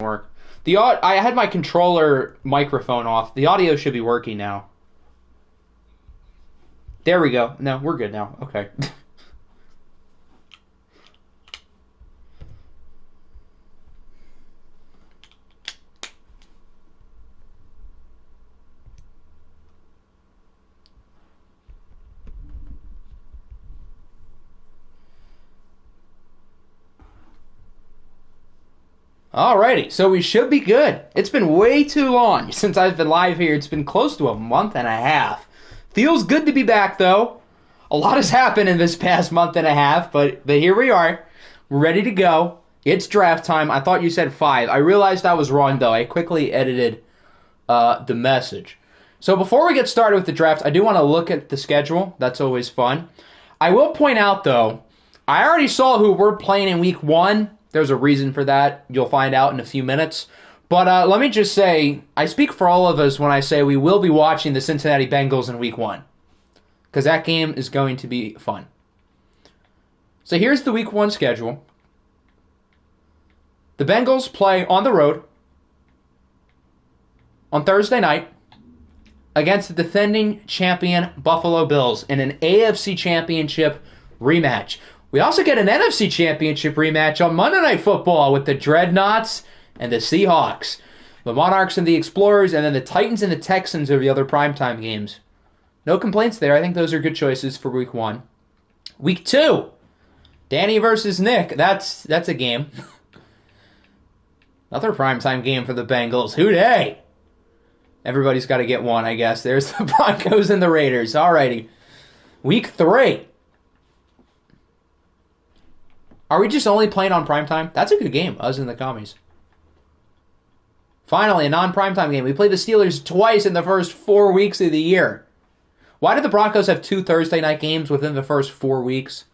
Work. I had my controller microphone off. The audio should be working now. There we go. No, we're good now. Okay. Alrighty, so we should be good. It's been way too long since I've been live here. It's been close to a month and a half. Feels good to be back though. A lot has happened in this past month and a half, but here we are. We're ready to go. It's draft time. I thought you said 5. I realized I was wrong though. I quickly edited the message. So before we get started with the draft, I do want to look at the schedule. That's always fun. I will point out though, I already saw who we're playing in week 1. There's a reason for that. You'll find out in a few minutes. But let me just say, I speak for all of us when I say we will be watching the Cincinnati Bengals in week 1. Because that game is going to be fun. So here's the week 1 schedule. The Bengals play on the road on Thursday night against the defending champion Buffalo Bills in an AFC Championship rematch. We also get an NFC Championship rematch on Monday Night Football with the Dreadnoughts and the Seahawks. The Monarchs and the Explorers, and then the Titans and the Texans are the other primetime games. No complaints there. I think those are good choices for week 1. Week 2, Danny versus Nick. That's a game. Another primetime game for the Bengals. Who dey? Everybody's got to get one, I guess. There's the Broncos and the Raiders. Alrighty. Week 3. Are we just only playing on primetime? That's a good game, us and the commies. Finally, a non-primetime game. We played the Steelers twice in the first 4 weeks of the year. Why did the Broncos have 2 Thursday night games within the first 4 weeks?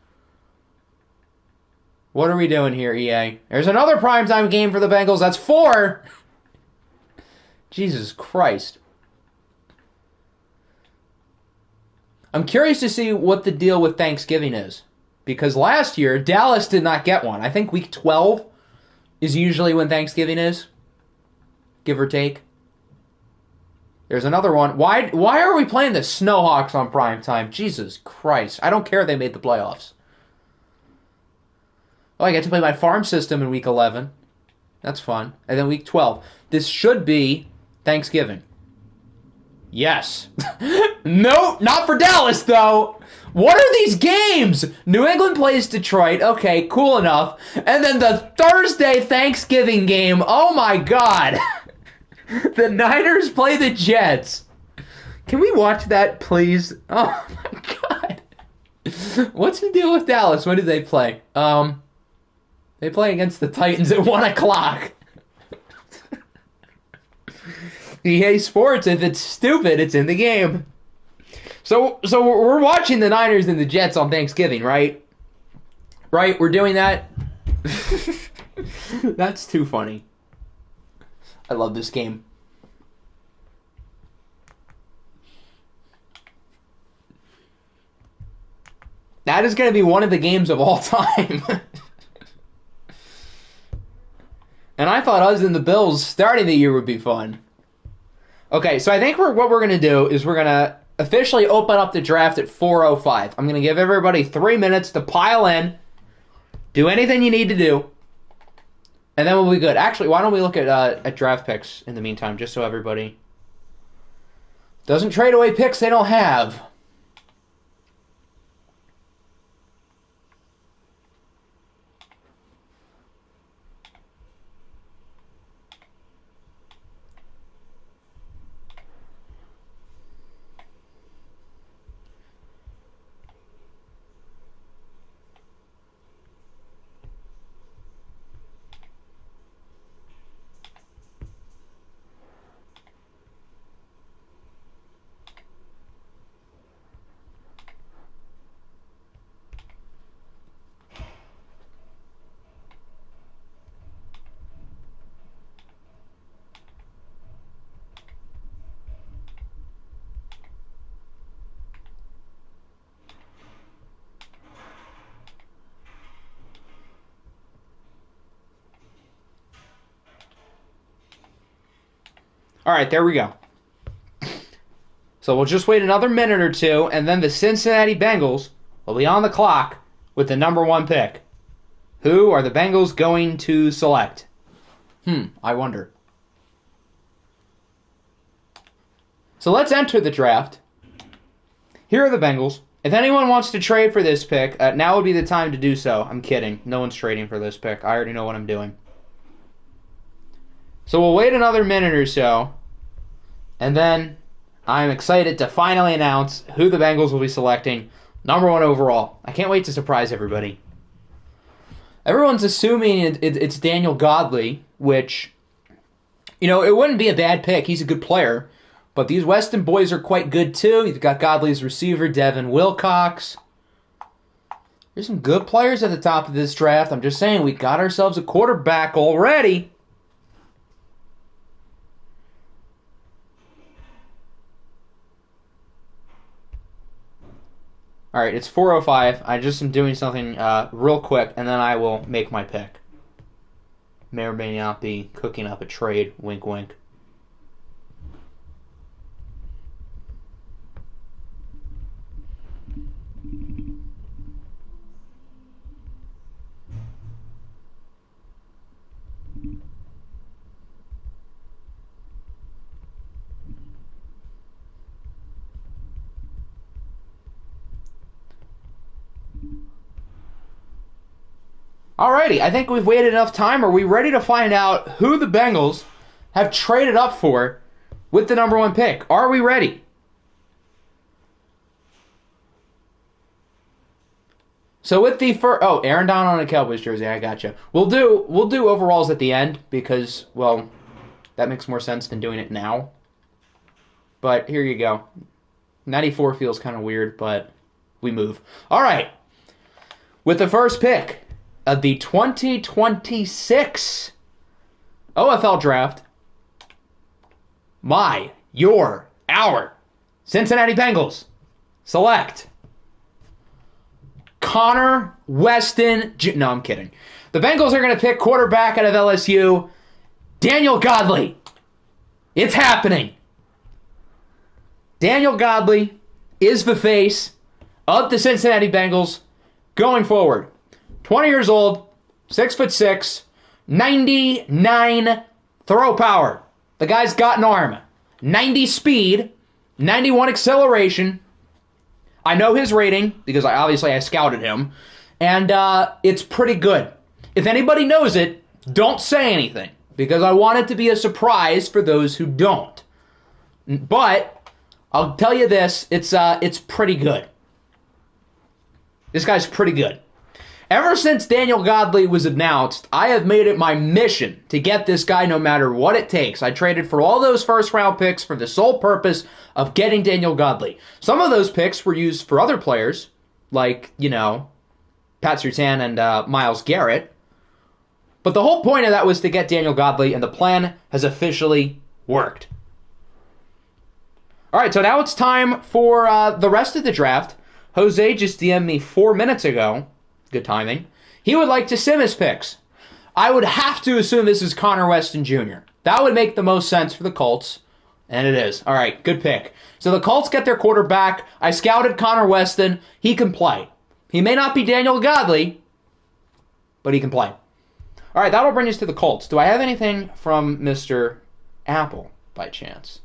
What are we doing here, EA? There's another primetime game for the Bengals. That's 4! Jesus Christ. I'm curious to see what the deal with Thanksgiving is. Because last year, Dallas did not get one. I think week 12 is usually when Thanksgiving is. Give or take. There's another one. Why are we playing the Snowhawks on primetime? Jesus Christ. I don't care they made the playoffs. Oh, I get to play my farm system in week 11. That's fun. And then week 12. This should be Thanksgiving. Yes. No, not for Dallas, though. What are these games? New England plays Detroit. Okay, cool enough. And then the Thursday Thanksgiving game. Oh, my God. The Niners play the Jets. Can we watch that, please? Oh, my God. What's the deal with Dallas? When do they play? They play against the Titans at 1 o'clock. EA Sports, if it's stupid, it's in the game. So we're watching the Niners and the Jets on Thanksgiving, right? Right? We're doing that? That's too funny. I love this game. That is going to be one of the games of all time. And I thought us and the Bills starting the year would be fun. Okay, so I think what we're going to do is we're going to officially open up the draft at 4:05. I'm going to give everybody 3 minutes to pile in, do anything you need to do, and then we'll be good. Actually, why don't we look at draft picks in the meantime, just so everybody doesn't trade away picks they don't have. All right, there we go. So we'll just wait another minute or two, and then the Cincinnati Bengals will be on the clock with the number 1 pick. Who are the Bengals going to select? I wonder. So let's enter the draft. Here are the Bengals. If anyone wants to trade for this pick, now would be the time to do so. I'm kidding. No one's trading for this pick. I already know what I'm doing. So we'll wait another minute or so, and then I'm excited to finally announce who the Bengals will be selecting number 1 overall. I can't wait to surprise everybody. Everyone's assuming it's Daniel Godley, which, it wouldn't be a bad pick. He's a good player. But these Weston boys are quite good, too. You've got Godley's receiver, Devin Wilcox. There's some good players at the top of this draft. I'm just saying, we got ourselves a quarterback already. All right, it's 4:05. I just am doing something real quick, and then I will make my pick. May or may not be cooking up a trade. Wink, wink. Alrighty, I think we've waited enough time. Are we ready to find out who the Bengals have traded up for with the number 1 pick? Are we ready? So with the first... Oh, Aaron Donald on a Cowboys jersey. I gotcha. We'll do overalls at the end because, well, that makes more sense than doing it now. But here you go. 94 feels kind of weird, but we move. All right. With the first pick of the 2026 OFL draft, our Cincinnati Bengals select Connor Weston. No, I'm kidding. The Bengals are going to pick quarterback out of LSU, Daniel Godley. It's happening. Daniel Godley is the face of the Cincinnati Bengals going forward. 20 years old, 6'6", 99 throw power. The guy's got an arm. 90 speed, 91 acceleration. I know his rating because I scouted him, and it's pretty good. If anybody knows it, don't say anything because I want it to be a surprise for those who don't. But I'll tell you this, it's pretty good. This guy's pretty good. Ever since Daniel Godley was announced, I have made it my mission to get this guy no matter what it takes. I traded for all those first-round picks for the sole purpose of getting Daniel Godley. Some of those picks were used for other players, like, Pat Surtain and Myles Garrett. But the whole point of that was to get Daniel Godley, and the plan has officially worked. All right, so now it's time for the rest of the draft. Jose just DM'd me 4 minutes ago. Good timing. He would like to sim his picks. I would have to assume this is Connor Weston Jr. That would make the most sense for the Colts, and it is. All right, good pick. So the Colts get their quarterback. I scouted Connor Weston. He can play. He may not be Daniel Godley, but he can play. All right, that'll bring us to the Colts. Do I have anything from Mr. Apple by chance?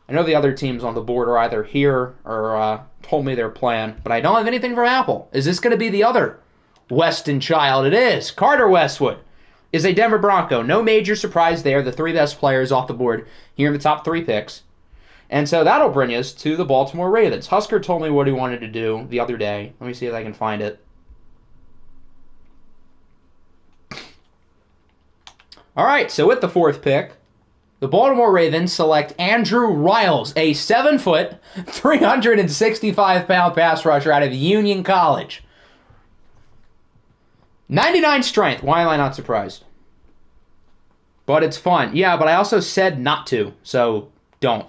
I know the other teams on the board are either here or told me their plan, but I don't have anything from Apple. Is this going to be the other Weston child? It is. Carter Westwood is a Denver Bronco. No major surprise there. The 3 best players off the board here in the top 3 picks. And so that'll bring us to the Baltimore Ravens. Husker told me what he wanted to do the other day. Let me see if I can find it. All right, so with the 4th pick, the Baltimore Ravens select Andrew Riles, a 7-foot, 365-pound pass rusher out of Union College. 99 strength. Why am I not surprised? But it's fun. Yeah, but I also said not to, so don't.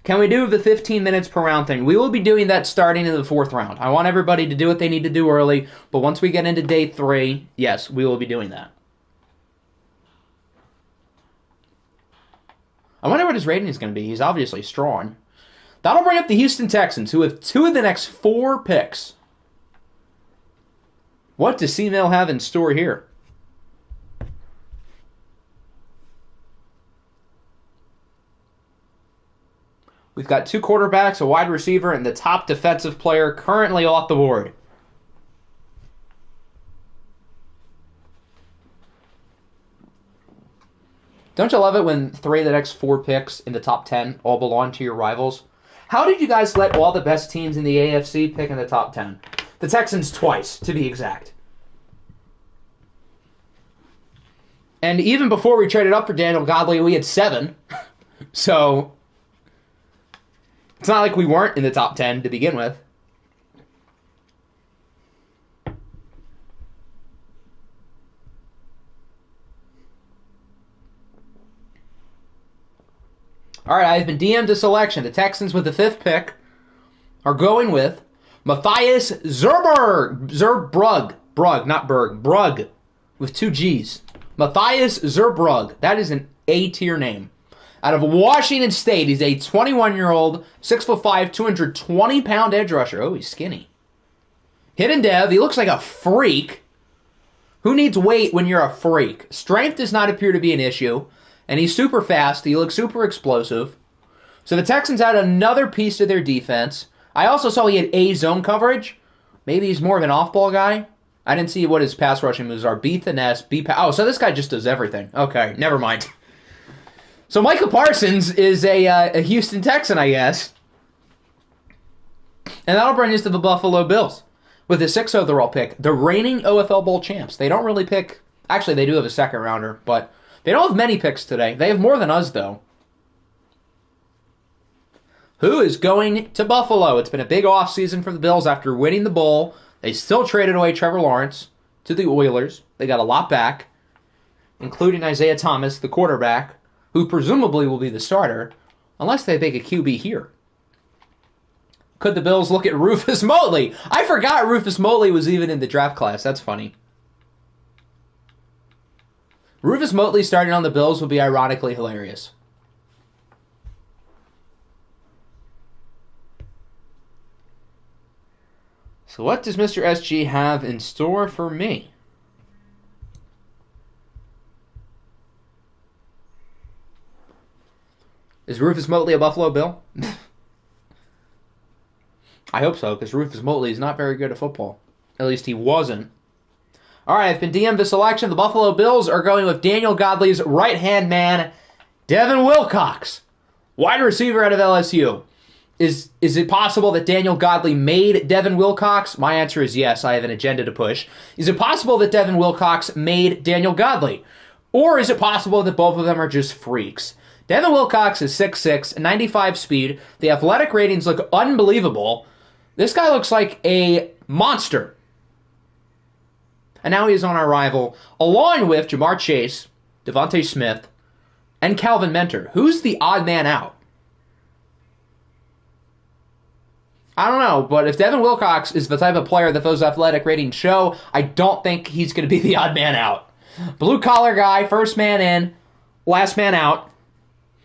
Can we do the 15 minutes per round thing? We will be doing that starting in the 4th round. I want everybody to do what they need to do early, but once we get into day 3, yes, we will be doing that. I wonder what his rating is going to be. He's obviously strong. That'll bring up the Houston Texans, who have 2 of the next 4 picks. What does C-Mail have in store here? We've got 2 quarterbacks, a wide receiver, and the top defensive player currently off the board. Don't you love it when 3 of the next 4 picks in the top 10 all belong to your rivals? How did you guys let all the best teams in the AFC pick in the top 10? The Texans twice, to be exact. And even before we traded up for Daniel Godley, we had 7. So it's not like we weren't in the top 10 to begin with. All right, I've been DM'd a selection. The Texans with the 5th pick are going with Matthias Zurbrugg, not Berg, Brugg, with 2 G's. Matthias Zurbrugg. That is an A-tier name. Out of Washington State, he's a 21-year-old, 6'5", 220-pound edge rusher. Oh, he's skinny. Hidden dev. He looks like a freak. Who needs weight when you're a freak? Strength does not appear to be an issue. And he's super fast. He looks super explosive. So the Texans had another piece to their defense. I also saw he had A zone coverage. Maybe he's more of an off-ball guy. I didn't see what his pass rushing moves are. B finesse, B pass. Oh, so this guy just does everything. Okay, never mind. So Michael Parsons is a Houston Texan, I guess. And that'll bring us to the Buffalo Bills with the 6th overall pick. The reigning OFL Bowl champs. They don't really pick... Actually, they do have a 2nd rounder, but... They don't have many picks today. They have more than us, though. Who is going to Buffalo? It's been a big offseason for the Bills after winning the Bowl. They still traded away Trevor Lawrence to the Oilers. They got a lot back, including Isaiah Thomas, the quarterback, who presumably will be the starter, unless they take a QB here. Could the Bills look at Rufus Motley? I forgot Rufus Motley was even in the draft class. That's funny. Rufus Motley starting on the Bills would be ironically hilarious. So what does Mr. SG have in store for me? Is Rufus Motley a Buffalo Bill? I hope so, because Rufus Motley is not very good at football. At least he wasn't. All right, I've been DM'd the selection. The Buffalo Bills are going with Daniel Godley's right-hand man, Devin Wilcox, wide receiver out of LSU. Is it possible that Daniel Godley made Devin Wilcox? My answer is yes. I have an agenda to push. Is it possible that Devin Wilcox made Daniel Godley? Or is it possible that both of them are just freaks? Devin Wilcox is 6'6", 95 speed. The athletic ratings look unbelievable. This guy looks like a monster. And now he's on our rival, along with Jamar Chase, Devontae Smith, and Calvin Mentor. Who's the odd man out? I don't know, but if Devin Wilcox is the type of player that those athletic ratings show, I don't think he's going to be the odd man out. Blue-collar guy, first man in, last man out.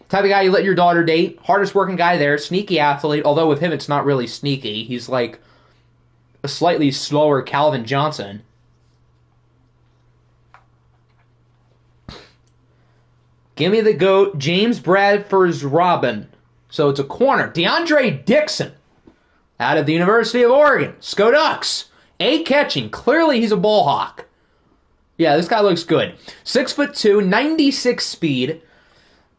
Type of guy you let your daughter date. Hardest working guy there. Sneaky athlete, although with him it's not really sneaky. He's like a slightly slower Calvin Johnson. Give me the GOAT, James Bradford's Robin. So it's a corner. DeAndre Dixon, out of the University of Oregon. Sco Ducks. A catching. Clearly he's a ball hawk. Yeah, this guy looks good. 6'2", 96 speed.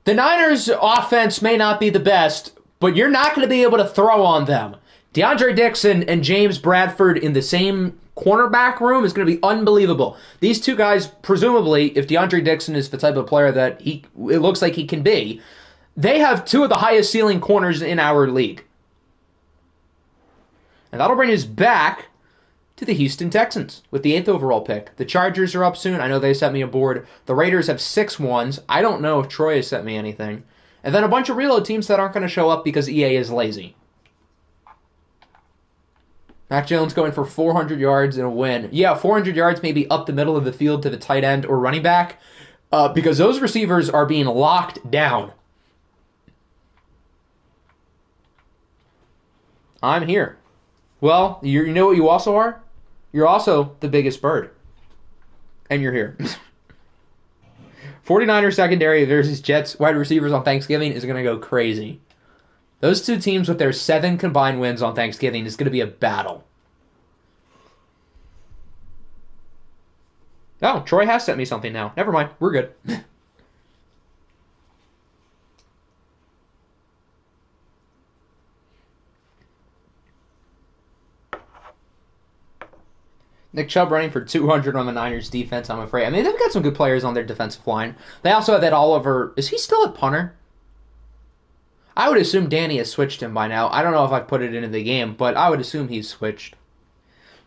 The Niners' offense may not be the best, but you're not going to be able to throw on them. DeAndre Dixon and James Bradford in the same cornerback room is going to be unbelievable. These two guys, presumably, if DeAndre Dixon is the type of player that it looks like he can be, they have 2 of the highest ceiling corners in our league. And that'll bring us back to the Houston Texans with the 8th overall pick. The Chargers are up soon. I know they sent me a board. The Raiders have 6 ones. I don't know if Troy has sent me anything. And then a bunch of reload teams that aren't going to show up because EA is lazy. Mac Jones going for 400 yards and a win. Yeah, 400 yards maybe up the middle of the field to the tight end or running back because those receivers are being locked down. I'm here. Well, you know what you also are? You're also the biggest bird. And you're here. 49ers secondary versus Jets wide receivers on Thanksgiving is going to go crazy. Those two teams with their 7 combined wins on Thanksgiving is going to be a battle. Oh, Troy has sent me something now. Never mind. We're good. Nick Chubb running for 200 on the Niners defense, I'm afraid. I mean, they've got some good players on their defensive line. They also have that Oliver. Is he still at punter? I would assume Danny has switched him by now. I don't know if I've put it into the game, but I would assume he's switched.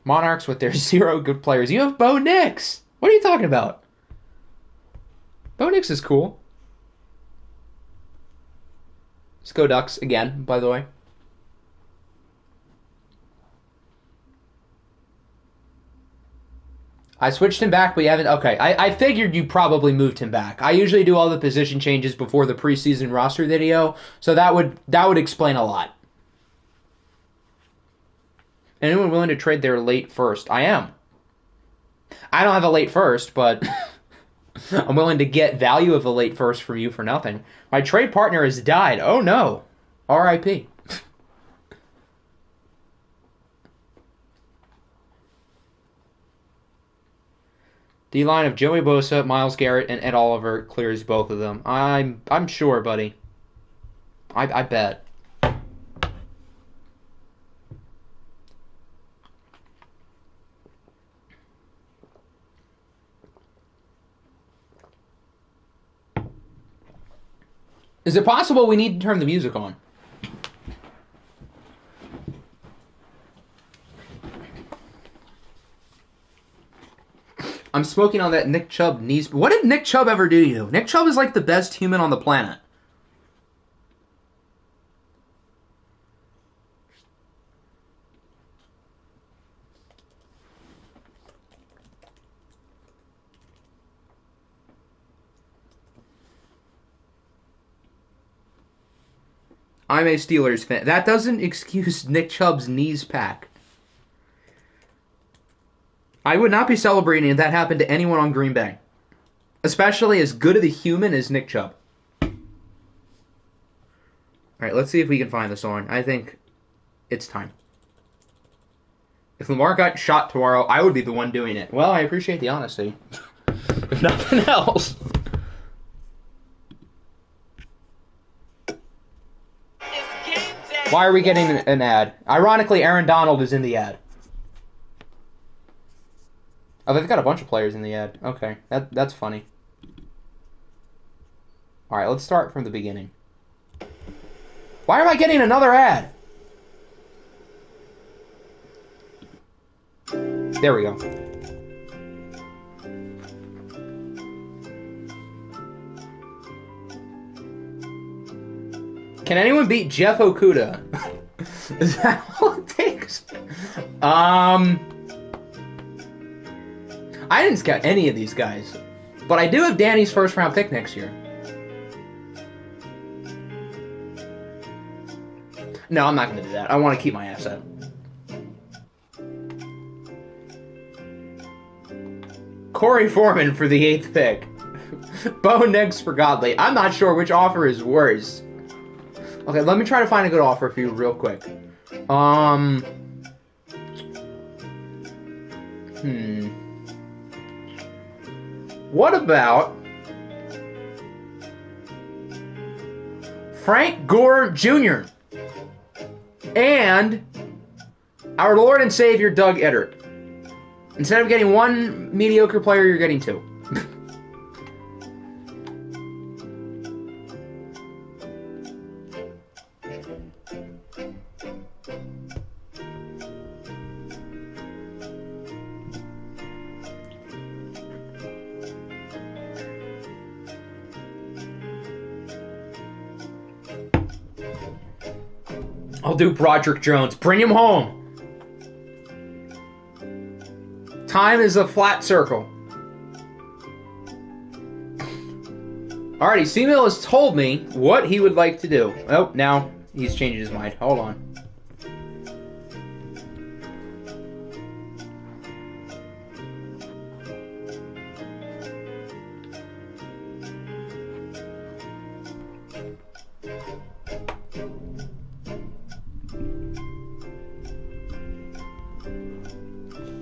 Monarchs with their 0 good players. You have Bo Nix. What are you talking about? Bo Nix is cool. Let's go Ducks again, by the way. I switched him back, but you haven't. Okay, I figured you probably moved him back. I usually do all the position changes before the preseason roster video, so that would explain a lot. Anyone willing to trade their late first? I am. I don't have a late first, but I'm willing to get value of a late first from you for nothing. My trade partner has died. Oh no. R.I.P. D-line of Joey Bosa, Myles Garrett, and Ed Oliver clears both of them. I'm sure, buddy. I bet. Is it possible we need to turn the music on? I'm smoking on that Nick Chubb knees. What did Nick Chubb ever do to you? Nick Chubb is like the best human on the planet. I'm a Steelers fan. That doesn't excuse Nick Chubb's knees pack. I would not be celebrating if that happened to anyone on Green Bay. Especially as good of a human as Nick Chubb. Alright, let's see if we can find the song. I think it's time. If Lamar got shot tomorrow, I would be the one doing it. Well, I appreciate the honesty. If nothing else. Why are we getting an ad? Ironically, Aaron Donald is in the ad. Oh, they've got a bunch of players in the ad. Okay, that's funny. Alright, let's start from the beginning. Why am I getting another ad? There we go. Can anyone beat Jeff Okuda? Is that all it takes? I didn't scout any of these guys. But I do have Danny's first round pick next year. No, I'm not going to do that. I want to keep my asset. Corey Foreman for the 8th pick. Bo Nix for Godley. I'm not sure which offer is worse. Okay, let me try to find a good offer for you real quick. What about Frank Gore Jr. and our Lord and Savior Doug Eddard? Instead of getting one mediocre player, you're getting 2. I'll do Broderick Jones. Bring him home. Time is a flat circle. Alrighty, C-Mill has told me what he would like to do. Oh, now he's changed his mind. Hold on.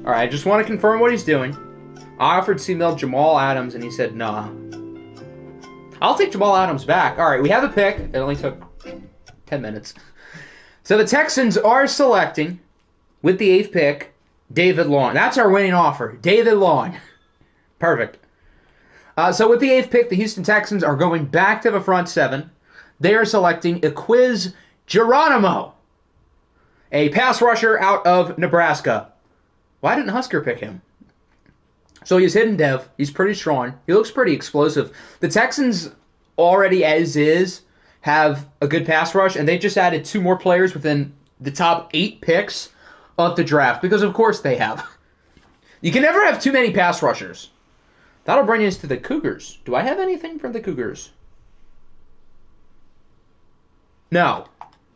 All right, I just want to confirm what he's doing. I offered C-Mill Jamal Adams, and he said nah. I'll take Jamal Adams back. All right, we have a pick. It only took 10 minutes. So the Texans are selecting, with the 8th pick, David Long. That's our winning offer. David Long. Perfect. So with the 8th pick, the Houston Texans are going back to the front 7. They are selecting Equiz Geronimo, a pass rusher out of Nebraska. Why didn't Husker pick him? So he's hidden dev. He's pretty strong. He looks pretty explosive. The Texans already, as is, have a good pass rush, and they just added 2 more players within the top 8 picks of the draft, because of course they have. You can never have too many pass rushers. That'll bring us to the Cougars. Do I have anything from the Cougars? No.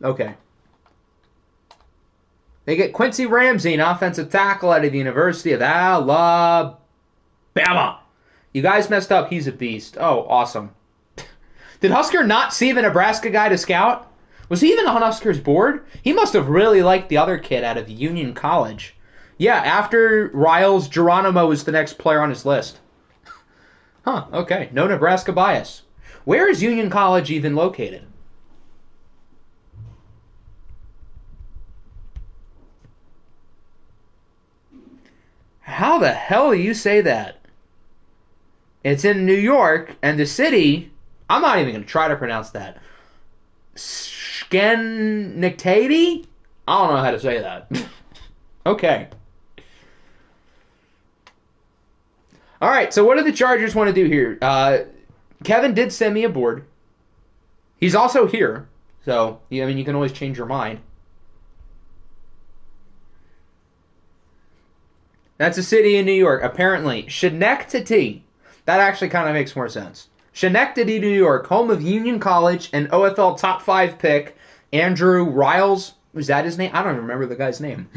Okay. They get Quincy Ramsey, an offensive tackle out of the University of Alabama. You guys messed up. He's a beast. Oh, awesome. Did Husker not see the Nebraska guy to scout? Was he even on Husker's board? He must have really liked the other kid out of Union College. Yeah, after Riles, Geronimo is the next player on his list. Huh, okay. No Nebraska bias. Where is Union College even located? How the hell do you say that? It's in New York, and the city, I'm not even going to try to pronounce that. Schenectady? I don't know how to say that. Okay. All right, so what do the Chargers want to do here? Kevin did send me a board. He's also here, so I mean you can always change your mind. That's a city in New York, apparently. Schenectady. That actually kind of makes more sense. Schenectady, New York, home of Union College and OFL top 5 pick Andrew Riles. Was that his name? I don't remember the guy's name.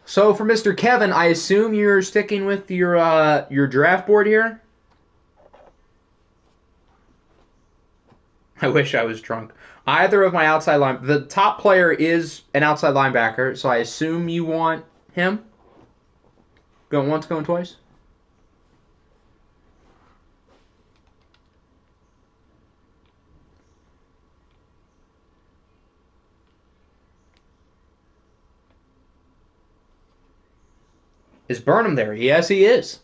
So for Mr. Kevin, I assume you're sticking with your draft board here? I wish I was drunk. Either of my outside line... The top player is an outside linebacker, so I assume you want him? Going once, going twice? Is Burnham there? Yes, he is.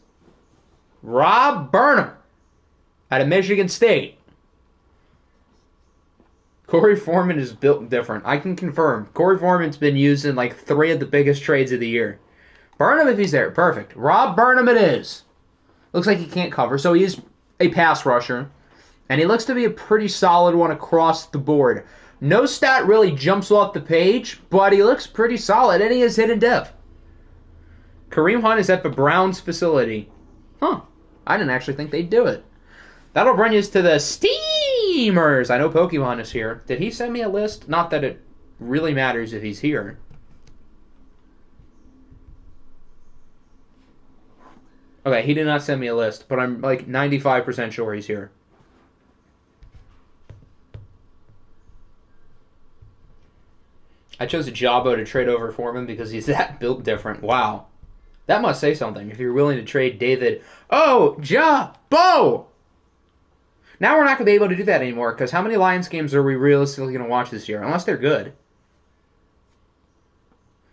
Rob Burnham out of Michigan State. Corey Foreman is built different. I can confirm. Corey Foreman's been used in like 3 of the biggest trades of the year. Burnham, if he's there. Perfect. Rob Burnham it is. Looks like he can't cover, so he is a pass rusher. And he looks to be a pretty solid one across the board. No stat really jumps off the page, but he looks pretty solid, and he is hidden depth. Kareem Hunt is at the Browns facility. Huh. I didn't actually think they'd do it. That'll bring us to the Steamers. I know Pokemon is here. Did he send me a list? Not that it really matters if he's here. Okay, he did not send me a list, but I'm like 95% sure he's here. I chose a Jabbo to trade over Foreman because he's that built different. Wow. That must say something if you're willing to trade David. Oh, Jabbo! Now we're not going to be able to do that anymore because how many Lions games are we realistically going to watch this year? Unless they're good.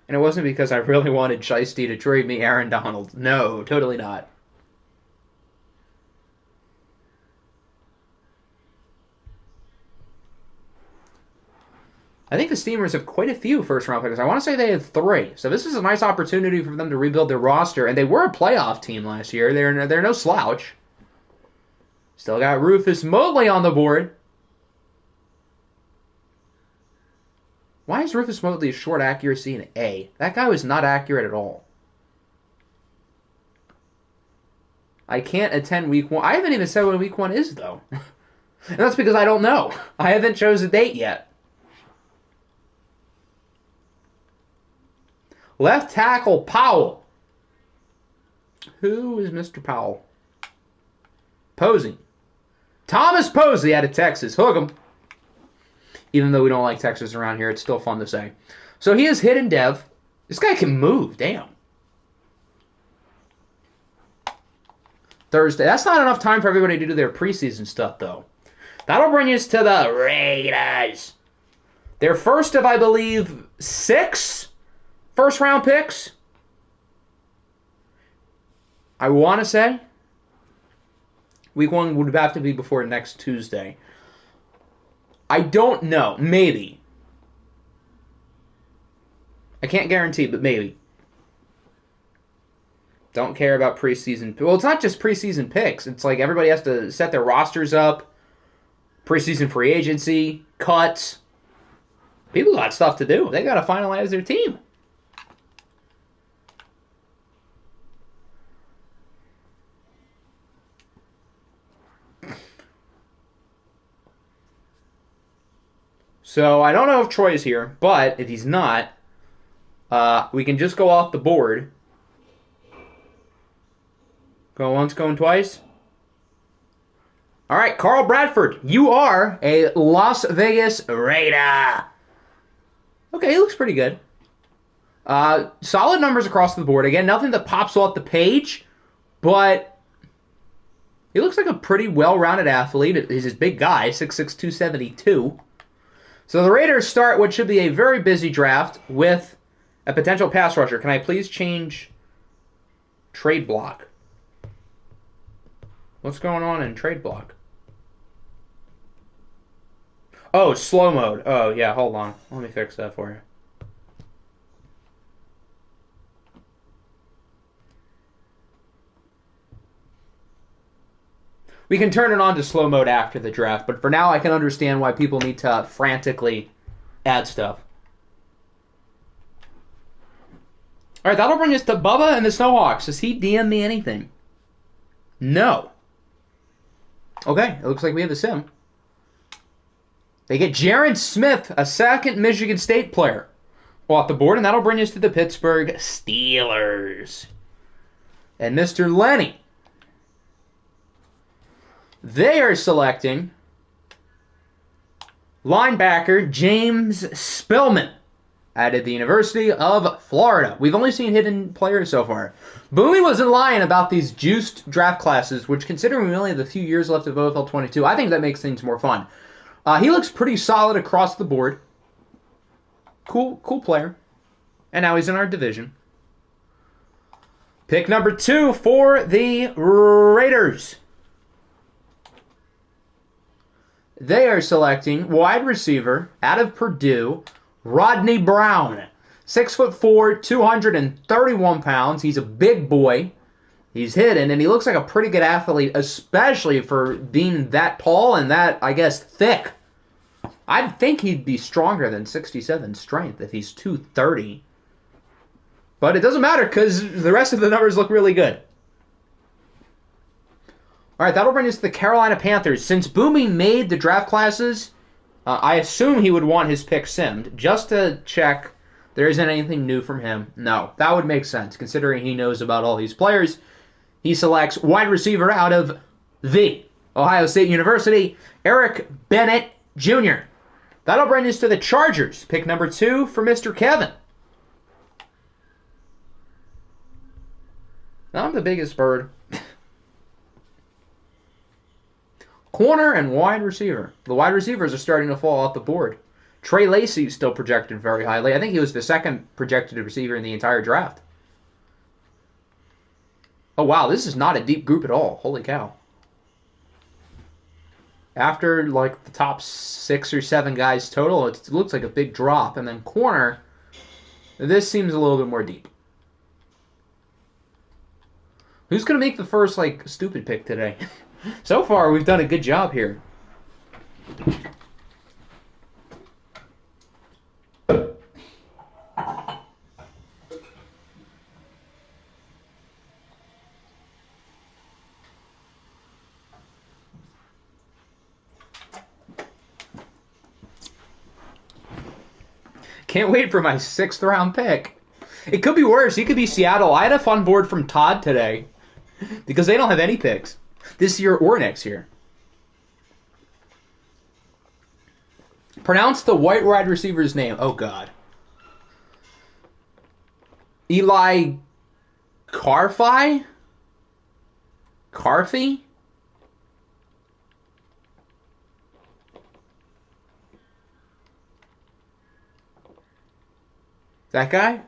And it wasn't because I really wanted Shiesty to trade me Aaron Donald. No, totally not. I think the Steamers have quite a few first-round picks. I want to say they had 3. So this is a nice opportunity for them to rebuild their roster. And they were a playoff team last year. They're no slouch. Still got Rufus Motley on the board. Why is Rufus Motley a short accuracy in A? That guy was not accurate at all. I can't attend week 1. I haven't even said when week 1 is, though. And that's because I don't know. I haven't chosen a date yet. Left tackle Powell. Who is Mr. Powell? Posey. Thomas Posey out of Texas. Hook him. Even though we don't like Texas around here, it's still fun to say. So he is hidden dev. This guy can move. Damn. Thursday. That's not enough time for everybody to do their preseason stuff, though. That'll bring us to the Raiders. Their first of, I believe, 6 first-round picks. I want to say. Week 1 would have to be before next Tuesday. I don't know. Maybe. I can't guarantee, but maybe. Don't care about preseason. Well, it's not just preseason picks. It's like everybody has to set their rosters up. Preseason free agency, cuts. People got stuff to do. They got to finalize their team. So I don't know if Troy is here, but if he's not, we can just go off the board. Go once, going twice. All right, Carl Bradford, you are a Las Vegas Raider. Okay, he looks pretty good. Solid numbers across the board. Again, nothing that pops off the page, but he looks like a pretty well-rounded athlete. He's a big guy, 6'6", 272. So the Raiders start what should be a very busy draft with a potential pass rusher. Can I please change trade block? What's going on in trade block? Oh, slow mode. Oh, yeah, hold on. Let me fix that for you. We can turn it on to slow mode after the draft, but for now I can understand why people need to frantically add stuff. All right, that'll bring us to Bubba and the Snowhawks. Does he DM me anything? No. Okay, it looks like we have a sim. They get Jaron Smith, a second Michigan State player, off the board, and that'll bring us to the Pittsburgh Steelers. And Mr. Lenny. They are selecting linebacker James Spillman out of the University of Florida. We've only seen hidden players so far. Boomy wasn't lying about these juiced draft classes, which, considering we only have a few years left of OFL 22, I think that makes things more fun. He looks pretty solid across the board. Cool player. And now he's in our division. Pick number 2 for the Raiders. They are selecting wide receiver out of Purdue, Rodney Brown. 6'4", 231 pounds. He's a big boy. He's hidden, and he looks like a pretty good athlete, especially for being that tall and that, I guess, thick. I'd think he'd be stronger than 67 strength if he's 230. But it doesn't matter because the rest of the numbers look really good. All right, that'll bring us to the Carolina Panthers. Since Boomy made the draft classes, I assume he would want his pick simmed. Just to check there isn't anything new from him. No, that would make sense, considering he knows about all these players. He selects wide receiver out of the Ohio State University, Eric Bennett Jr. That'll bring us to the Chargers. Pick number 2 for Mr. Kevin. Now I'm the biggest bird. Corner and wide receiver. The wide receivers are starting to fall off the board. Trey Lacey is still projected very highly. I think he was the second projected receiver in the entire draft. Oh, wow, this is not a deep group at all. Holy cow. After, like, the top 6 or 7 guys total, it looks like a big drop. And then corner, this seems a little bit more deep. Who's going to make the first, like, stupid pick today? So far, we've done a good job here. Can't wait for my 6th round pick. It could be worse. He could be Seattle. I had a fun board from Todd today because they don't have any picks this year or next year. Pronounce the white wide receiver's name. Oh, God. Eli Carfi? Carthy? That guy?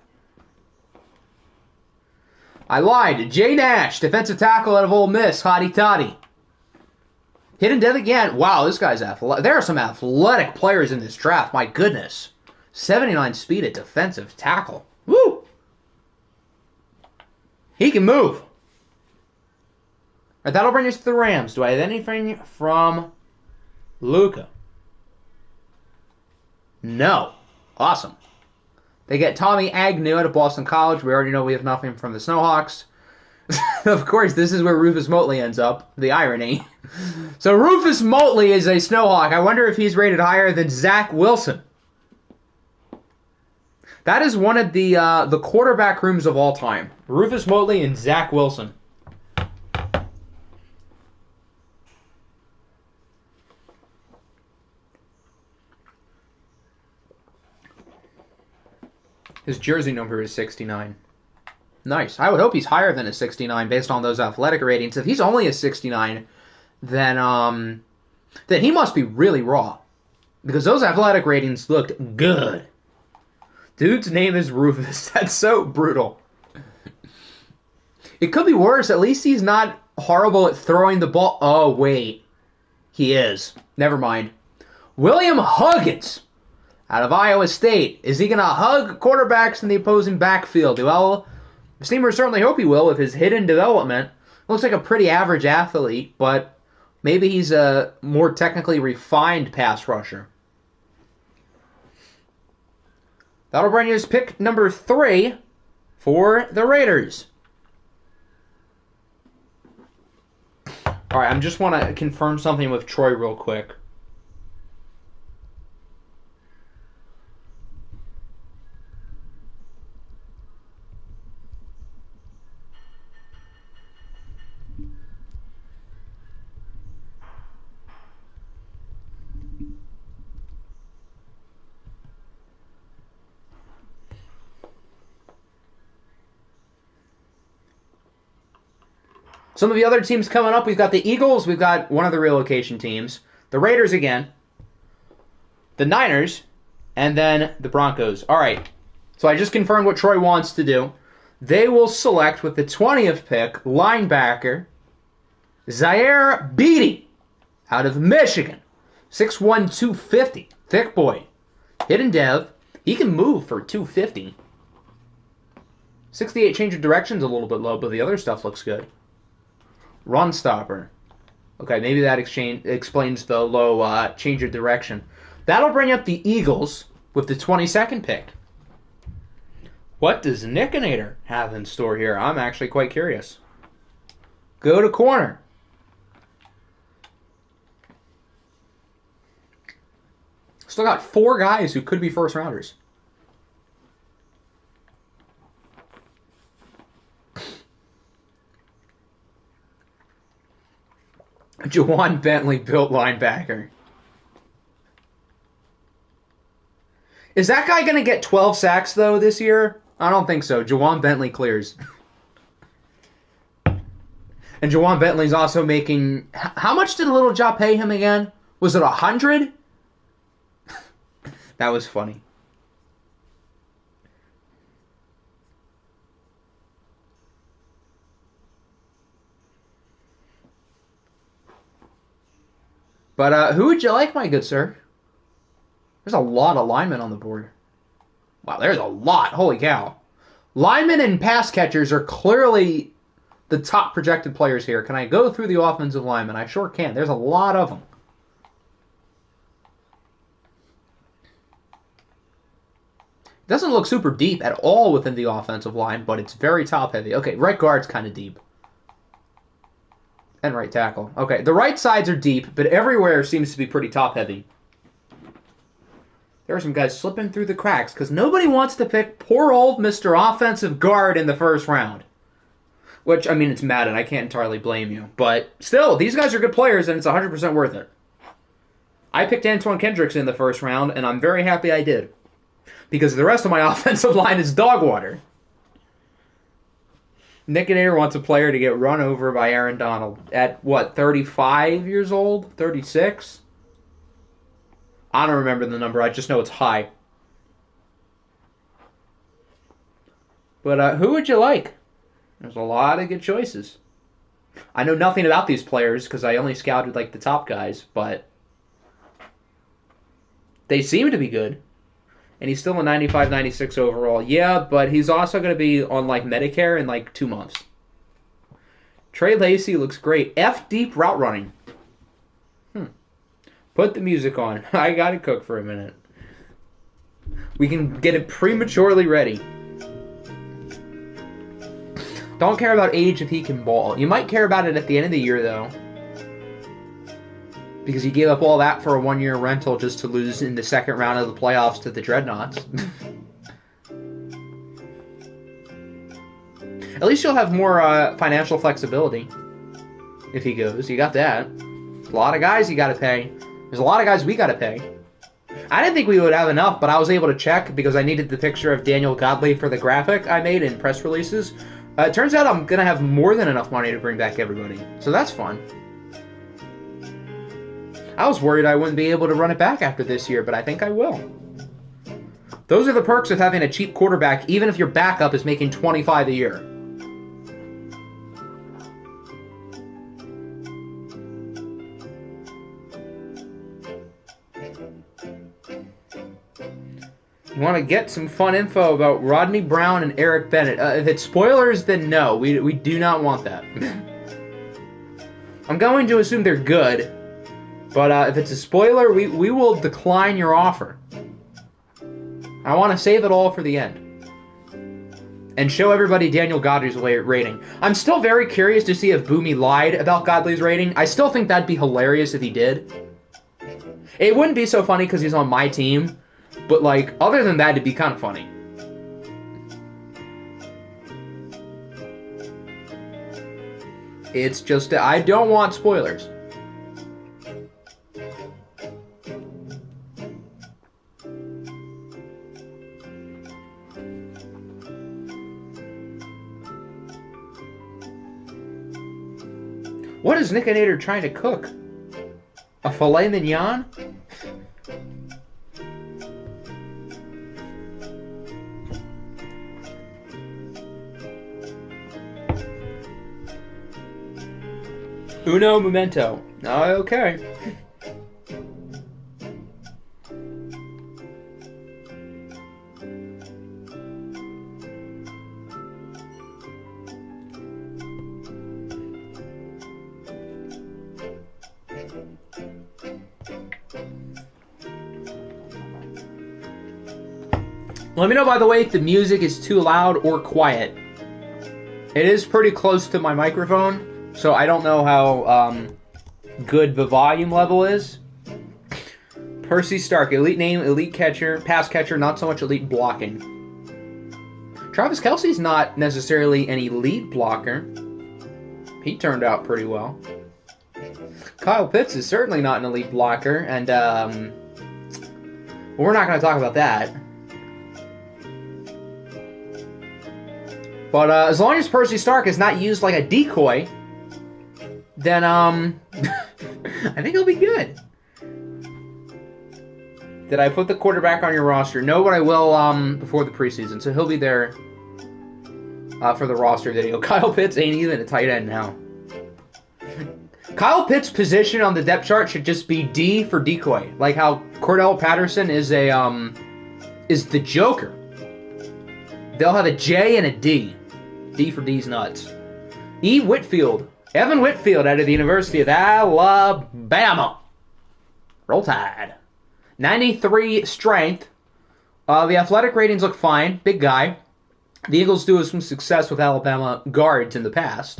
I lied. Jay Nash, defensive tackle out of Ole Miss. Hotty toddy. Hidden dead again. Wow, this guy's athletic. There are some athletic players in this draft. My goodness. 79 speed at defensive tackle. Woo! He can move. Right, that'll bring us to the Rams. Do I have anything from Luka? No. Awesome. They get Tommy Agnew out of Boston College. We already know we have nothing from the Snowhawks. Of course, this is where Rufus Motley ends up. The irony. So Rufus Motley is a Snowhawk. I wonder if he's rated higher than Zach Wilson. That is one of the quarterback rooms of all time. Rufus Motley and Zach Wilson. His jersey number is 69. Nice. I would hope he's higher than a 69 based on those athletic ratings. If he's only a 69, then he must be really raw. Because those athletic ratings looked good. Dude's name is Rufus. That's so brutal. It could be worse. At least he's not horrible at throwing the ball. Oh, wait. He is. Never mind. William Huggins out of Iowa State. Is he going to hug quarterbacks in the opposing backfield? Well, the Steamers certainly hope he will with his hidden development. Looks like a pretty average athlete, but maybe he's a more technically refined pass rusher. That'll bring us pick number 3 for the Raiders. All right, I just want to confirm something with Troy real quick. Some of the other teams coming up, we've got the Eagles, we've got one of the relocation teams, the Raiders again, the Niners, and then the Broncos. All right, so I just confirmed what Troy wants to do. They will select with the 20th pick, linebacker, Zaire Beatty, out of Michigan. 6'1", 250, thick boy. Hidden dev, he can move for 250. 68 change of direction's a little bit low, but the other stuff looks good. Run stopper. Okay, maybe that explains the low change of direction. That'll bring up the Eagles with the 22nd pick. What does Nickinator have in store here? I'm actually quite curious. Go to corner. Still got 4 guys who could be first rounders. Jawan Bentley built linebacker. Is that guy going to get 12 sacks, though, this year? I don't think so. Jawan Bentley clears. And Jawan Bentley's also making... How much did Little Job pay him again? Was it 100? That was funny. But who would you like, my good sir? There's a lot of linemen on the board. Wow, there's a lot. Holy cow. Linemen and pass catchers are clearly the top projected players here. Can I go through the offensive linemen? I sure can. There's a lot of them. It doesn't look super deep at all within the offensive line, but it's very top-heavy. Okay, right guard's kind of deep. And right tackle. Okay, the right sides are deep, but everywhere seems to be pretty top-heavy. There are some guys slipping through the cracks because nobody wants to pick poor old Mr. Offensive Guard in the first round. Which, I mean, it's Madden. I can't entirely blame you. But still, these guys are good players, and it's 100% worth it. I picked Antoine Kendricks in the first round, and I'm very happy I did. Because the rest of my offensive line is dog water. Nick Nader wants a player to get run over by Aaron Donald at, 35 years old? 36? I don't remember the number. I just know it's high. But who would you like? There's a lot of good choices. I know nothing about these players because I only scouted the top guys, but they seem to be good. And he's still a 95, 96 overall. Yeah, but he's also going to be on Medicare in 2 months. Trey Lacey looks great. F-deep route running. Put the music on. I got to cook for a minute. We can get it prematurely ready. Don't care about age if he can ball. You might care about it at the end of the year, though. Because he gave up all that for a one-year rental just to lose in the second round of the playoffs to the Dreadnoughts. At least you'll have more financial flexibility if he goes. You got that. There's a lot of guys you got to pay. There's a lot of guys we got to pay. I didn't think we would have enough, but I was able to check because I needed the picture of Daniel Godley for the graphic I made in press releases. It turns out I'm going to have more than enough money to bring back everybody. So that's fun. I was worried I wouldn't be able to run it back after this year, but I think I will. Those are the perks of having a cheap quarterback, even if your backup is making $25 a year. You want to get some fun info about Rodney Brown and Eric Bennett. If it's spoilers, then no. We do not want that. I'm going to assume they're good. But if it's a spoiler, we will decline your offer. I want to save it all for the end. And show everybody Daniel Godley's rating. I'm still very curious to see if Boomy lied about Godley's rating. I still think that'd be hilarious if he did. It wouldn't be so funny because he's on my team. But, other than that, it'd be kind of funny. It's just, I don't want spoilers. What is Nick Nader trying to cook? A filet mignon? Uno momento. Okay. Let me know, by the way, if the music is too loud or quiet. It is pretty close to my microphone, so I don't know how good the volume level is. Percy Stark, elite name, elite catcher, pass catcher, not so much elite blocking. Travis Kelce's not necessarily an elite blocker. He turned out pretty well. Kyle Pitts is certainly not an elite blocker, and we're not going to talk about that. But as long as Percy Stark is not used like a decoy, then I think he'll be good. Did I put the quarterback on your roster? No, but I will before the preseason, so he'll be there for the roster video. Kyle Pitts ain't even a tight end now. Kyle Pitts' position on the depth chart should just be D for decoy, like how Cordell Patterson is the Joker. They'll have a J and a D. D for D's nuts. E. Whitfield. Evan Whitfield out of the University of Alabama. Roll Tide. 93 strength. The athletic ratings look fine. Big guy. The Eagles do have some success with Alabama guards in the past.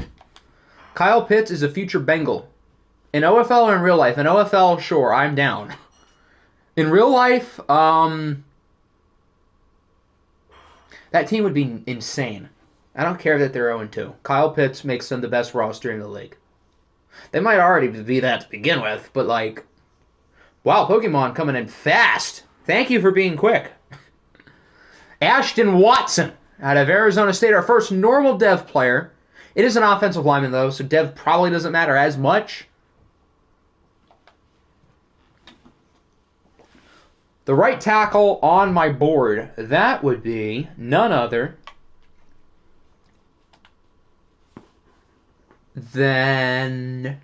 Kyle Pitts is a future Bengal. In OFL or in real life? In OFL, sure, I'm down. In real life, that team would be insane. I don't care that they're 0-2. Kyle Pitts makes them the best roster in the league. They might already be that to begin with, but Wow, Pokemon coming in fast. Thank you for being quick. Ashton Watson out of Arizona State, our first normal dev player. It is an offensive lineman, though, so dev probably doesn't matter as much. The right tackle on my board, that would be none other than...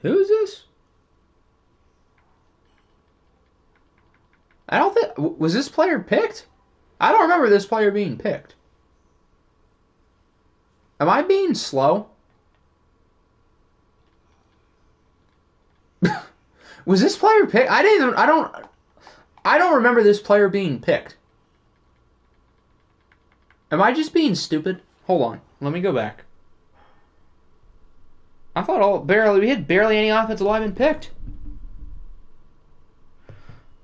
Who is this? I don't think... Was this player picked? I don't remember this player being picked. Am I being slow? Was this player picked? I don't remember this player being picked. Am I just being stupid? Hold on. Let me go back. I thought we had barely any offensive linemen picked.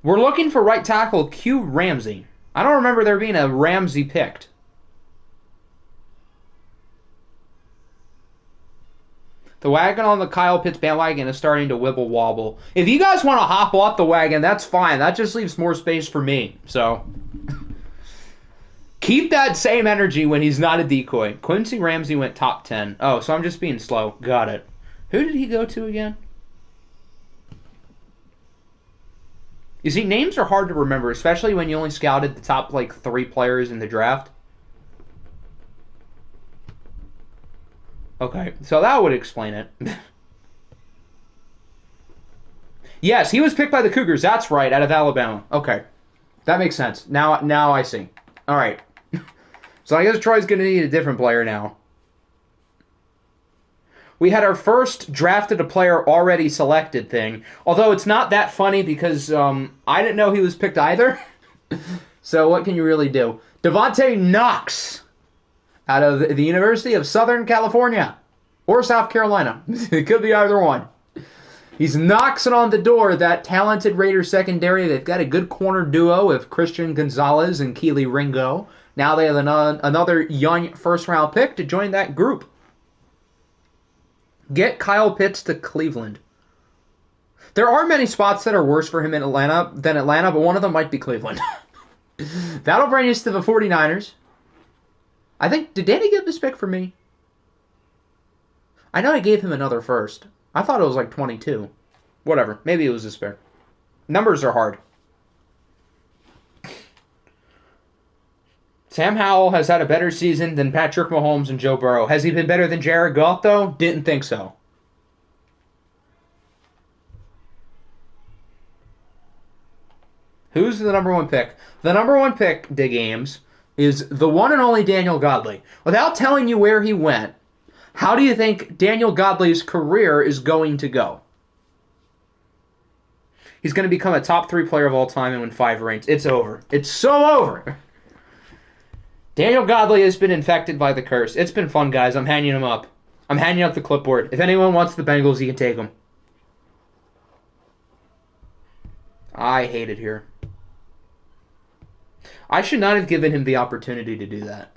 We're looking for right tackle Q Ramsey. I don't remember there being a Ramsey picked. The wagon on the Kyle Pitts bandwagon is starting to wibble wobble. If you guys want to hop off the wagon, that's fine. That just leaves more space for me. So keep that same energy when he's not a decoy. Quincy Ramsey went top 10. Oh, so I'm just being slow. Got it. Who did he go to again? You see, names are hard to remember, especially when you only scouted the top, 3 players in the draft. Okay, so that would explain it. Yes, he was picked by the Cougars. That's right, out of Alabama. Okay, that makes sense. Now I see. All right. So I guess Troy's going to need a different player now. We had our first drafted a player already selected thing. Although it's not that funny because I didn't know he was picked either. So what can you really do? Devontae Knox out of the University of Southern California or South Carolina. It could be either one. He's knocking on the door of that talented Raiders secondary. They've got a good corner duo with Christian Gonzalez and Keely Ringo. Now they have another young first-round pick to join that group. Get Kyle Pitts to Cleveland. There are many spots that are worse for him in Atlanta than Atlanta, but one of them might be Cleveland. That'll bring us to the 49ers. I think, did Danny give this pick for me? I know I gave him another first. I thought it was like 22. Whatever. Maybe it was this pick. Numbers are hard. Sam Howell has had a better season than Patrick Mahomes and Joe Burrow. Has he been better than Jared Goff, though? Didn't think so. Who's the number one pick? The number one pick, Dig Ames, is the one and only Daniel Godley. Without telling you where he went, how do you think Daniel Godley's career is going to go? He's going to become a top 3 player of all time and win 5 rings. It's over. It's so over. Daniel Godley has been infected by the curse. It's been fun, guys. I'm hanging him up. I'm hanging up the clipboard. If anyone wants the Bengals, you can take them. I hate it here. I should not have given him the opportunity to do that.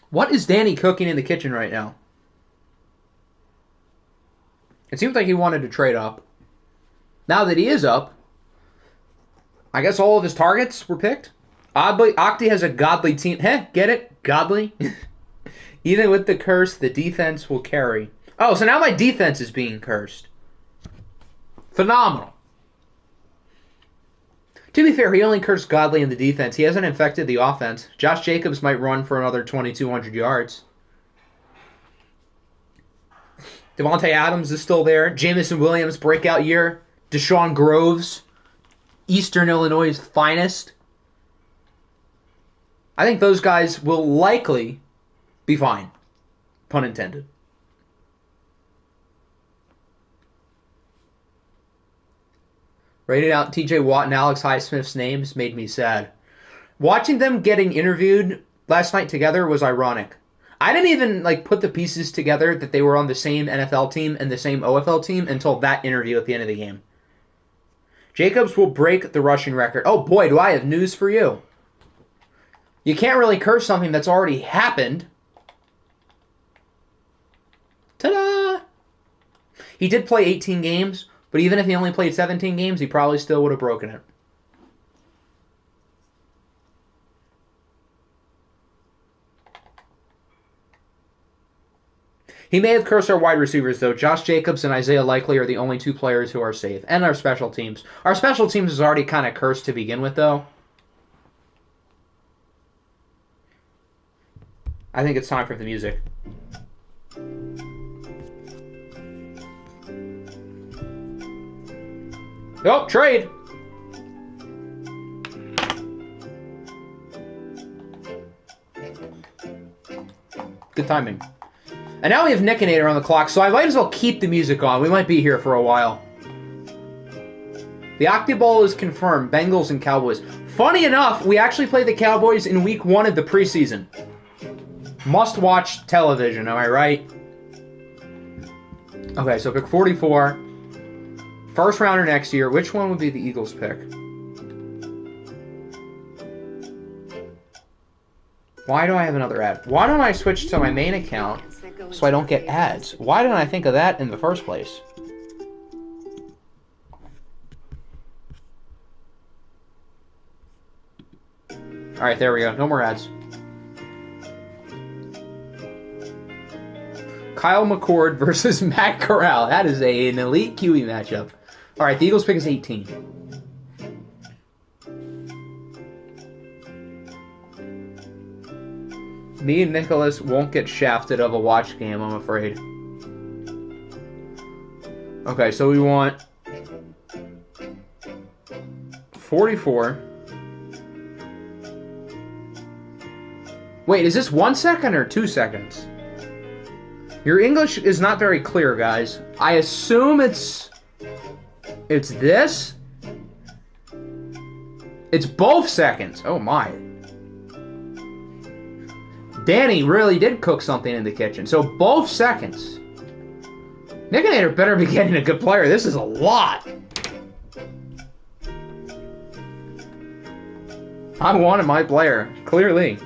What is Danny cooking in the kitchen right now? It seems like he wanted to trade up. Now that he is up, I guess all of his targets were picked. Oddly, Octi has a godly team. Get it? Godly? Even with the curse, the defense will carry. Oh, so now my defense is being cursed. Phenomenal. To be fair, he only cursed Godly in the defense. He hasn't infected the offense. Josh Jacobs might run for another 2,200 yards. Devontae Adams is still there. Jamison Williams, breakout year. Deshaun Groves, Eastern Illinois' finest. I think those guys will likely be fine. Pun intended. Rated out TJ Watt and Alex Highsmith's names made me sad. Watching them getting interviewed last night together was ironic. I didn't even put the pieces together that they were on the same NFL team and the same OFL team until that interview at the end of the game. Jacobs will break the rushing record. Oh boy, do I have news for you. You can't really curse something that's already happened. Ta-da! He did play 18 games, but even if he only played 17 games, he probably still would have broken it. He may have cursed our wide receivers, though. Josh Jacobs and Isaiah Likely are the only two players who are safe. And our special teams. Our special teams is already kind of cursed to begin with, though. I think it's time for the music. Oh, trade! Good timing. And now we have Nick and Nader on the clock, so I might as well keep the music on. We might be here for a while. The Octa Bowl is confirmed. Bengals and Cowboys. Funny enough, we actually played the Cowboys in week 1 of the preseason. Must-watch television, am I right? Okay, so pick 44. First rounder next year. Which one would be the Eagles pick? Why do I have another ad? Why don't I switch to my main account so I don't get ads? Why didn't I think of that in the first place? Alright, there we go. No more ads. Kyle McCord versus Matt Corral. That is an elite QE matchup. Alright, the Eagles pick is 18. Me and Nicholas won't get shafted of a watch game, I'm afraid. Okay, so we want 44. Wait, is this 1 second or 2 seconds? Your English is not very clear, guys. I assume it's this? It's both seconds. Oh my. Danny really did cook something in the kitchen. So both seconds. Nick and Nader better be getting a good player. This is a lot. I wanted my player, clearly.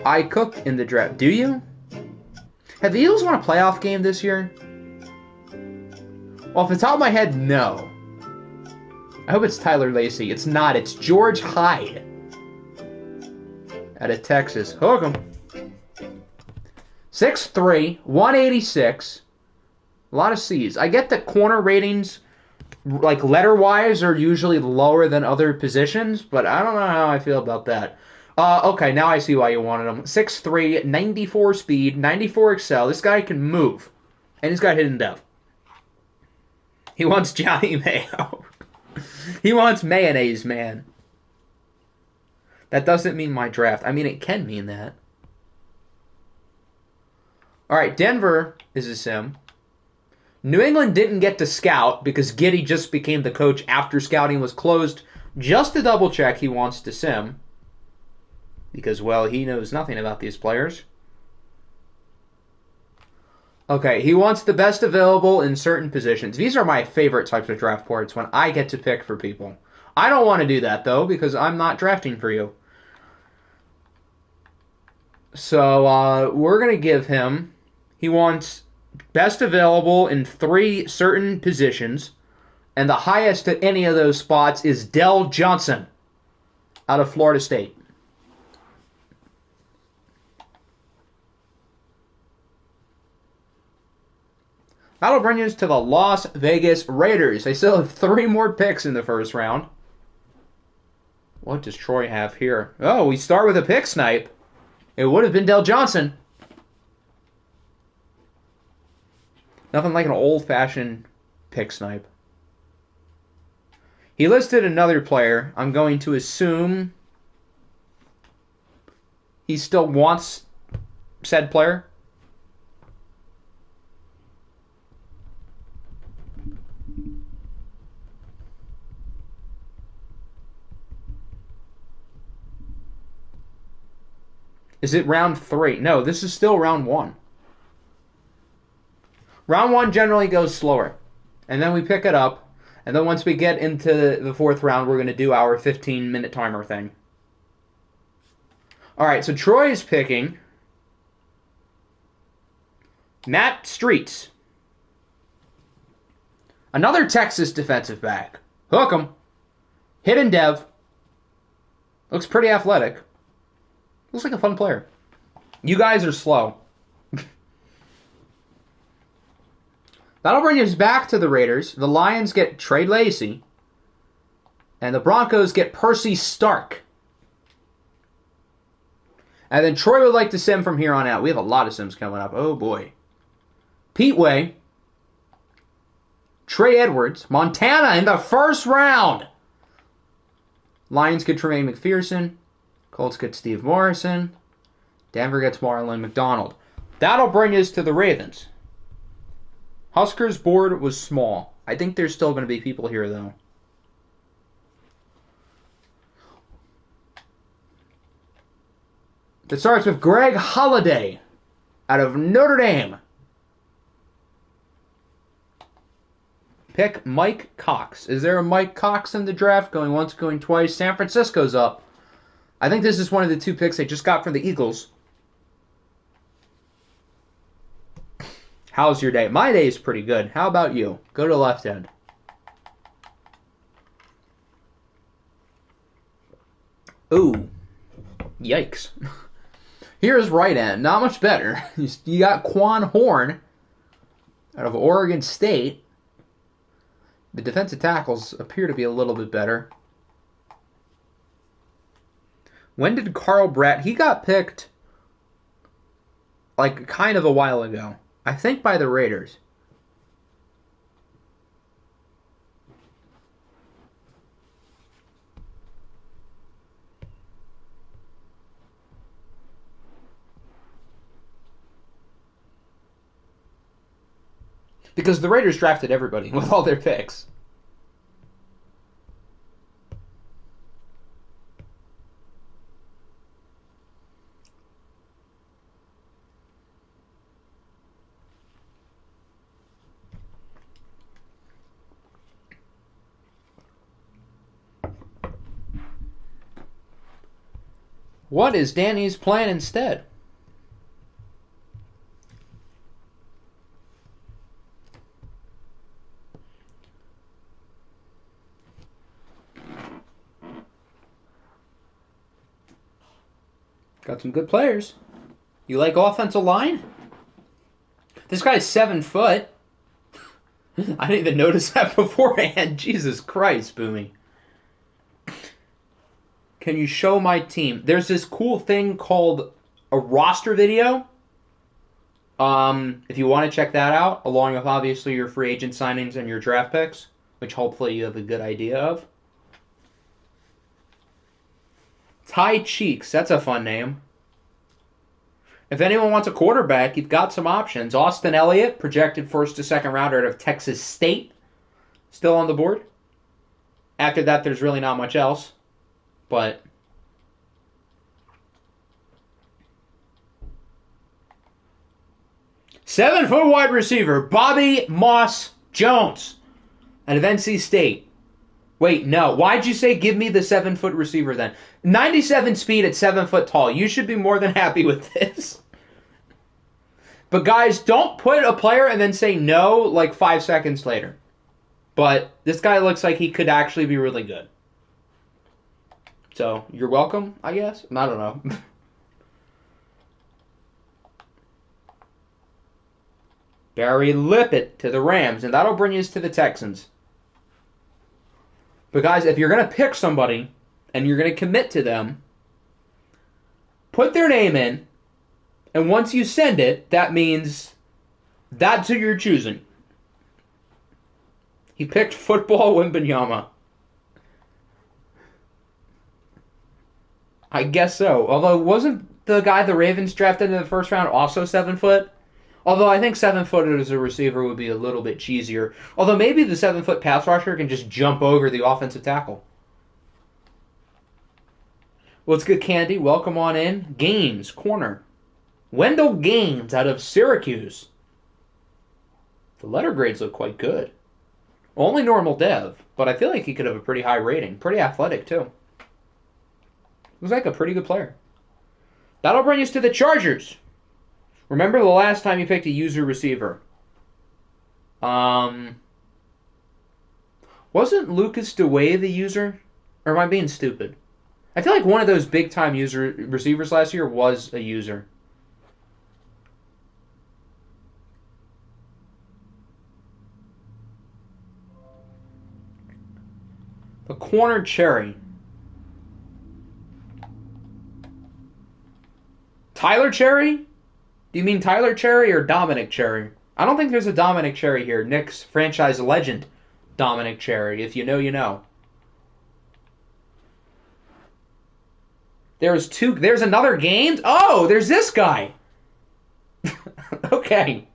I cook in the draft. Do you? Have the Eagles won a playoff game this year? Well, off the top of my head, no. I hope it's Tyler Lacey. It's not. It's George Hyde. Out of Texas. Hook him. 6'3", 186. A lot of C's. I get that corner ratings, like letter-wise, are usually lower than other positions, but I don't know how I feel about that. Okay, now I see why you wanted him. 6'3", 94 speed, 94 excel. This guy can move. And he's got hidden depth. He wants Johnny Mayo. He wants mayonnaise, man. That doesn't mean my draft. I mean, it can mean that. Alright, Denver is a sim. New England didn't get to scout because Giddey just became the coach after scouting was closed. Just to double check, he wants to sim. Because, well, he knows nothing about these players. Okay, he wants the best available in certain positions. These are my favorite types of draft boards when I get to pick for people. I don't want to do that, though, because I'm not drafting for you. So, we're going to give him... He wants best available in 3 certain positions, and the highest at any of those spots is Dell Johnson out of Florida State. That'll bring us to the Las Vegas Raiders. They still have 3 more picks in the first round. What does Troy have here? Oh, we start with a pick snipe. It would have been Dell Johnson. Nothing like an old-fashioned pick snipe. He listed another player. I'm going to assume he still wants said player. Is it round 3? No, this is still round 1. Round 1 generally goes slower. And then we pick it up. And then once we get into the 4th round, we're going to do our 15-minute timer thing. All right, so Troy is picking Matt Streets. Another Texas defensive back. Hook 'em. Hidden dev. Looks pretty athletic. Looks like a fun player. You guys are slow. That'll bring us back to the Raiders. The Lions get Trey Lacey. And the Broncos get Percy Stark. And then Troy would like to sim from here on out. We have a lot of sims coming up. Oh, boy. Pete Way. Trey Edwards. Montana in the 1st round. Lions get Tremaine McPherson. Colts get Steve Morrison. Denver gets Marlon McDonald. That'll bring us to the Ravens. Huskers' board was small. I think there's still going to be people here, though. It starts with Greg Holliday out of Notre Dame. Pick Mike Cox. Is there a Mike Cox in the draft? Going once, going twice. San Francisco's up. I think this is one of the 2 picks they just got from the Eagles. How's your day? My day is pretty good. How about you? Go to left end. Ooh. Yikes. Here's right end. Not much better. You got Quan Horn out of Oregon State. The defensive tackles appear to be a little bit better. When did Carl Brett... He got picked like kind of a while ago. I think by the Raiders. Because the Raiders drafted everybody with all their picks. What is Danny's plan instead? Got some good players. You like offensive line? This guy's 7 foot. I didn't even notice that beforehand. Jesus Christ, Boomy. Can you show my team? There's this cool thing called a roster video. If you want to check that out, along with obviously your free agent signings and your draft picks, which hopefully you have a good idea of. Ty Cheeks, that's a fun name. If anyone wants a quarterback, you've got some options. Austin Elliott, projected 1st to 2nd rounder out of Texas State, still on the board. After that, there's really not much else. But 7-foot wide receiver, Bobby Moss Jones out of NC State. Wait, no. Why'd you say give me the 7-foot receiver then? 97 speed at 7 foot tall. You should be more than happy with this. But guys, don't put a player and then say no like 5 seconds later. But this guy looks like he could actually be really good. So, you're welcome, I guess? I don't know. Barry Lippett to the Rams, and that'll bring us to the Texans. But guys, if you're going to pick somebody and you're going to commit to them, put their name in, and once you send it, that means that's who you're choosing. He picked Football Wembanyama. I guess so. Although, wasn't the guy the Ravens drafted in the 1st round also 7 foot? Although I think 7 foot as a receiver would be a little bit cheesier. Although maybe the 7 foot pass rusher can just jump over the offensive tackle. What's good, Candy? Welcome on in. Gaines, corner. Wendell Gaines out of Syracuse. The letter grades look quite good. Only normal dev, but I feel like he could have a pretty high rating. Pretty athletic, too. Looks like a pretty good player. That'll bring us to the Chargers. Remember the last time you picked a user receiver? Wasn't Lucas DeWay the user? Or am I being stupid? I feel like one of those big-time user receivers last year was a user. The corner cherry. Tyler Cherry? Do you mean Tyler Cherry or Dominic Cherry? I don't think there's a Dominic Cherry here. Knicks franchise legend Dominic Cherry. If you know, you know. There's another Gaines? Oh, there's this guy. Okay.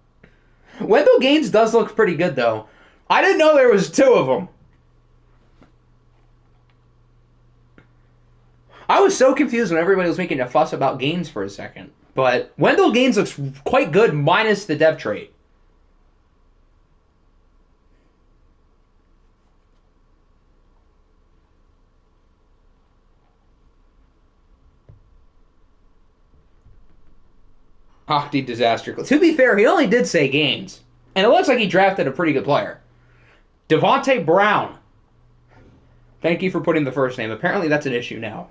Wendell Gaines does look pretty good, though. I didn't know there was two of them. I was so confused when everybody was making a fuss about Gaines for a second. But Wendell Gaines looks quite good minus the dev trait. Octi disaster. To be fair, he only did say Gaines. And it looks like he drafted a pretty good player. Devontae Brown. Thank you for putting the first name. Apparently that's an issue now.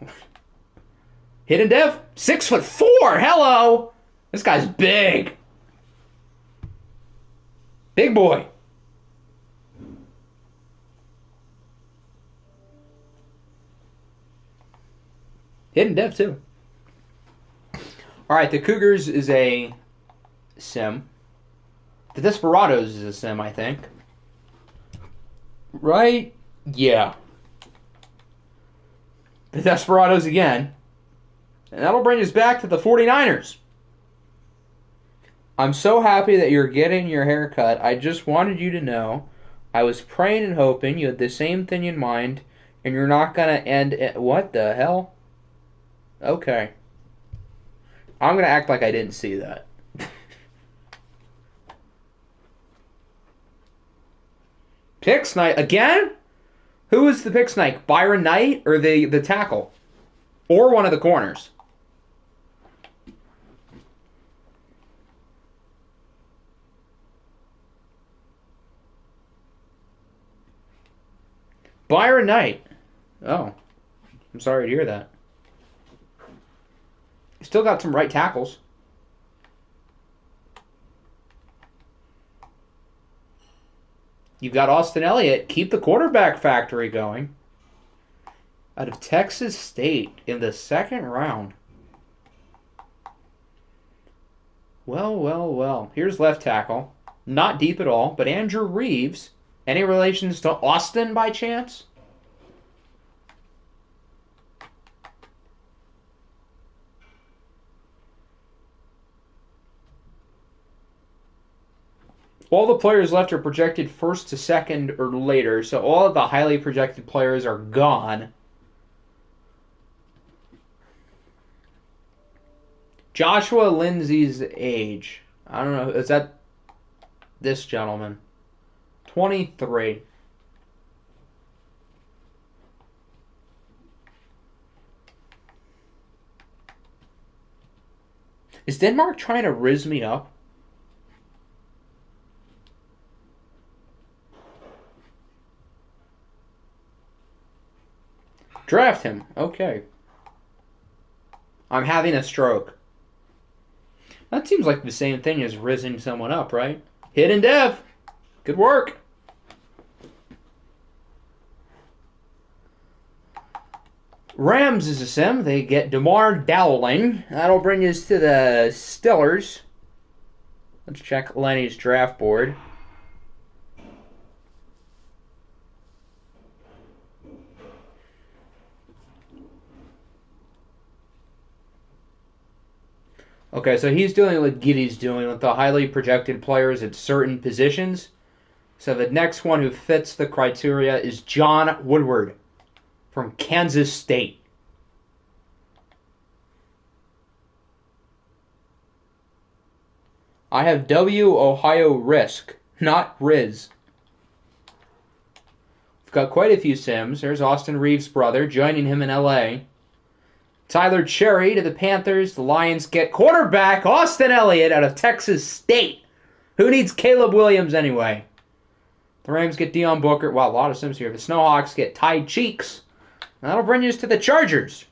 Hidden dev? 6'4". Hello! This guy's big. Big boy. Hidden dev, too. Alright, the Cougars is a sim. The Desperados is a sim, I think. Right? Yeah. The Desperados again. And that'll bring us back to the 49ers. I'm so happy that you're getting your hair cut. I just wanted you to know I was praying and hoping you had the same thing in mind and you're not going to end it. What the hell? Okay. I'm going to act like I didn't see that. Pick Snipe again? Who is the pick snipe? Byron Knight or the tackle? Or one of the corners? Byron Knight. Oh. I'm sorry to hear that. Still got some right tackles. You've got Austin Elliott. Keep the quarterback factory going. Out of Texas State in the second round. Well, well, well. Here's left tackle. Not deep at all, but Andrew Reeves. Any relations to Austin by chance? All the players left are projected first to second or later, so all of the highly projected players are gone. Joshua Lindsay's age. I don't know. Is that this gentleman? 23. Is Denmark trying to rizz me up? Draft him. Okay. I'm having a stroke. That seems like the same thing as rizzing someone up, right? Hidden dev. Good work. Rams is a sim. They get DeMar Dowling. That'll bring us to the Steelers. Let's check Lenny's draft board. Okay, so he's doing what Giddy's doing with the highly projected players at certain positions. So the next one who fits the criteria is John Woodward from Kansas State. I have W Ohio Risk not Riz. We've got quite a few Sims. There's Austin Reeves' brother joining him in L.A. Tyler Cherry to the Panthers. The Lions get quarterback Austin Elliott out of Texas State. Who needs Caleb Williams anyway? The Rams get Deion Booker. Wow, a lot of Sims here. The Snowhawks get Ty Cheeks. And that'll bring us to the Chargers.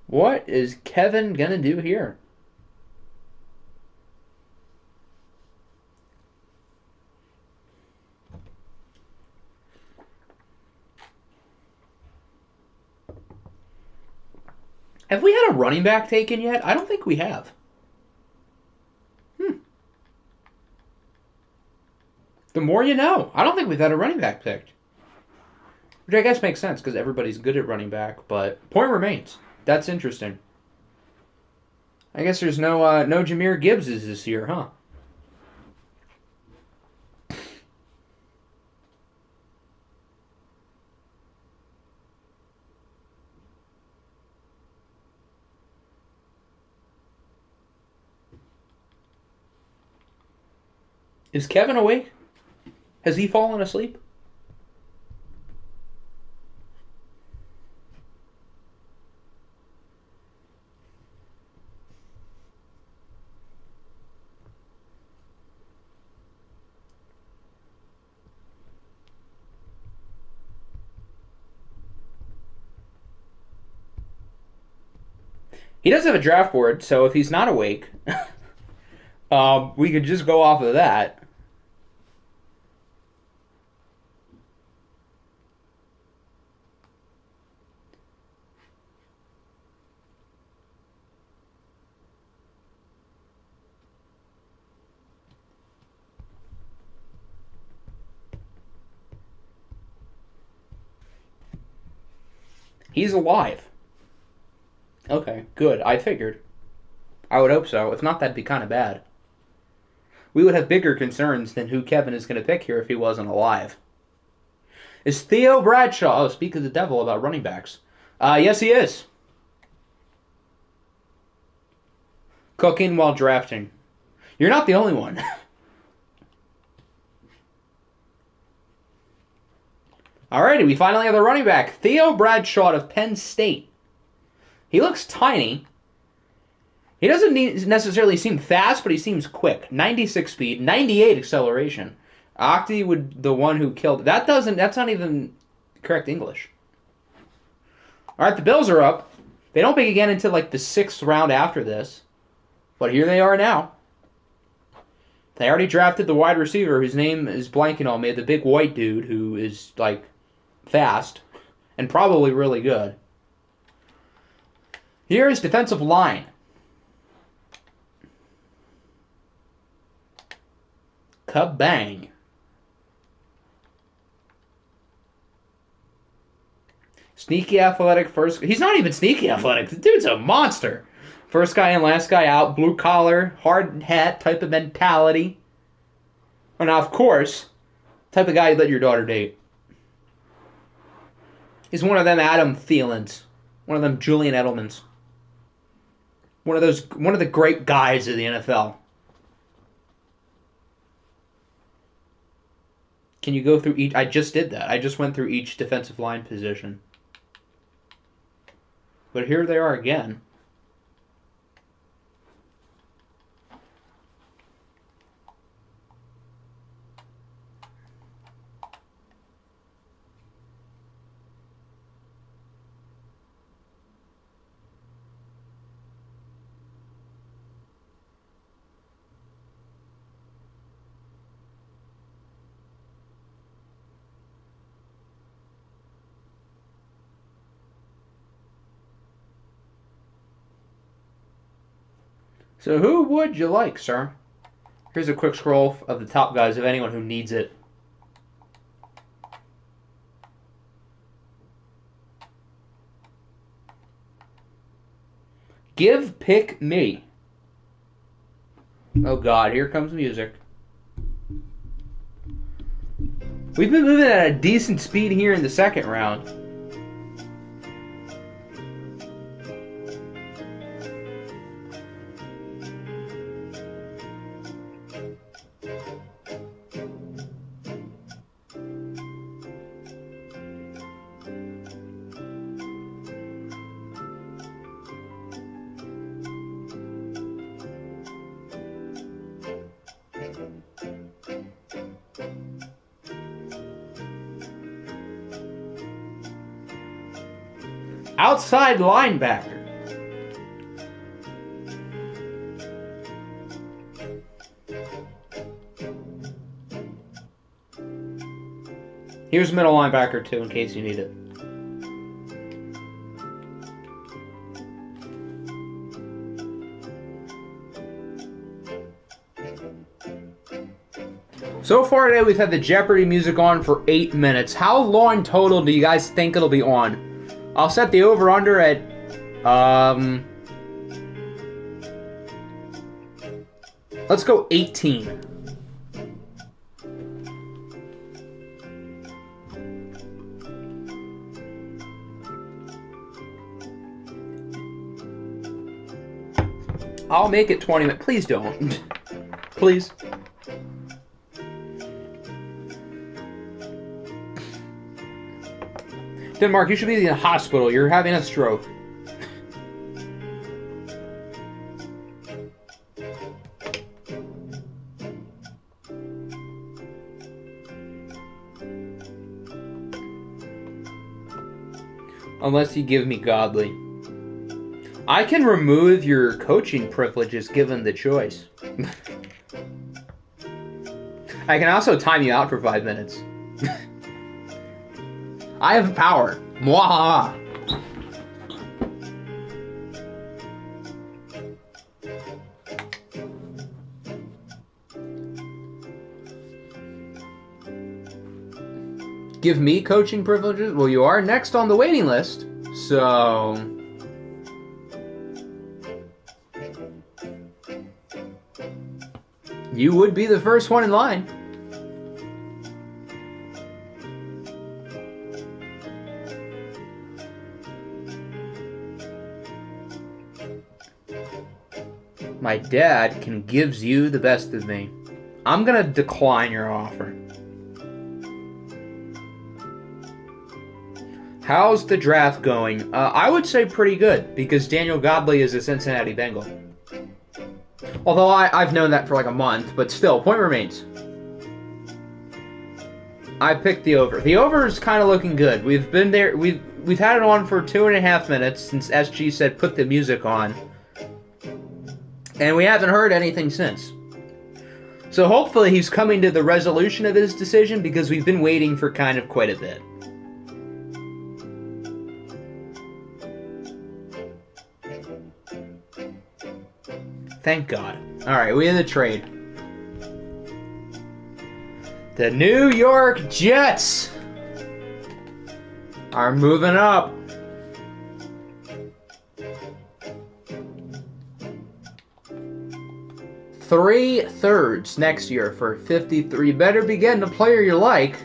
What is Kevin going to do here? Have we had a running back taken yet? I don't think we have. The more you know. I don't think we've had a running back picked. Which I guess makes sense because everybody's good at running back, but point remains. That's interesting. I guess there's no Jahmyr Gibbses this year, huh? Is Kevin awake? Has he fallen asleep? He does have a draft board, so if he's not awake, we could just go off of that. He's alive. Okay, good. I figured. I would hope so. If not, that'd be kind of bad. We would have bigger concerns than who Kevin is going to pick here if he wasn't alive. Is Theo Bradshaw... Oh, speak of the devil about running backs. Yes, he is. Cooking while drafting. You're not the only one. Alrighty, we finally have the running back. Theo Bradshaw of Penn State. He looks tiny. He doesn't necessarily seem fast, but he seems quick. 96 speed, 98 acceleration. Octi would the one who killed. That's not even correct English. Alright, the Bills are up. They don't pick again until like the 6th round after this. But here they are now. They already drafted the wide receiver whose name is blanking on me, the big white dude who is like fast and probably really good. Here is defensive line. Kabang. Sneaky athletic first. He's not even sneaky athletic. The dude's a monster. First guy in, last guy out. Blue collar, hard hat type of mentality. And now, of course, type of guy you'd let your daughter date. He's one of them Adam Thielens. One of them Julian Edelmans. One of the great guys of the NFL. Can you go through each? I just did that. I just went through each defensive line position. But here they are again. So who would you like, sir? Here's a quick scroll of the top guys of anyone who needs it. Pick me. Oh God, here comes music. We've been moving at a decent speed here in the second round. Outside linebacker. Here's middle linebacker too, in case you need it. So far today, we've had the Jeopardy music on for 8 minutes. How long total do you guys think it'll be on? I'll set the over-under at, let's go 18. I'll make it 20 minutes. Please don't. Please. Denmark, you should be in the hospital. You're having a stroke. Unless you give me godly. I can remove your coaching privileges given the choice. I can also time you out for 5 minutes. I have power. Mwahaha. Give me coaching privileges? Well, you are next on the waiting list, so... you would be the first one in line. My dad gives you the best of me. I'm gonna decline your offer. How's the draft going? I would say pretty good, because Daniel Godley is a Cincinnati Bengal. Although I've known that for like a month, but still, point remains. I picked the over. The over is kind of looking good. We've been there. We've had it on for 2.5 minutes since SG said put the music on, and we haven't heard anything since. So hopefully he's coming to the resolution of his decision, because we've been waiting for kind of quite a bit. Thank God. Alright, we in the trade. The New York Jets are moving up. Three-thirds next year for 53. Better be getting a player you like.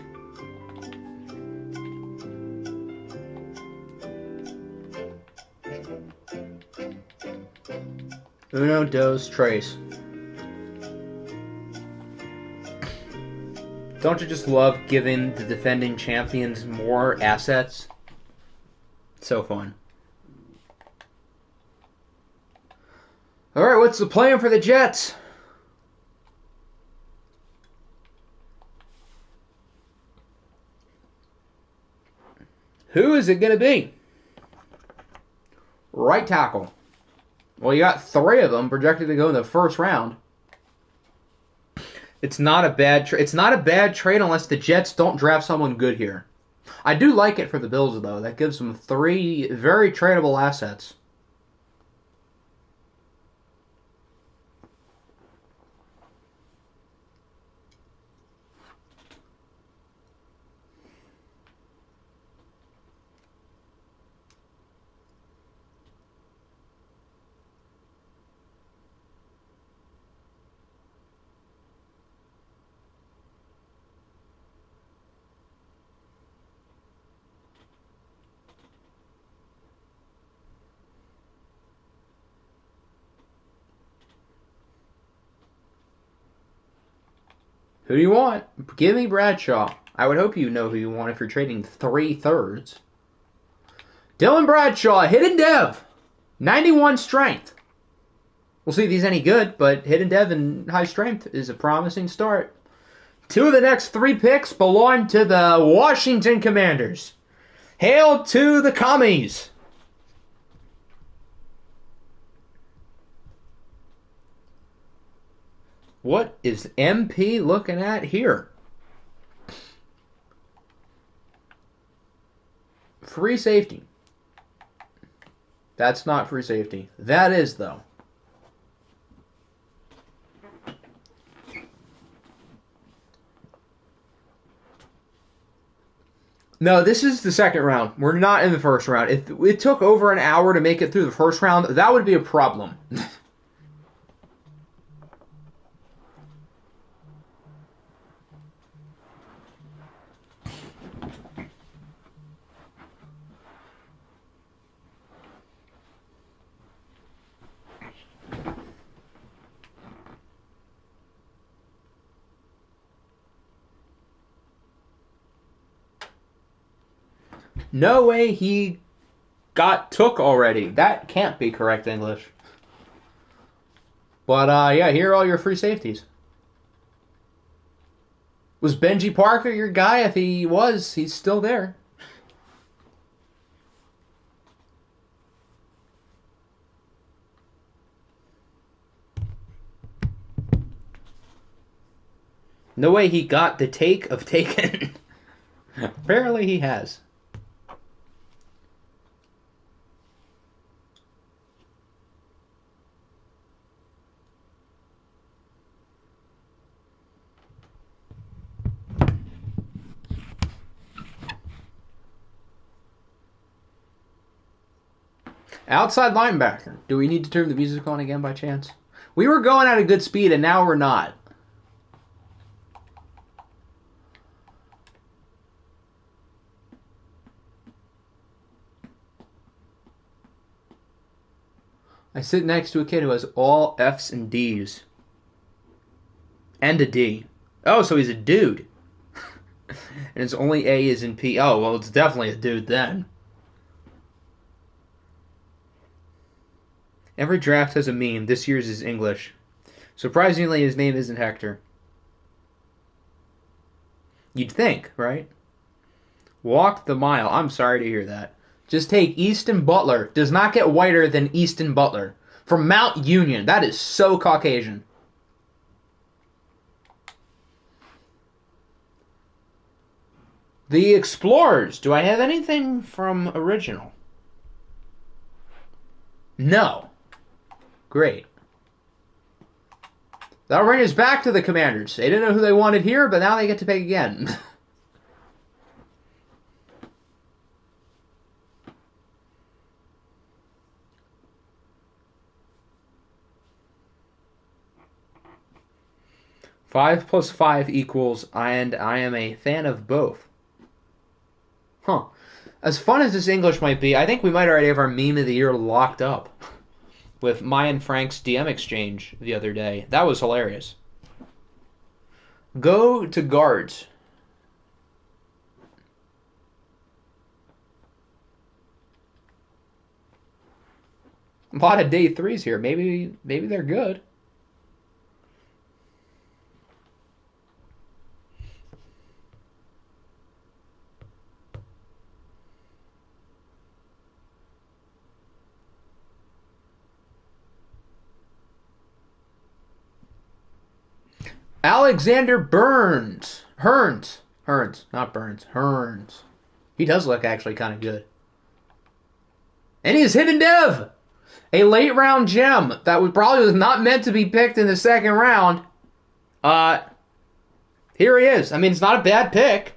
Uno, dos, tres. Don't you just love giving the defending champions more assets? So fun. Alright, what's the plan for the Jets? Who is it going to be? Right tackle. Well, you got 3 of them projected to go in the first round. It's not a bad trade. It's not a bad trade unless the Jets don't draft someone good here. I do like it for the Bills, though. That gives them 3 very tradable assets. Who do you want? Give me Bradshaw. I would hope you know who you want if you're trading 3/3. Dylan Bradshaw, hidden dev. 91 strength. We'll see if he's any good, but hidden dev and high strength is a promising start. 2 of the next 3 picks belong to the Washington Commanders. Hail to the commies! What is MP looking at here? Free safety. That's not free safety. That is, though. No, this is the second round. We're not in the first round. If it took over an hour to make it through the first round, that would be a problem. No way he took already. That can't be correct English. But, yeah, here are all your free safeties. Was Benji Parker your guy? If he was, he's still there. No way he got the take of Taken. Apparently he has. Outside linebacker. Do we need to turn the music on again by chance? We were going at a good speed and now we're not. I sit next to a kid who has all F's and D's. And a D. Oh, so he's a dude. And his only A is in P. Oh, well, it's definitely a dude then. Every draft has a meme. This year's is English. Surprisingly, his name isn't Hector. You'd think, right? Walk the mile. I'm sorry to hear that. Just take Easton Butler. Does not get whiter than Easton Butler. From Mount Union. That is so Caucasian. The Explorers. Do I have anything from original? No. Great. That'll bring us back to the Commanders. They didn't know who they wanted here, but now they get to pick again. Five plus 5 equals, and I am a fan of both. Huh. As fun as this English might be, I think we might already have our meme of the year locked up. With my and Frank's DM exchange the other day. That was hilarious. Go to guards. A lot of day 3s here. Maybe they're good. Alexander Burns. Hearns, not Burns. Hearns. He does look actually kind of good. And he's hidden dev. A late round gem that probably was not meant to be picked in the second round. Here he is. I mean, it's not a bad pick.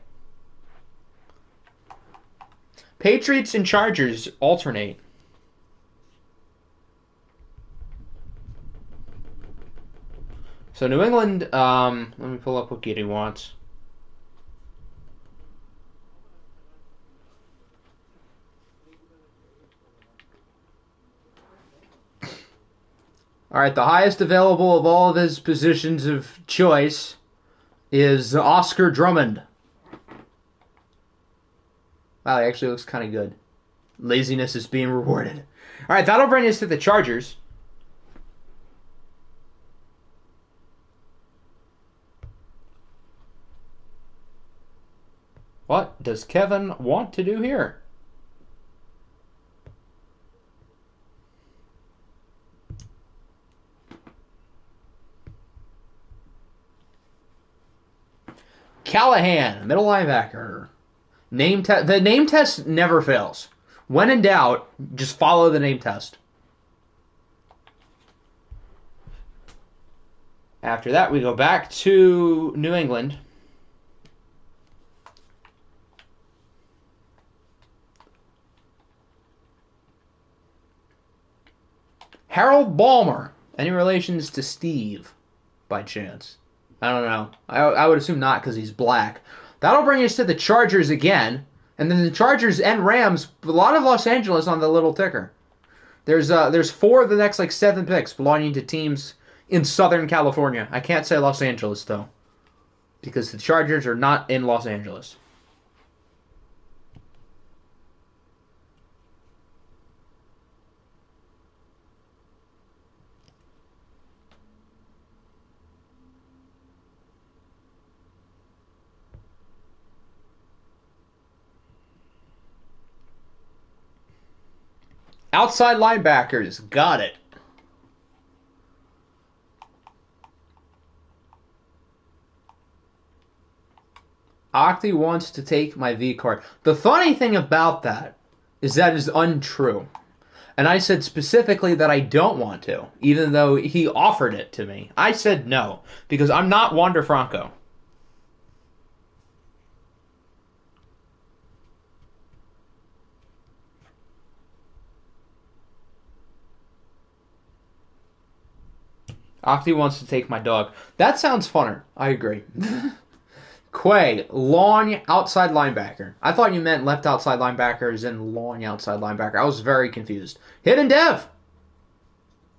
Patriots and Chargers alternate. So New England, let me pull up what Giddy wants. All right, the highest available of all of his positions of choice is Oscar Drummond. Wow, he actually looks kind of good. Laziness is being rewarded. All right, that'll bring us to the Chargers. What does Kevin want to do here? Callahan, middle linebacker. The name test never fails. When in doubt, just follow the name test. After that, we go back to New England. Harold Ballmer. Any relations to Steve, by chance? I don't know. I would assume not because he's black. That'll bring us to the Chargers again. And then the Chargers and Rams, a lot of Los Angeles on the little ticker. There's four of the next like 7 picks belonging to teams in Southern California. I can't say Los Angeles though, because the Chargers are not in Los Angeles. Outside linebackers, got it. Octi wants to take my V card. The funny thing about that is untrue. And I said specifically that I don't want to, even though he offered it to me. I said no, because I'm not Wander Franco. Octi wants to take my dog. That sounds funner. I agree. Quay, long outside linebacker. I thought you meant left outside linebacker as in long outside linebacker. I was very confused. Hidden Dev!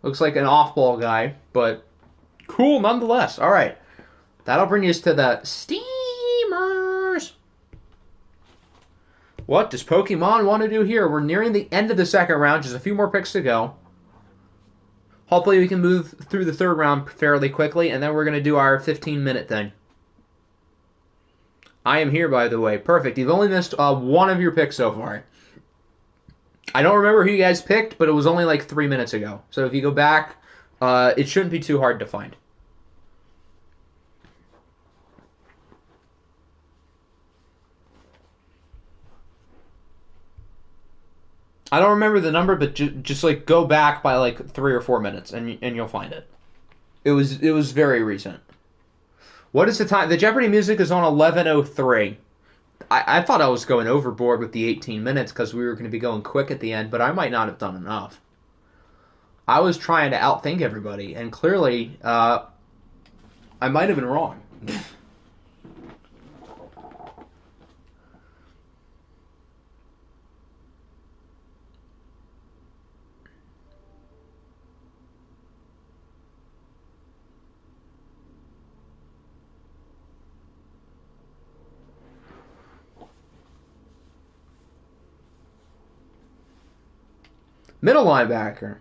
Looks like an off-ball guy, but cool nonetheless. All right. That'll bring us to the Steamers. What does Pokemon want to do here? We're nearing the end of the second round. Just a few more picks to go. Hopefully we can move through the third round fairly quickly, and then we're going to do our 15-minute thing. I am here, by the way. Perfect. You've only missed one of your picks so far. I don't remember who you guys picked, but it was only like 3 minutes ago. So if you go back, it shouldn't be too hard to find. I don't remember the number, but just like go back by like 3 or 4 minutes, and you'll find it. It was very recent. What is the time? The Jeopardy music is on 11:03. I thought I was going overboard with the 18 minutes because we were going to be going quick at the end, but I might not have done enough. I was trying to outthink everybody, and clearly, I might have been wrong. Middle linebacker.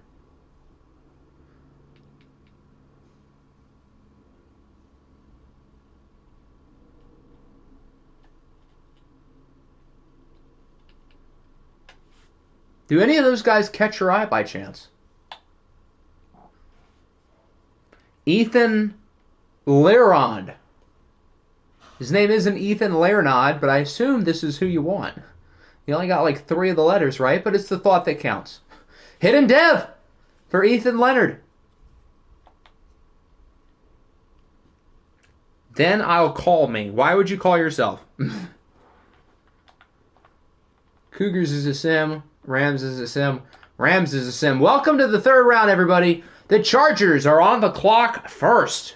Do any of those guys catch your eye by chance? Ethan Lerond. His name isn't Ethan Lernud, but I assume this is who you want. You only got like 3 of the letters right, but it's the thought that counts. Hidden Dev for Ethan Leonard. Then I'll call me. Why would you call yourself? Cougars is a sim. Rams is a sim. Rams is a sim. Welcome to the third round, everybody. The Chargers are on the clock first.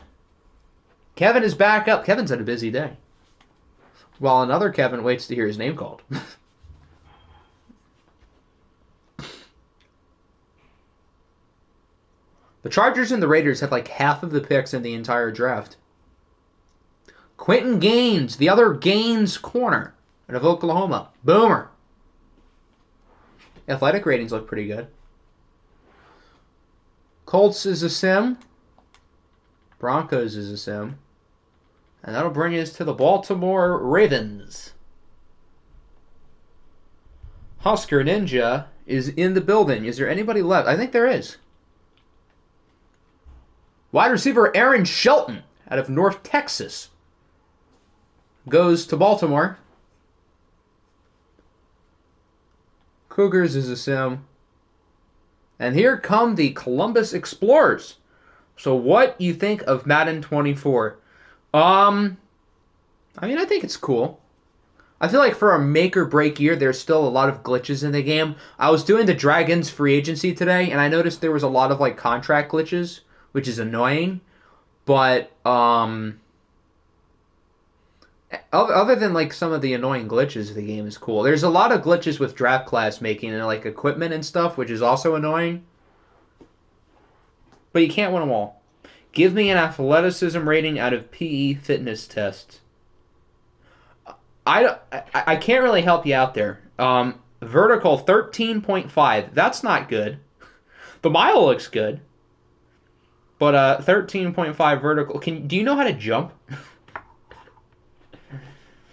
Kevin is back up. Kevin's had a busy day. While another Kevin waits to hear his name called. The Chargers and the Raiders had like half of the picks in the entire draft. Quentin Gaines, the other Gaines corner out of Oklahoma. Boomer. Athletic ratings look pretty good. Colts is a sim. Broncos is a sim. And that'll bring us to the Baltimore Ravens. Husker Ninja is in the building. Is there anybody left? I think there is. Wide receiver Aaron Shelton out of North Texas goes to Baltimore. Cougars is a sim. And here come the Columbus Explorers. So what you think of Madden 24? I think it's cool. I feel like for a make or break year, there's still a lot of glitches in the game. I was doing the Dragons free agency today, and I noticed there was a lot of like contract glitches, which is annoying. But other than like some of the annoying glitches, the game is cool. There's a lot of glitches with draft class making and like equipment and stuff, which is also annoying. But you can't win them all. Give me an athleticism rating out of PE fitness tests. I can't really help you out there. Vertical 13.5. That's not good. The mile looks good. But 13.5 vertical. Do you know how to jump?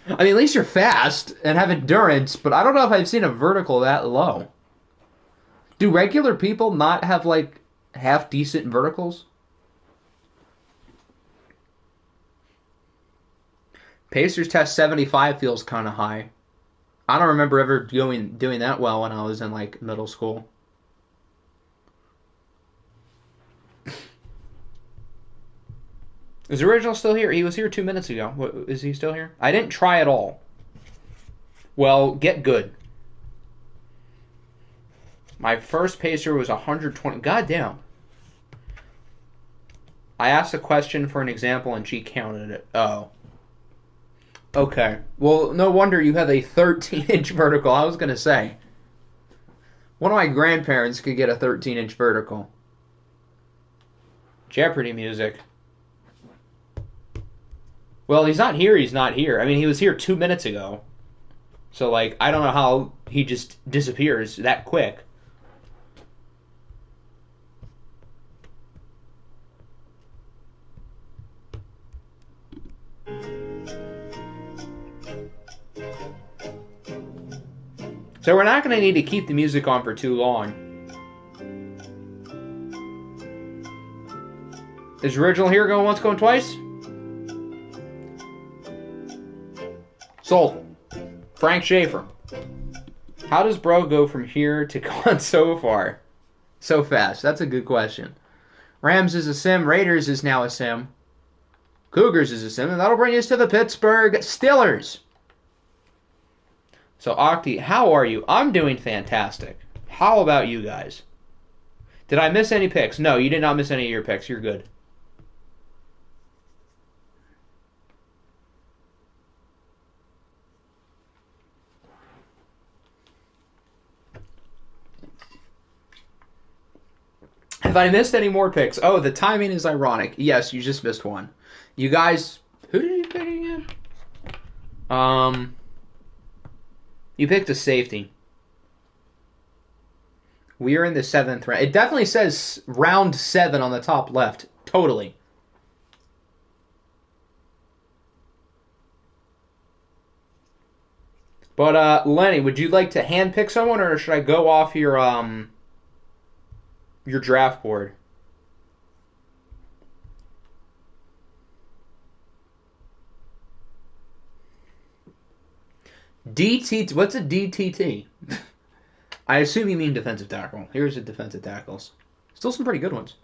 I mean, at least you're fast and have endurance, but I don't know if I've seen a vertical that low. Do regular people not have like half decent verticals? Pacers test 75 feels kind of high. I don't remember ever doing that well when I was in like middle school. Is Original still here? He was here 2 minutes ago. Is he still here? I didn't try at all. Well, get good. My first pacer was 120. God damn. I asked a question for an example and she counted it. Oh. Okay. Well, no wonder you have a 13-inch vertical. I was going to say. One of my grandparents could get a 13-inch vertical. Jeopardy music. Well, he's not here. He's not here. I mean, he was here 2 minutes ago. So, like, I don't know how he just disappears that quick. So we're not going to need to keep the music on for too long. Is Original here going once, going twice? Sold. Frank Schaefer. How does bro go from here to gone so far? So fast. That's a good question. Rams is a sim. Raiders is now a sim. Cougars is a sim. And that'll bring us to the Pittsburgh Steelers. So, Octi, how are you? I'm doing fantastic. How about you guys? Did I miss any picks? No, you did not miss any of your picks. You're good. Have I missed any more picks? Oh, the timing is ironic. Yes, you just missed one. You guys, who did you pick again? You picked a safety. We are in the 7th round. It definitely says round 7 on the top left. Totally. But Lenny, would you like to hand pick someone, or should I go off your draft board? DT. What's a DTT? I assume you mean defensive tackle. Here's the defensive tackles. Still some pretty good ones.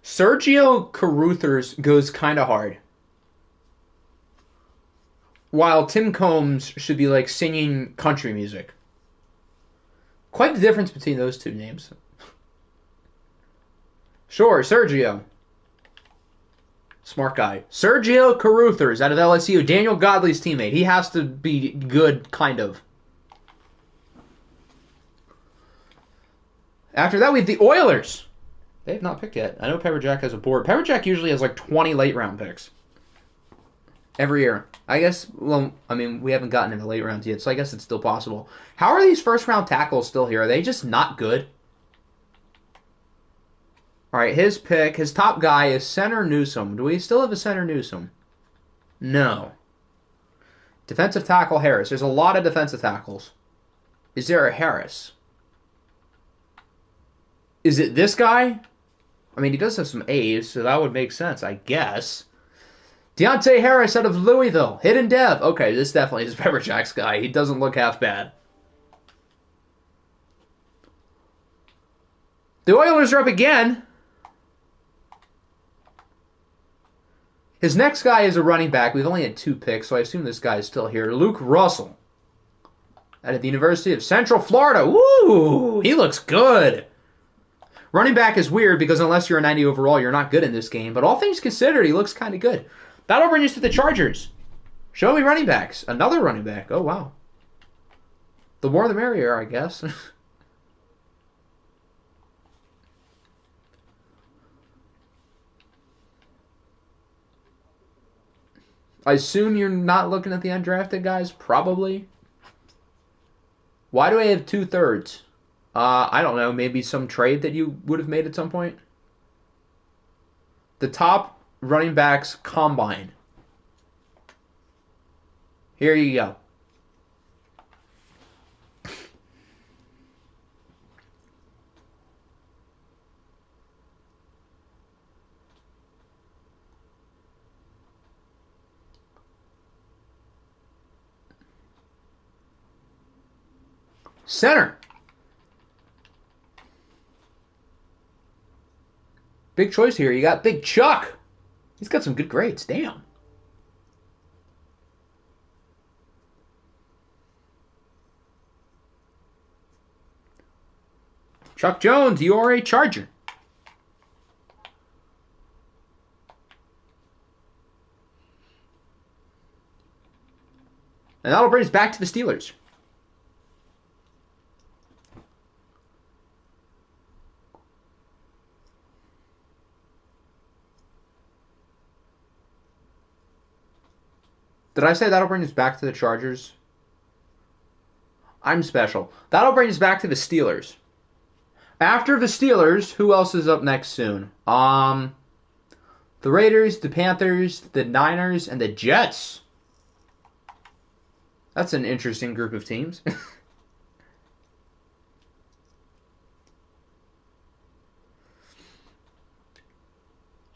Sergio Caruthers goes kind of hard. While Tim Combs should be like singing country music. Quite the difference between those two names. Sure, Sergio. Smart guy. Sergio Caruthers out of LSU. Daniel Godley's teammate. He has to be good, kind of. After that, we have the Oilers. They have not picked yet. I know Pepper Jack has a board. Pepper Jack usually has like 20 late round picks every year. I guess, well, I mean, we haven't gotten into late rounds yet, so I guess it's still possible. How are these first round tackles still here? Are they just not good? All right, his pick, his top guy is center Newsom. Do we still have a center Newsom? No. Defensive tackle Harris. There's a lot of defensive tackles. Is there a Harris? Is it this guy? I mean, he does have some A's, so that would make sense, I guess. Deontay Harris out of Louisville. Hidden Dev. Okay, this definitely is Pepper Jack's guy. He doesn't look half bad. The Oilers are up again. His next guy is a running back. We've only had 2 picks, so I assume this guy is still here. Luke Russell. Out of the University of Central Florida. Woo! He looks good. Running back is weird because unless you're a 90 overall, you're not good in this game. But all things considered, he looks kind of good. That'll bring us to the Chargers. Show me running backs. Another running back. Oh, wow. The more the merrier, I guess. I assume you're not looking at the undrafted guys? Probably. Why do I have 2/3? I don't know. Maybe some trade that you would have made at some point? The top running backs combine. Here you go. Center. Big choice here. You got Big Chuck. He's got some good grades. Damn. Chuck Jones, you are a Charger. And that'll bring us back to the Steelers. Did I say that'll bring us back to the Chargers? I'm special. That'll bring us back to the Steelers. After the Steelers, who else is up next soon? The Raiders, the Panthers, the Niners, and the Jets. That's an interesting group of teams.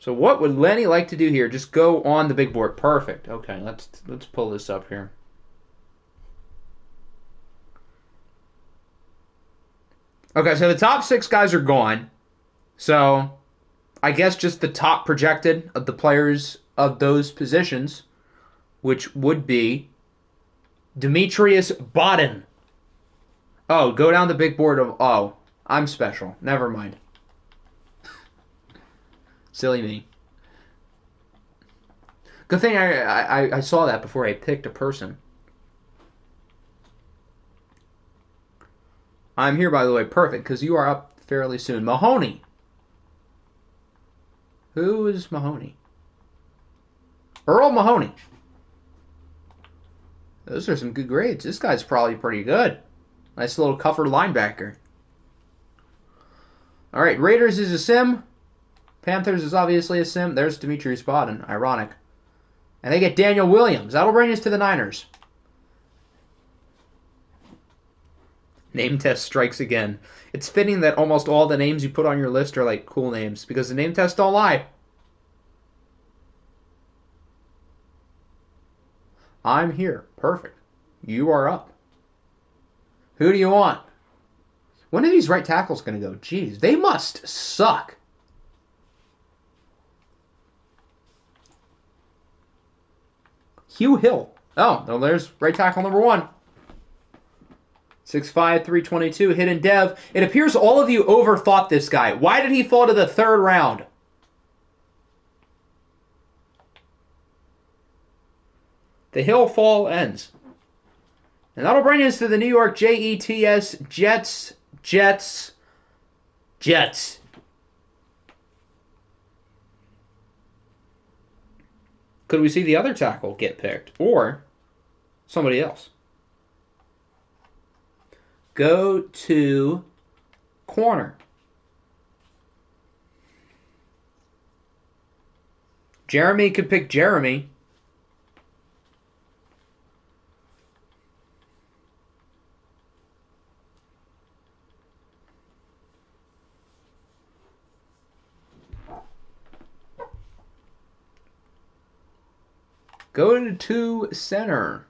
So what would Lenny like to do here? Just go on the big board. Perfect. Okay, let's pull this up here. Okay, so the top 6 guys are gone. So I guess just the top projected of the players of those positions, which would be Demetrius Bodden. Oh, go down the big board of... Oh, I'm special. Never mind. Silly me. Good thing I saw that before I picked a person. I'm here, by the way. Perfect, because you are up fairly soon. Mahoney. Who is Mahoney? Earl Mahoney. Those are some good grades. This guy's probably pretty good. Nice little covered linebacker. All right, Raiders is a sim. Panthers is obviously a sim. There's Demetrius Bodden. Ironic. And they get Daniel Williams. That'll bring us to the Niners. Name test strikes again. It's fitting that almost all the names you put on your list are like cool names because the name tests don't lie. I'm here. Perfect. You are up. Who do you want? When are these right tackles going to go? Jeez, they must suck. Hugh Hill. Oh, well, there's right tackle number 1. 6'5", 322, hidden dev. It appears all of you overthought this guy. Why did he fall to the 3rd round? The Hill fall ends. And that'll bring us to the New York Jets. Jets. Could we see the other tackle get picked? Or somebody else? Go to corner. Jeremy could pick Jeremy. Go to center.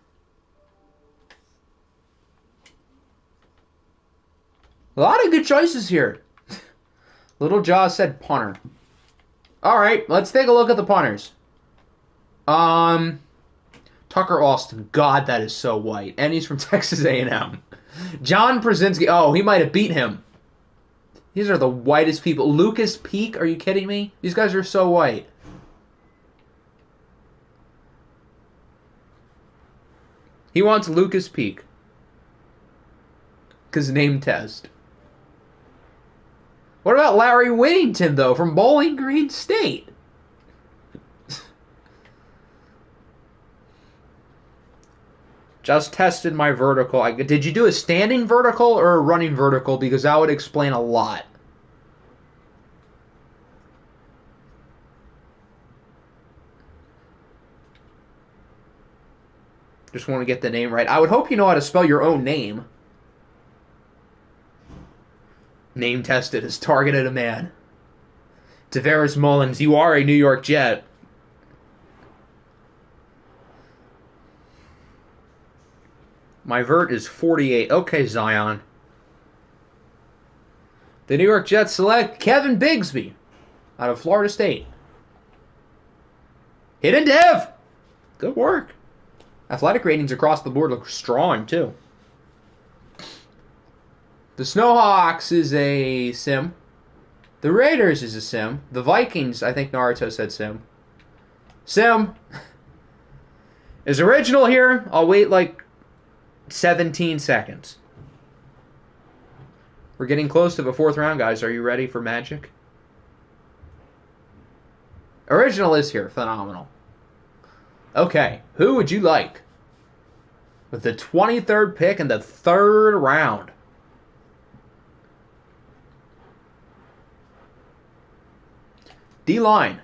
A lot of good choices here. Little Jaw said punter. All right, let's take a look at the punters. Tucker Austin. God, that is so white. And he's from Texas A&M. John Krasinski. Oh, he might have beat him. These are the whitest people. Lucas Peak. Are you kidding me? These guys are so white. He wants Lucas Peak. Because name test. What about Larry Whittington, though, from Bowling Green State? Just tested my vertical. Did you do a standing vertical or a running vertical? Because that would explain a lot. Just want to get the name right. I would hope you know how to spell your own name. Name tested has targeted a man. Tavares Mullins, you are a New York Jet. My vert is 48. Okay, Zion. The New York Jets select Kevin Bigsby out of Florida State. Hidden Dev. Good work. Athletic ratings across the board look strong, too. The Snowhawks is a sim. The Raiders is a sim. The Vikings, I think Naruto said sim. Sim. Is original here? I'll wait like 17 seconds. We're getting close to the fourth round, guys. Are you ready for magic? Original is here. Phenomenal. Okay, who would you like with the 23rd pick in the third round? D-line.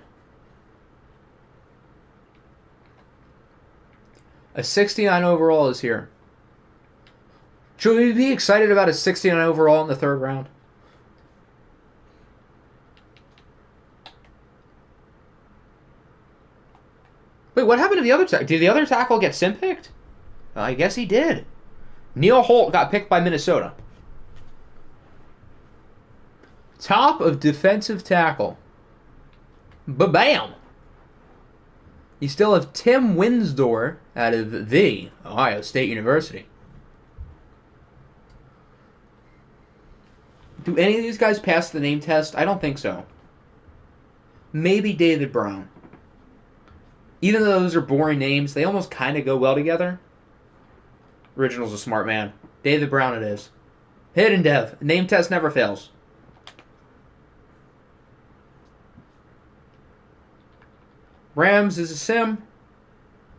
A 69 overall is here. Should we be excited about a 69 overall in the third round? Wait, what happened to the other tackle? Did the other tackle get sim picked? I guess he did. Neil Holt got picked by Minnesota. Top of defensive tackle. Ba-bam! You still have Tim Winsdor out of the Ohio State University. Do any of these guys pass the name test? I don't think so. Maybe David Brown. Even though those are boring names, they almost kind of go well together. Original's a smart man. David Brown it is. Hidden Dev. Name test never fails. Rams is a sim.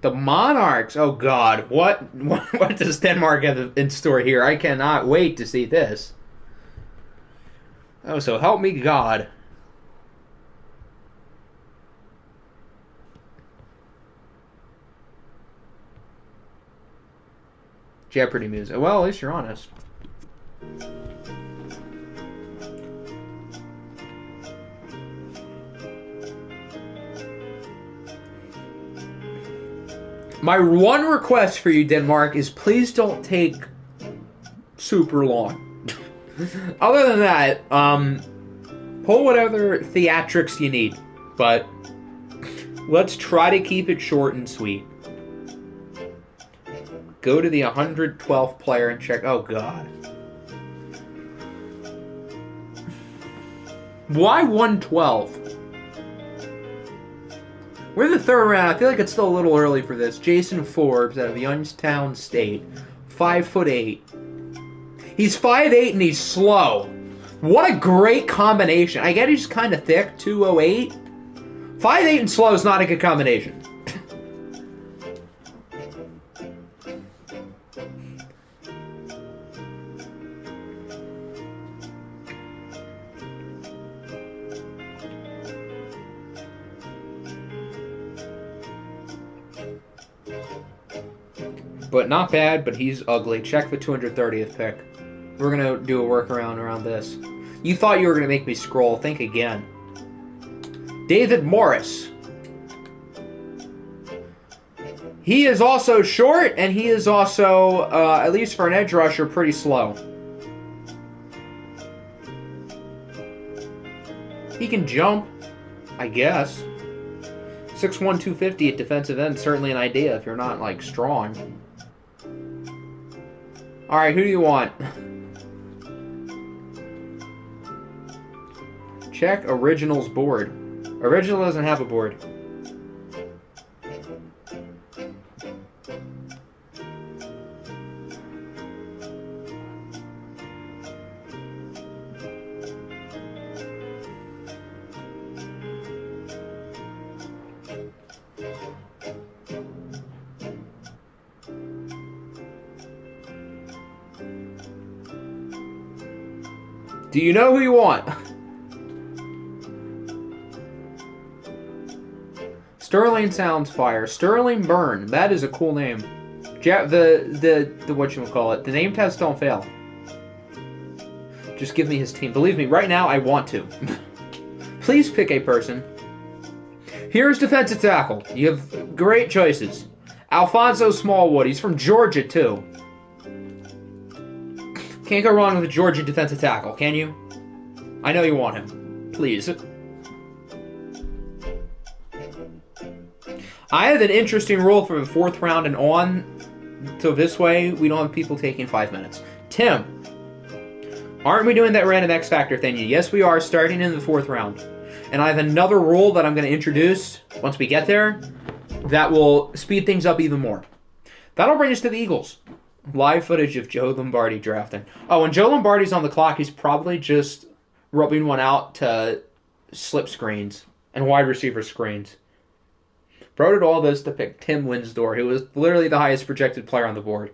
The Monarchs. Oh, God. What does Denmark have in store here? I cannot wait to see this. Oh, so help me God. Jeopardy music. Well, at least you're honest. My one request for you, Denmark, is please don't take super long. Other than that, pull whatever theatrics you need. But let's try to keep it short and sweet. Go to the 112th player and check. Oh, God. Why 112? We're in the third round. I feel like it's still a little early for this. Jason Forbes out of Youngstown State. 5'8". He's 5'8" and he's slow. What a great combination. I get he's kind of thick, 208. 5'8" and slow is not a good combination. But not bad, but he's ugly. Check the 230th pick. We're going to do a workaround around this. You thought you were going to make me scroll. Think again. David Morris. He is also short, and he is also, at least for an edge rusher, pretty slow. He can jump, I guess. 6'1", 250 at defensive end, certainly an idea if you're not, like, strong. Alright, who do you want? Check Original's board. Original doesn't have a board. Do you know who you want? Sterling sounds fire. Sterling Byrne. That is a cool name. The whatchamacallit. The name tests don't fail. Just give me his team. Believe me, right now I want to. Please pick a person. Here's defensive tackle. You have great choices. Alfonso Smallwood. He's from Georgia, too. Can't go wrong with a Georgia defensive tackle, can you? I know you want him. Please. I have an interesting rule for the 4th round and on. So this way, we don't have people taking 5 minutes. Tim, aren't we doing that random X Factor thing? Yes, we are, starting in the 4th round. And I have another rule that I'm going to introduce once we get there that will speed things up even more. That'll bring us to the Eagles. Live footage of Joe Lombardi drafting. Oh, when Joe Lombardi's on the clock, he's probably just rubbing one out to slip screens and wide receiver screens. Bro did all this to pick Tim Winsdor, who was literally the highest projected player on the board.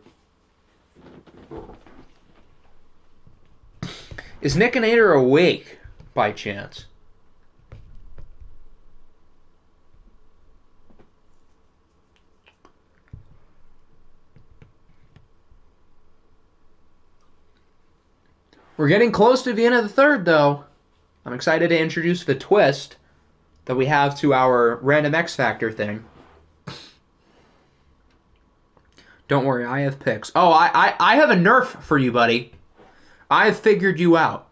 Is Nick and Nader awake by chance? We're getting close to the end of the 3rd, though. I'm excited to introduce the twist that we have to our random X Factor thing. Don't worry, I have picks. Oh, I have a nerf for you, buddy. I've figured you out.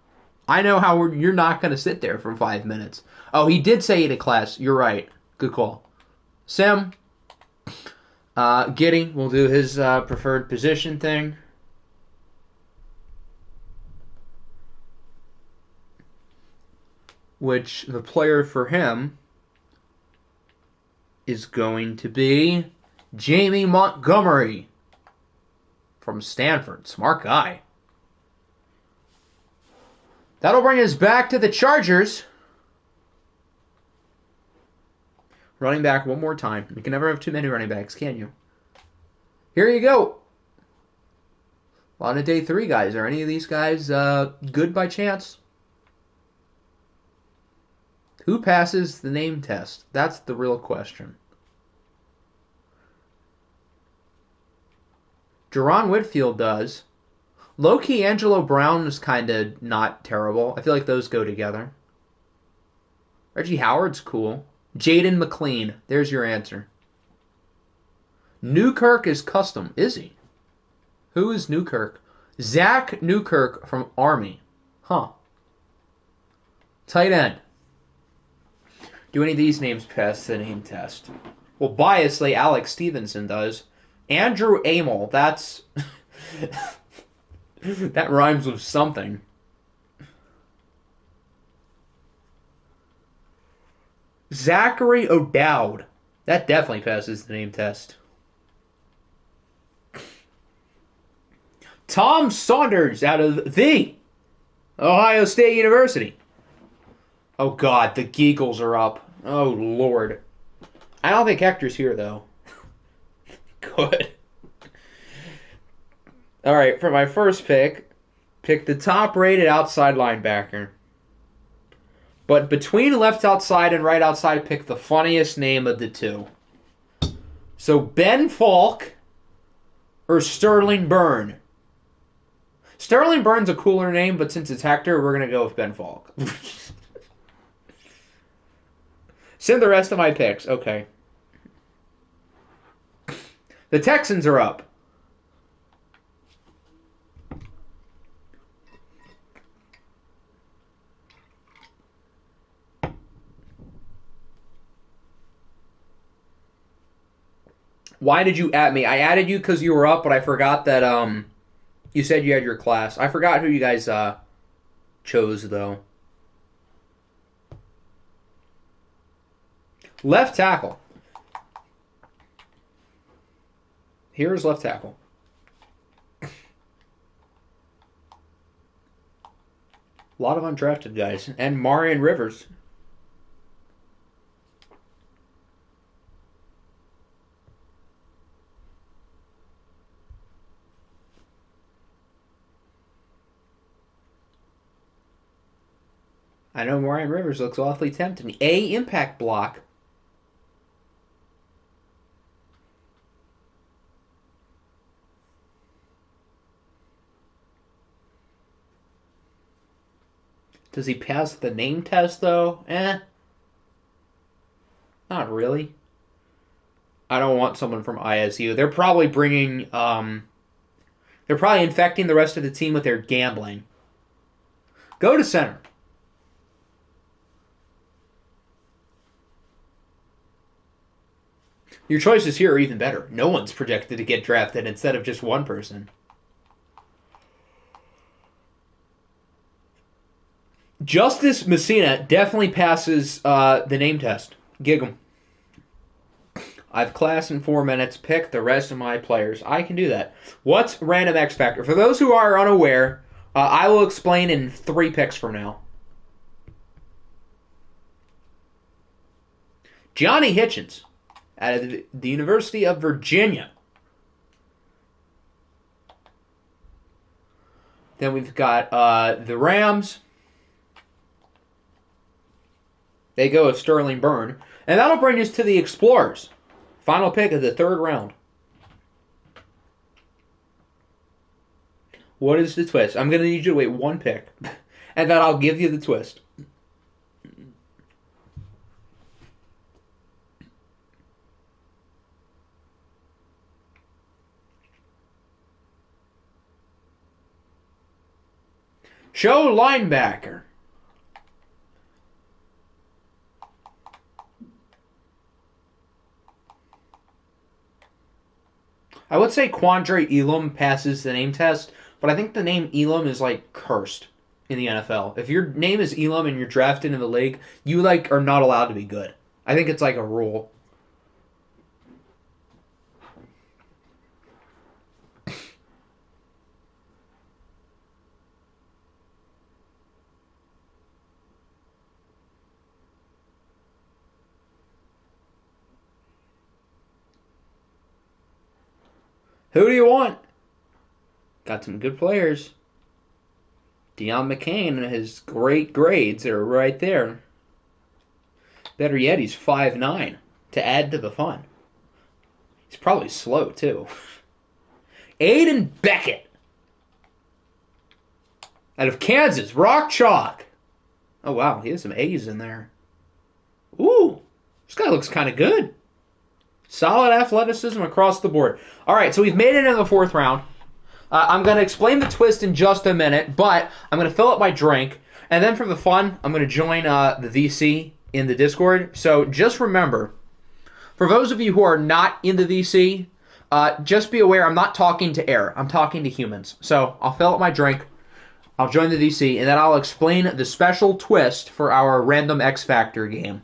I know how you're not going to sit there for 5 minutes. Oh, he did say it in class. You're right. Good call. Sim, Giddy will do his preferred position thing. Which the player for him is going to be Jamie Montgomery from Stanford. Smart guy. That'll bring us back to the Chargers. Running back one more time. You can never have too many running backs, can you? Here you go. A lot of day 3 guys. Are any of these guys good by chance? Who passes the name test? That's the real question. Jerron Whitfield does. Low-key Angelo Brown is kind of not terrible. I feel like those go together. Reggie Howard's cool. Jaden McLean. There's your answer. Newkirk is custom. Is he? Who is Newkirk? Zach Newkirk from Army. Huh. Tight end. Do any of these names pass the name test? Well, biasly, Alex Stevenson does. Andrew Amel, that's... that rhymes with something. Zachary O'Dowd. That definitely passes the name test. Tom Saunders out of the Ohio State University. Oh, God, the Geagles are up. Oh, Lord. I don't think Hector's here, though. Good. All right, for my first pick the top-rated outside linebacker. But between left outside and right outside, pick the funniest name of the two. So Ben Falk or Sterling Byrne? Sterling Byrne's a cooler name, but since it's Hector, we're going to go with Ben Falk. Send the rest of my picks. Okay. The Texans are up. Why did you add me? I added you because you were up, but I forgot that you said you had your class. I forgot who you guys chose, though. Left tackle. Here's left tackle. A lot of undrafted guys. And Marion Rivers. I know Marion Rivers looks awfully tempting. A impact block. Does he pass the name test, though? Not really. I don't want someone from ISU. They're probably bringing, they're probably infecting the rest of the team with their gambling. Go to center. Your choices here are even better. No one's projected to get drafted instead of just one person. Justice Messina definitely passes the name test. Gig him. I've class in 4 minutes. Pick the rest of my players. I can do that. What's random X Factor? For those who are unaware, I will explain in 3 picks from now. Johnny Hitchens out of the University of Virginia. Then we've got the Rams. They go with Sterling Byrne. And that'll bring us to the Explorers. Final pick of the 3rd round. What is the twist? I'm going to need you to wait 1 pick. And then I'll give you the twist. Show linebacker. I would say Quandre Elam passes the name test, but I think the name Elam is like cursed in the NFL. If your name is Elam and you're drafted in the league, you like are not allowed to be good. I think it's like a rule. Who do you want? Got some good players. Deion McCain and his great grades are right there. Better yet, he's 5'9", to add to the fun. He's probably slow, too. Aiden Beckett. Out of Kansas, Rock Chalk. Oh, wow, he has some A's in there. Ooh, this guy looks kind of good. Solid athleticism across the board. All right, so we've made it into the 4th round. I'm going to explain the twist in just a minute, but I'm going to fill up my drink. And then for the fun, I'm going to join the VC in the Discord. So just remember, for those of you who are not in the VC, just be aware I'm not talking to air. I'm talking to humans. So I'll fill up my drink. I'll join the VC, and then I'll explain the special twist for our random X Factor game.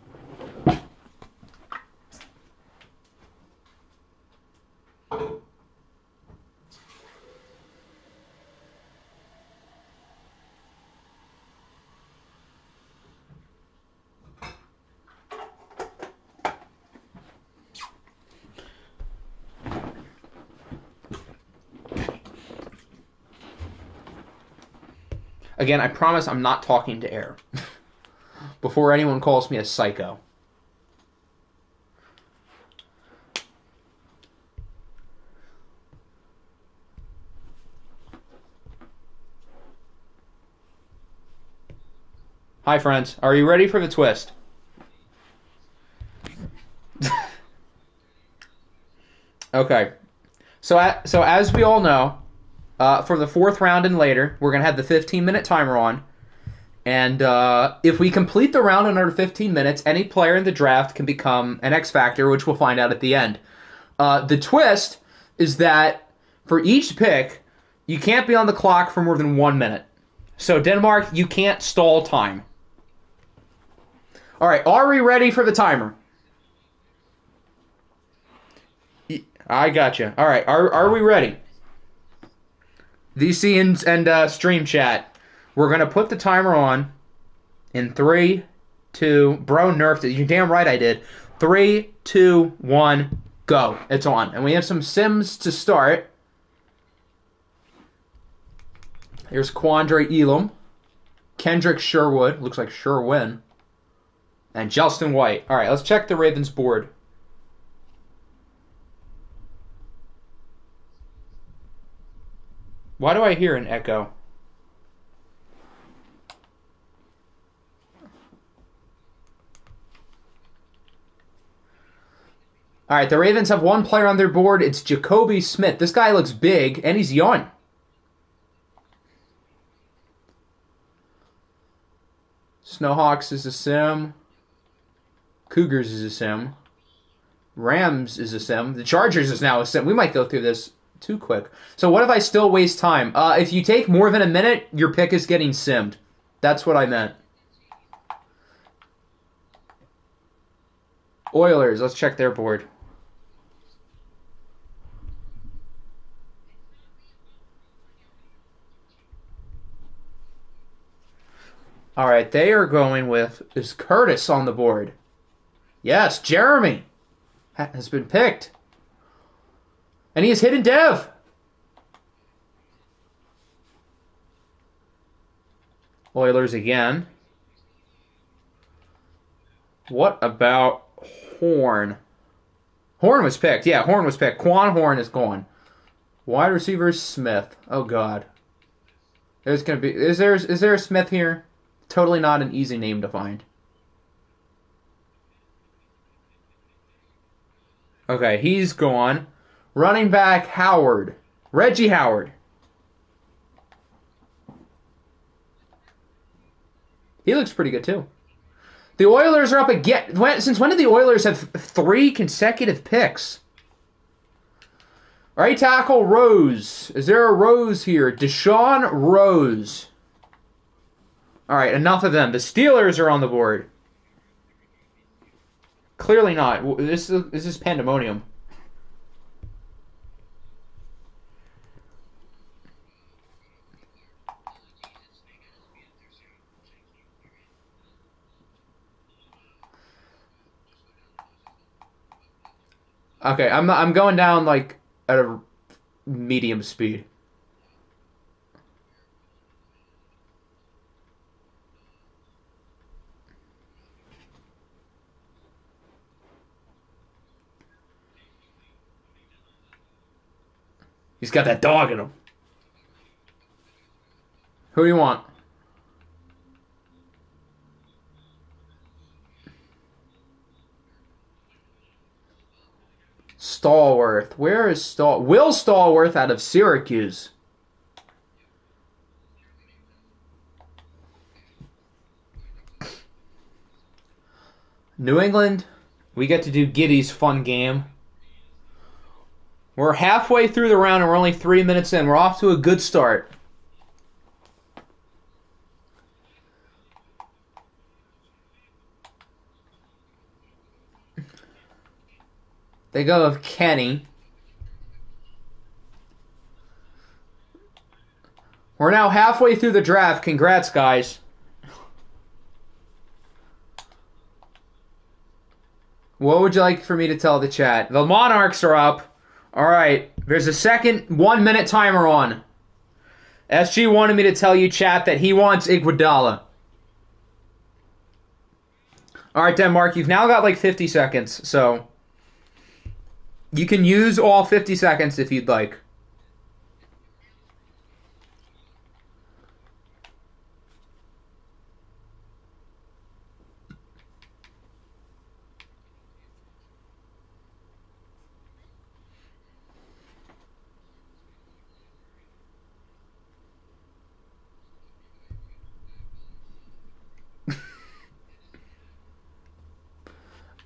Again, I promise I'm not talking to air. Before anyone calls me a psycho. Hi, friends. Are you ready for the twist? Okay. So as we all know, for the fourth round and later, we're going to have the 15-minute timer on. And if we complete the round in under 15 minutes, any player in the draft can become an X Factor, which we'll find out at the end. The twist is that for each pick, you can't be on the clock for more than 1 minute. So, Denmark, you can't stall time. All right, are we ready for the timer? I gotcha. All right, are we ready? VC and stream chat. We're going to put the timer on in 3, 2... Bro nerfed it. You're damn right I did. 3, 2, 1, go. It's on. And we have some Sims to start. Here's Quandre Elam. Kendrick Sherwood. Looks like Sherwin. And Justin White. All right, let's check the Ravens board. Why do I hear an echo? All right, the Ravens have one player on their board. It's Jacoby Smith. This guy looks big, and he's young. Snowhawks is a sim. Cougars is a sim. Rams is a sim. The Chargers is now a sim. We might go through this too quick. So what if I still waste time? If you take more than a minute, your pick is getting simmed. That's what I meant. Oilers, let's check their board. All right, they are going with, is Curtis on the board? Yes, Jeremy has been picked. And he is hidden dev. Oilers again. What about Horn? Horn was picked. Yeah, Horn was picked. Quan Horn is gone. Wide receiver Smith. Oh God. There's gonna be is there a Smith here? Totally not an easy name to find. Okay, he's gone. Running back Howard. Reggie Howard. He looks pretty good too. The Oilers are up again. Since when did the Oilers have 3 consecutive picks? Right tackle Rose. Is there a Rose here? Deshaun Rose. All right, enough of them. The Steelers are on the board. Clearly not. This is pandemonium. Okay, I'm going down like at a medium speed. He's got that dog in him. Who do you want? Stallworth. Where is Will Stallworth out of Syracuse? New England. We get to do Giddy's fun game. We're halfway through the round and we're only 3 minutes in. We're off to a good start. They go with Kenny. We're now halfway through the draft. Congrats, guys. What would you like for me to tell the chat? The Monarchs are up. All right. There's a second 1 minute timer on. SG wanted me to tell you, chat, that he wants Iguodala. All right, Denmark, you've now got like 50 seconds, so you can use all 50 seconds if you'd like.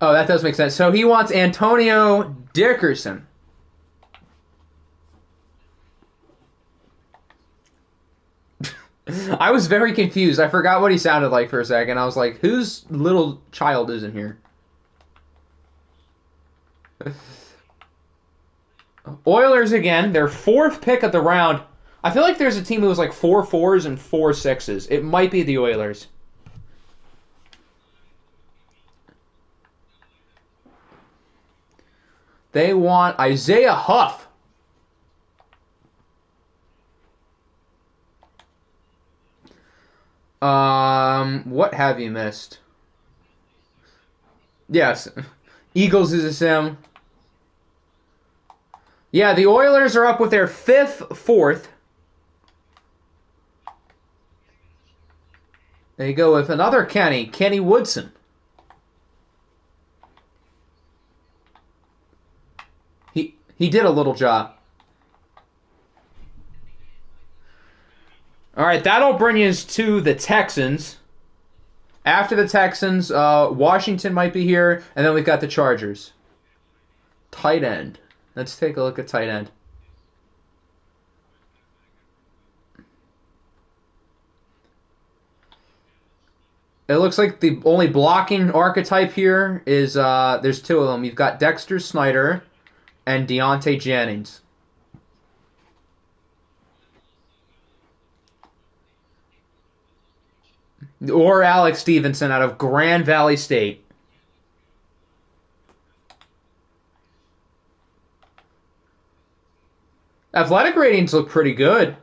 Oh, that does make sense. So he wants Antonio Dickerson. I was very confused. I forgot what he sounded like for a second. I was like, whose little child is in here? Oilers again. Their fourth pick of the round. I feel like there's a team that was like 4 4s and 4 6s. It might be the Oilers. They want Isaiah Huff. What have you missed? Yes. Eagles is a sim. Yeah, the Oilers are up with their 5th, 4th. They go with another Kenny Woodson. He did a little job. All right, that'll bring us to the Texans. After the Texans, Washington might be here, and then we've got the Chargers. Tight end. Let's take a look at tight end. It looks like the only blocking archetype here is there's 2 of them. You've got Dexter Snyder and Deontay Jennings. Or Alex Stevenson out of Grand Valley State. Athletic ratings look pretty good.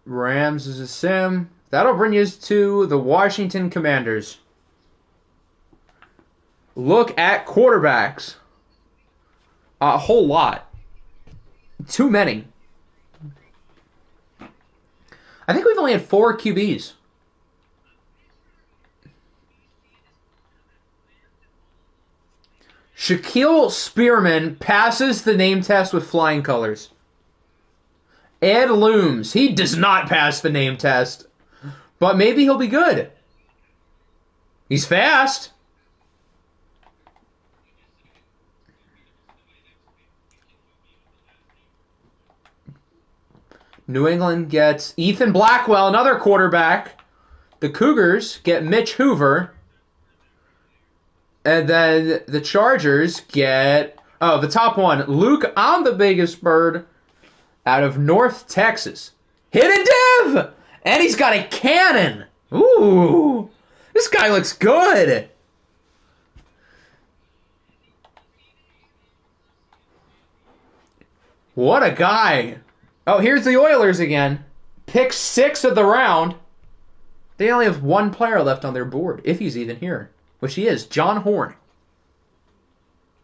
Rams is a sim. That'll bring us to the Washington Commanders. Look at quarterbacks. A whole lot. Too many. I think we've only had 4 QBs. Shaquille Spearman passes the name test with flying colors. Ed Looms, he does not pass the name test. But maybe he'll be good. He's fast. New England gets Ethan Blackwell, another quarterback. The Cougars get Mitch Hoover. And then the Chargers get, the top one, Luke I'm the biggest bird out of North Texas. Hidden div! And he's got a cannon. Ooh, this guy looks good. What a guy. Oh, here's the Oilers again. Pick 6 of the round. They only have 1 player left on their board, if he's even here. Which he is, John Horn.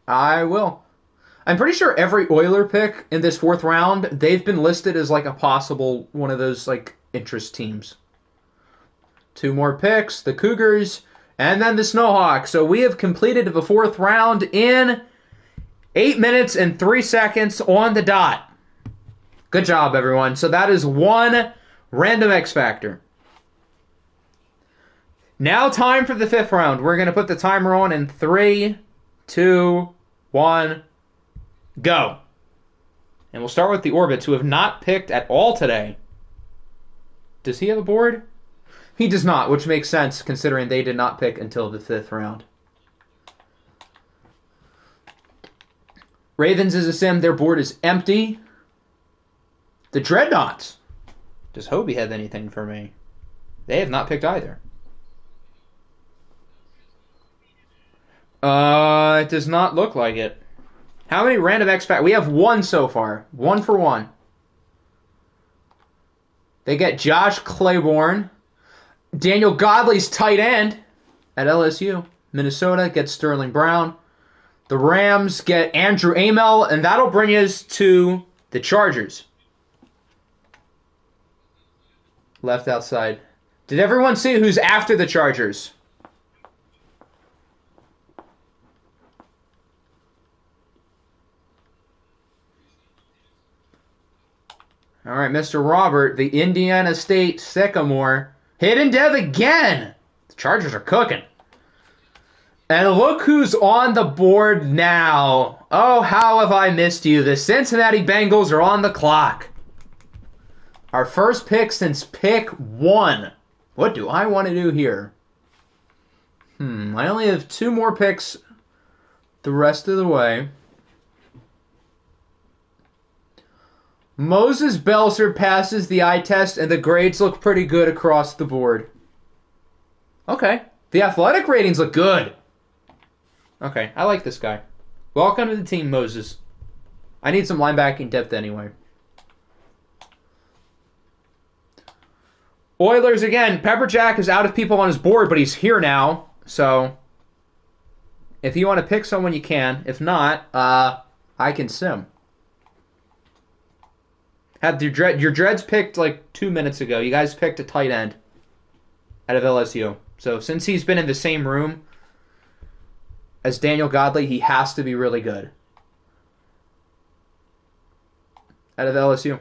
I will. I'm pretty sure every Oiler pick in this 4th round, they've been listed as like a possible one of those like interest teams. 2 more picks, the Cougars, and then the Snowhawks. So we have completed the 4th round in 8 minutes and 3 seconds on the dot. Good job, everyone. So that is 1 random X Factor. Now time for the 5th round. We're going to put the timer on in 3, 2, 1, go. And we'll start with the Orbits, who have not picked at all today. Does he have a board? He does not, which makes sense considering they did not pick until the 5th round. Ravens is a sim. Their board is empty. The Dreadnoughts. Does Hobie have anything for me? They have not picked either. It does not look like it. How many random X Factor? We have one so far. 1 for 1. They get Josh Claiborne. Daniel Godley's tight end at LSU. Minnesota gets Sterling Brown. The Rams get Andrew Amell, and that'll bring us to the Chargers. Left outside. Did everyone see who's after the Chargers? All right, Mr. Robert, the Indiana State Sycamore. Hidden Dev again. The Chargers are cooking. And look who's on the board now. Oh, how have I missed you? The Cincinnati Bengals are on the clock. Our first pick since pick 1. What do I want to do here? I only have 2 more picks the rest of the way. Moses Belser passes the eye test, and the grades look pretty good across the board. Okay. The athletic ratings look good. Okay, I like this guy. Welcome to the team, Moses. I need some linebacking depth anyway. Oilers again. Pepper Jack is out of people on his board, but he's here now. So, if you want to pick someone, you can. If not, I can sim. Had your Dreads picked like 2 minutes ago. You guys picked a tight end out of LSU. So since he's been in the same room as Daniel Godley, he has to be really good. Out of LSU.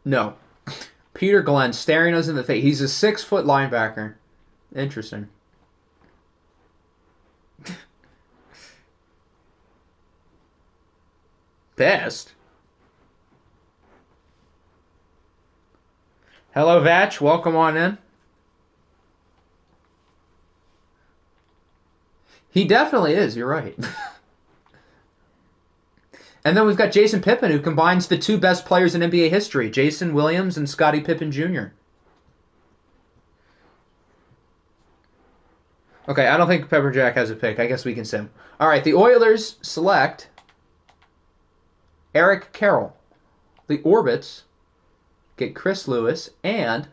No. Peter Glenn staring us in the face. He's a 6-foot linebacker. Interesting. Best. Hello, Vatch. Welcome on in. He definitely is. You're right. And then we've got Jason Pippen, who combines the 2 best players in NBA history, Jason Williams and Scottie Pippen Jr. Okay, I don't think Pepper Jack has a pick. I guess we can sim. All right, the Oilers select Eric Carroll. The Orbits get Chris Lewis and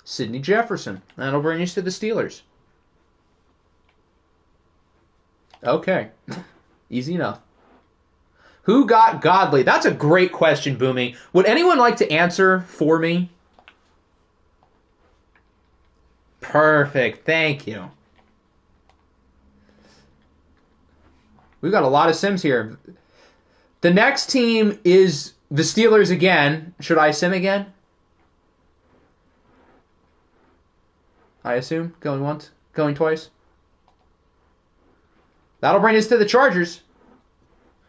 Sidney Jefferson. That'll bring us to the Steelers. Okay. Easy enough. Who got Godley? That's a great question, Booming. Would anyone like to answer for me? Perfect. Thank you. We've got a lot of sims here. The next team is the Steelers again. Should I sim again? I assume. Going once? Going twice? That'll bring us to the Chargers.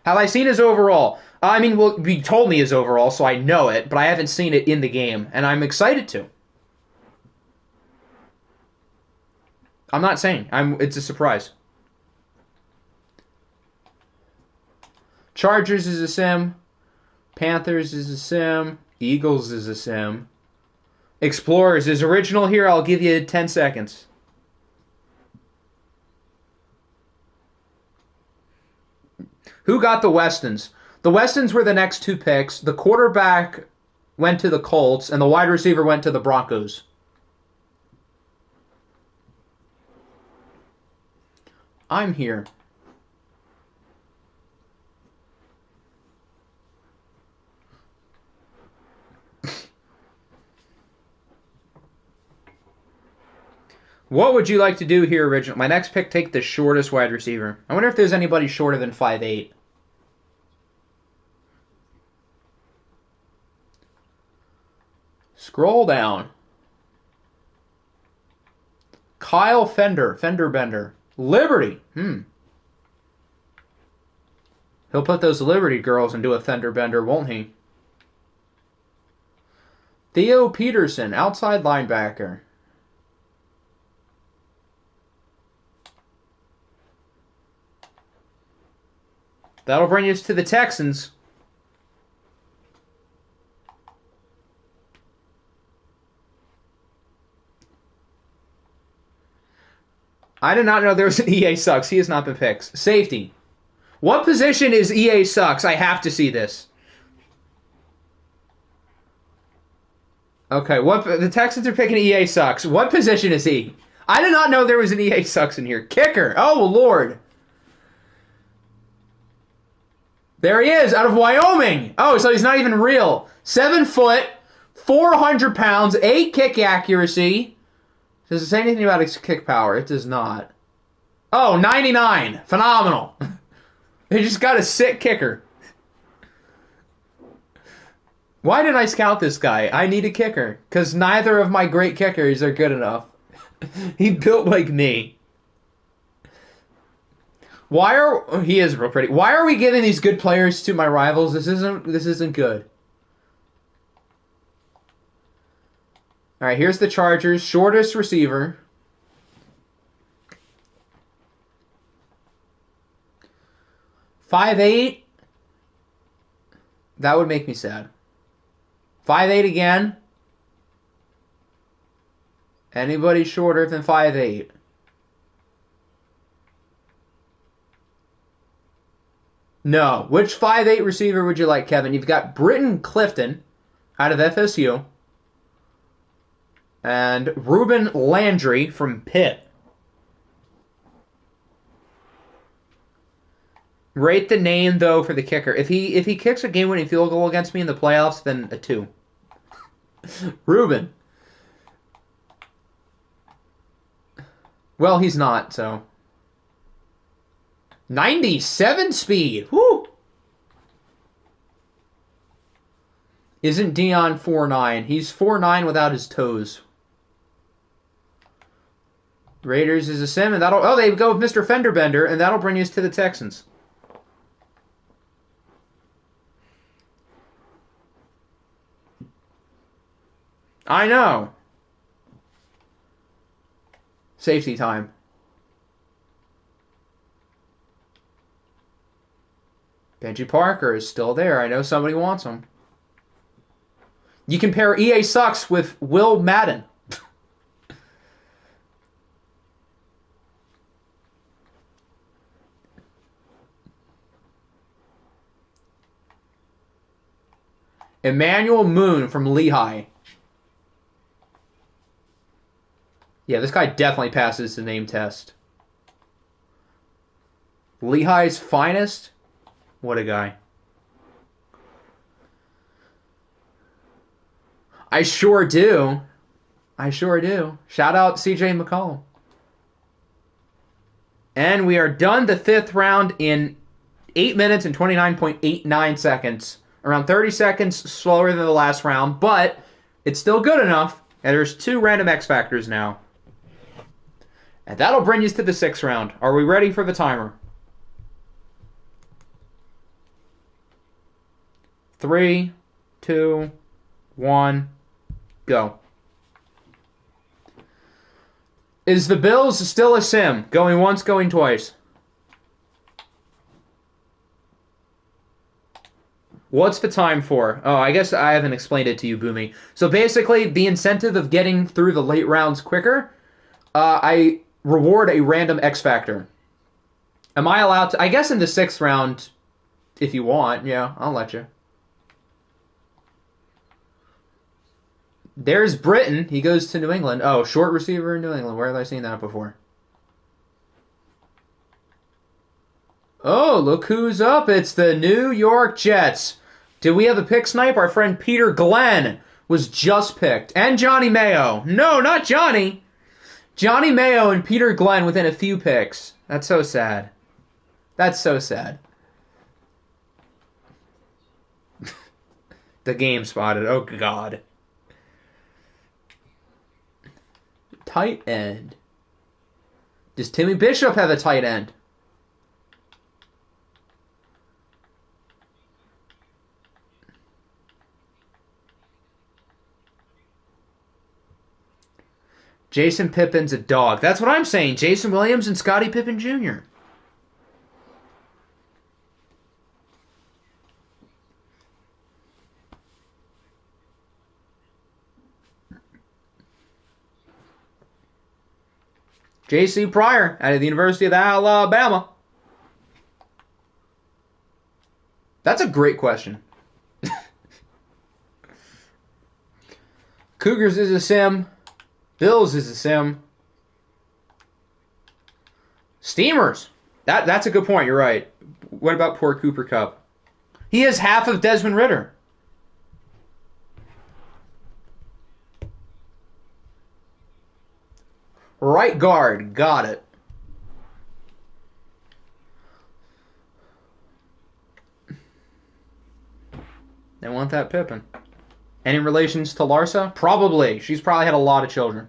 Have I seen his overall? I mean, well, he told me his overall, so I know it, but I haven't seen it in the game, and I'm excited to. I'm not saying. It's a surprise. Chargers is a sim. Panthers is a sim. Eagles is a sim. Explorers is original here. I'll give you 10 seconds. Who got the Westons? The Westons were the next 2 picks. The quarterback went to the Colts, and the wide receiver went to the Broncos. I'm here. What would you like to do here, original? My next pick, take the shortest wide receiver. I wonder if there's anybody shorter than 5'8". Scroll down. Kyle Fender Bender. Liberty. He'll put those Liberty girls into a Fender Bender, won't he? Theo Peterson, outside linebacker. That'll bring us to the Texans. I did not know there was an EA sucks. He has not been picked. Safety. What position is EA sucks? I have to see this. Okay, what the Texans are picking EA sucks. What position is he? I did not know there was an EA sucks in here. Kicker. Oh, Lord. There he is, out of Wyoming. Oh, so he's not even real. 7 foot, 400 pounds, 8 kick accuracy. Does it say anything about his kick power? It does not. Oh, 99. Phenomenal. They just got a sick kicker. Why did I scout this guy? I need a kicker. Because neither of my great kickers are good enough. He built like me. He is real pretty. Why are we giving these good players to my rivals? This isn't good. All right, here's the Chargers shortest receiver. 5'8". That would make me sad. 5'8" again. Anybody shorter than 5'8". No. Which 5'8" receiver would you like, Kevin? You've got Britton Clifton out of FSU. And Ruben Landry from Pitt. Rate the name, though, for the kicker. If he kicks a game-winning field goal against me in the playoffs, then a 2. Ruben. Well, he's not, so. 97 speed. Whoo! Isn't Dion 4'9"? He's 4'9" without his toes. Raiders is a sim, and that'll... Oh, they go with Mr. Fenderbender, and that'll bring us to the Texans. I know. Safety time. Benji Parker is still there. I know somebody wants him. You compare EA sucks with Will Madden. Emmanuel Moon from Lehigh. Yeah, this guy definitely passes the name test. Lehigh's finest? What a guy. I sure do. I sure do. Shout out CJ McCollum. And we are done the 5th round in 8 minutes and 29.89 seconds. Around 30 seconds slower than the last round, but it's still good enough. And there's 2 random X Factors now. And that'll bring us to the 6th round. Are we ready for the timer? 3, 2, 1, go. Is the Bills still a sim? Going once, going twice. What's the time for? Oh, I guess I haven't explained it to you, Boomy. So basically, the incentive of getting through the late rounds quicker, I reward a random X Factor. Am I allowed to? I guess in the 6th round, if you want, yeah, I'll let you. There's Britton. He goes to New England. Oh, short receiver in New England. Where have I seen that before? Oh, look who's up. It's the New York Jets. Do we have a pick snipe? Our friend Peter Glenn was just picked. And Johnny Mayo. No, not Johnny. Johnny Mayo and Peter Glenn within a few picks. That's so sad. That's so sad. The game spotted. Oh, God. Tight end. Does Timmy Bishop have a tight end? Jason Pippen's a dog. That's what I'm saying. Jason Williams and Scottie Pippen Jr. J.C. Pryor out of the University of Alabama. That's a great question. Cougars is a sim. Bills is a sim. Steamers. That's a good point. You're right. What about poor Cooper Kupp? He is half of Desmond Ridder. Right guard. Got it. They want that Pippin. Any relations to Larsa? Probably. She's probably had a lot of children.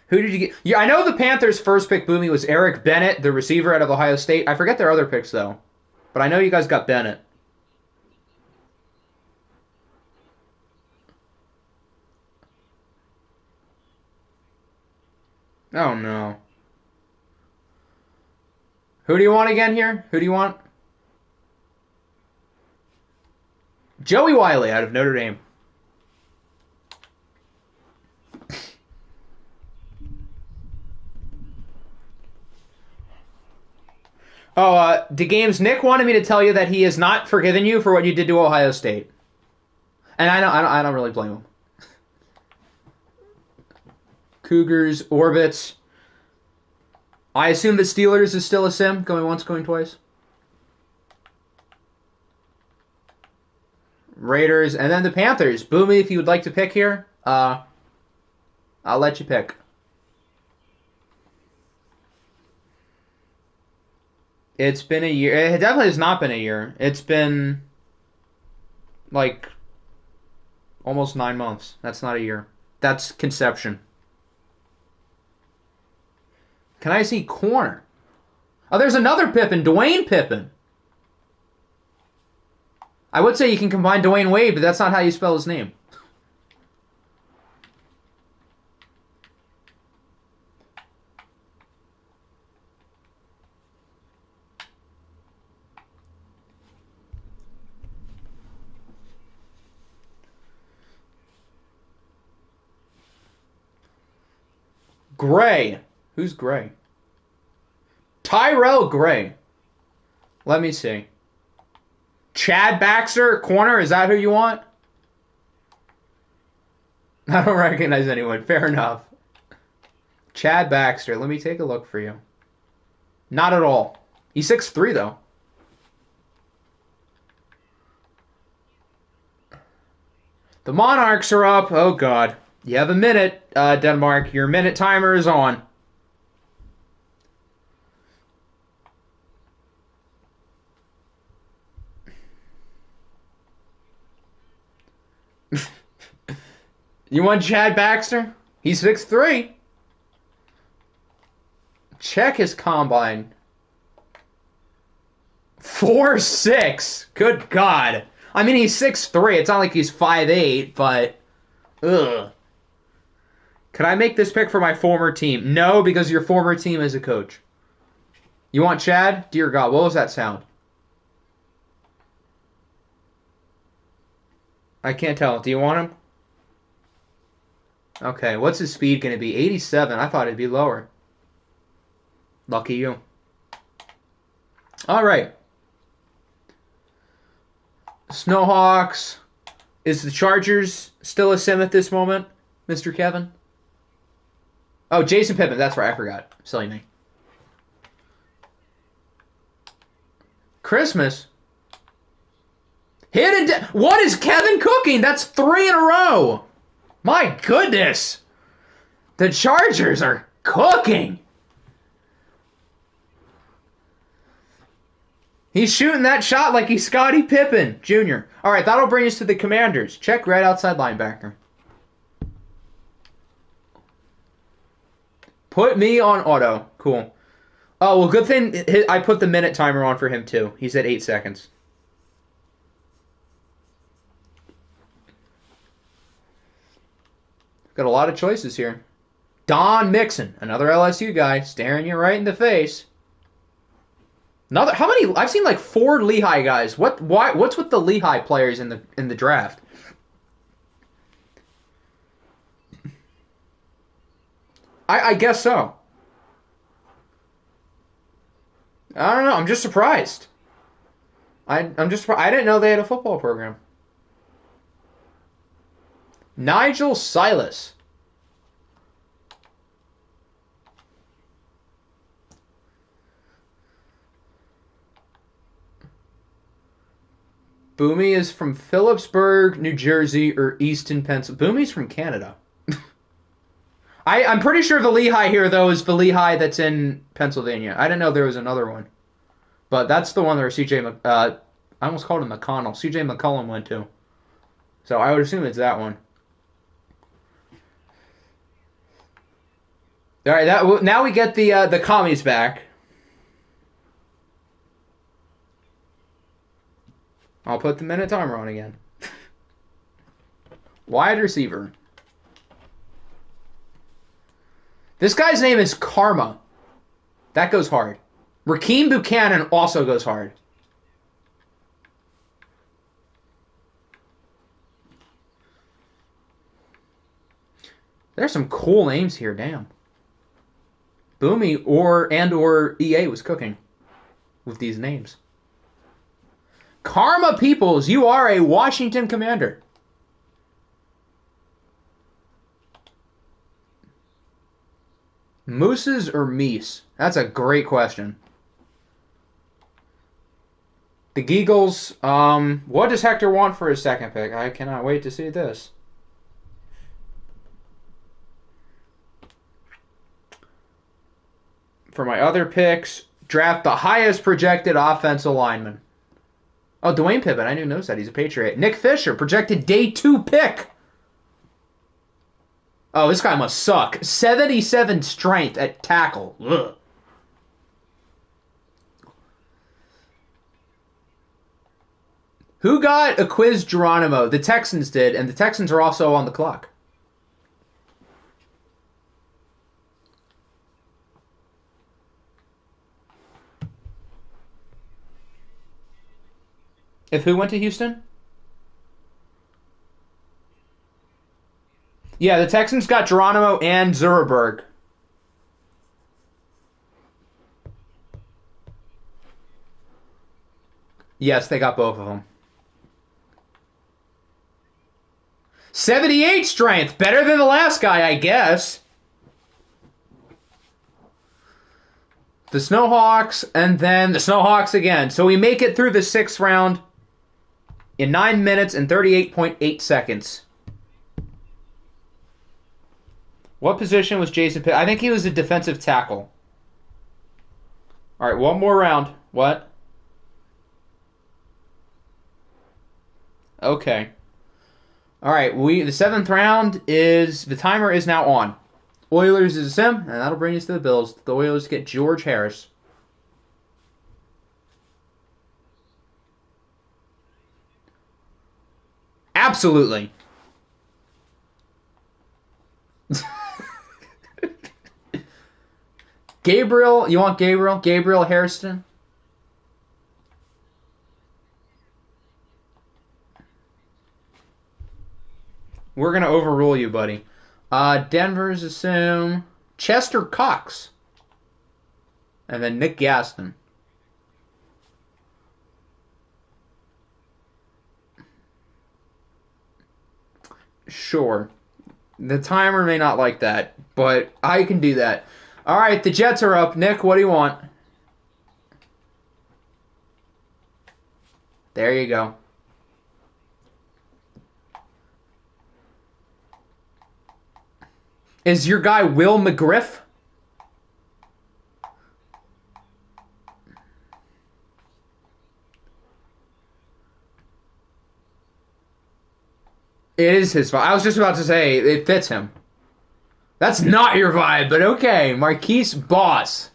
Who did you get? Yeah, I know the Panthers' first pick, Boomy, was Eric Bennett, the receiver out of Ohio State. I forget their other picks, though. But I know you guys got Bennett. Oh, no. Who do you want again here? Who do you want? Joey Wiley out of Notre Dame. Oh, the games. Nick wanted me to tell you that he has not forgiven you for what you did to Ohio State, and I don't really blame him. Cougars, Orbits. I assume the Steelers is still a sim. Going once, going twice. Raiders, and then the Panthers. Boomy, if you would like to pick here, I'll let you pick. It's been a year. It definitely has not been a year. It's been like almost 9 months. That's not a year. That's conception. Can I see corner? Oh, there's another Pippin, Dwayne Pippin. I would say you can combine Dwayne Wade, but that's not how you spell his name. Gray. Who's Gray? Tyrell Gray. Let me see. Chad Baxter, corner, is that who you want? I don't recognize anyone. Fair enough. Chad Baxter, let me take a look for you. Not at all. He's 6'3", though. The Monarchs are up. Oh, God. You have a minute, Denmark. Your minute timer is on. You want Chad Baxter? He's 6'3". Check his combine. 4'6". Good God. I mean, he's 6'3". It's not like he's 5'8", but... Ugh. Could I make this pick for my former team? No, because your former team is a coach. You want Chad? Dear God, what was that sound? I can't tell. Do you want him? Okay, what's his speed going to be? 87. I thought it'd be lower. Lucky you. All right. Snowhawks. Is the Chargers still a sim at this moment, Mr. Kevin? Oh, Jason Pittman. That's right. I forgot. Silly me. Christmas. What is Kevin cooking? That's 3 in a row. My goodness. The Chargers are cooking. He's shooting that shot like he's Scottie Pippen Jr. All right, that'll bring us to the Commanders. Check right outside linebacker. Put me on auto. Cool. Oh, well, good thing I put the minute timer on for him, too. He's at 8 seconds. Got a lot of choices here. Don Mixon, another LSU guy, staring you right in the face. Another. How many? I've seen like 4 Lehigh guys. What? Why? What's with the Lehigh players in the draft? I guess so. I don't know. I'm just surprised. I'm just. I didn't know they had a football program. Nigel Silas. Boomy is from Phillipsburg, New Jersey, or Easton, Pennsylvania. Boomy's from Canada. I'm pretty sure the Lehigh here, though, is the Lehigh that's in Pennsylvania. I didn't know there was another one. But that's the one where I almost called him McConnell. CJ McCollum went to. So I would assume it's that one. All right, now we get the commies back. I'll put the minute timer on again. Wide receiver. This guy's name is Karma. That goes hard. Rakeem Buchanan also goes hard. There's some cool names here, damn. Boomy or EA was cooking with these names. Karma Peoples, you are a Washington Commander. Mooses or Meese? That's a great question. The Geagles, what does Hector want for his second pick? I cannot wait to see this. For my other picks, draft the highest projected offensive lineman. Oh, Dwayne Pippen. I didn't know that. He's a Patriot. Nick Fisher, projected day 2 pick. Oh, this guy must suck. 77 strength at tackle. Ugh. Who got a quiz Geronimo? The Texans did, and the Texans are also on the clock. If who went to Houston? Yeah, the Texans got Geronimo and Zurberg. Yes, they got both of them. 78 strength. Better than the last guy, I guess. The Snowhawks, and then the Snowhawks again. So we make it through the 6th round in 9 minutes and 38.8 seconds. What position was Jason Pitt? I think he was a defensive tackle. All right, one more round. What? Okay. All right, the 7th round is the timer is now on. Oilers is a sim, and that'll bring us to the Bills. The Oilers get George Harris. Absolutely. Gabriel, you want Gabriel? Gabriel Harrison? We're going to overrule you, buddy. Denver's assume Chester Cox. And then Nick Gaston. Sure. The timer may not like that, but I can do that. All right, the Jets are up. Nick, what do you want? There you go. Is your guy Will McGriff? It is his vibe. I was just about to say, it fits him. That's not your vibe, but okay. Marquise Boss.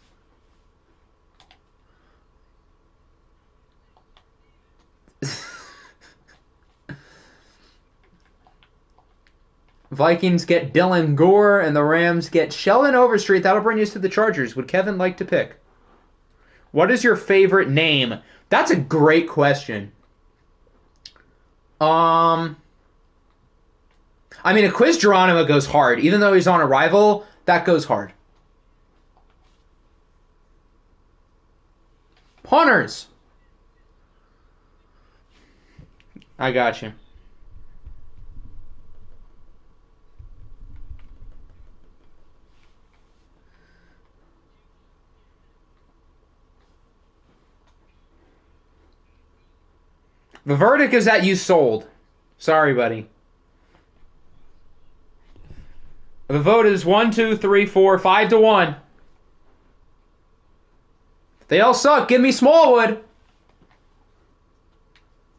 Vikings get Dylan Gore, and the Rams get Sheldon Overstreet. That'll bring us to the Chargers. Would Kevin like to pick? What is your favorite name? That's a great question. Um, I mean, a Quiz Geronimo goes hard. Even though he's on Arrival, that goes hard. Punters. I got you. The verdict is that you sold. Sorry, buddy. The vote is 1, 2, 3, 4, 5 to 1. They all suck. Give me Smallwood.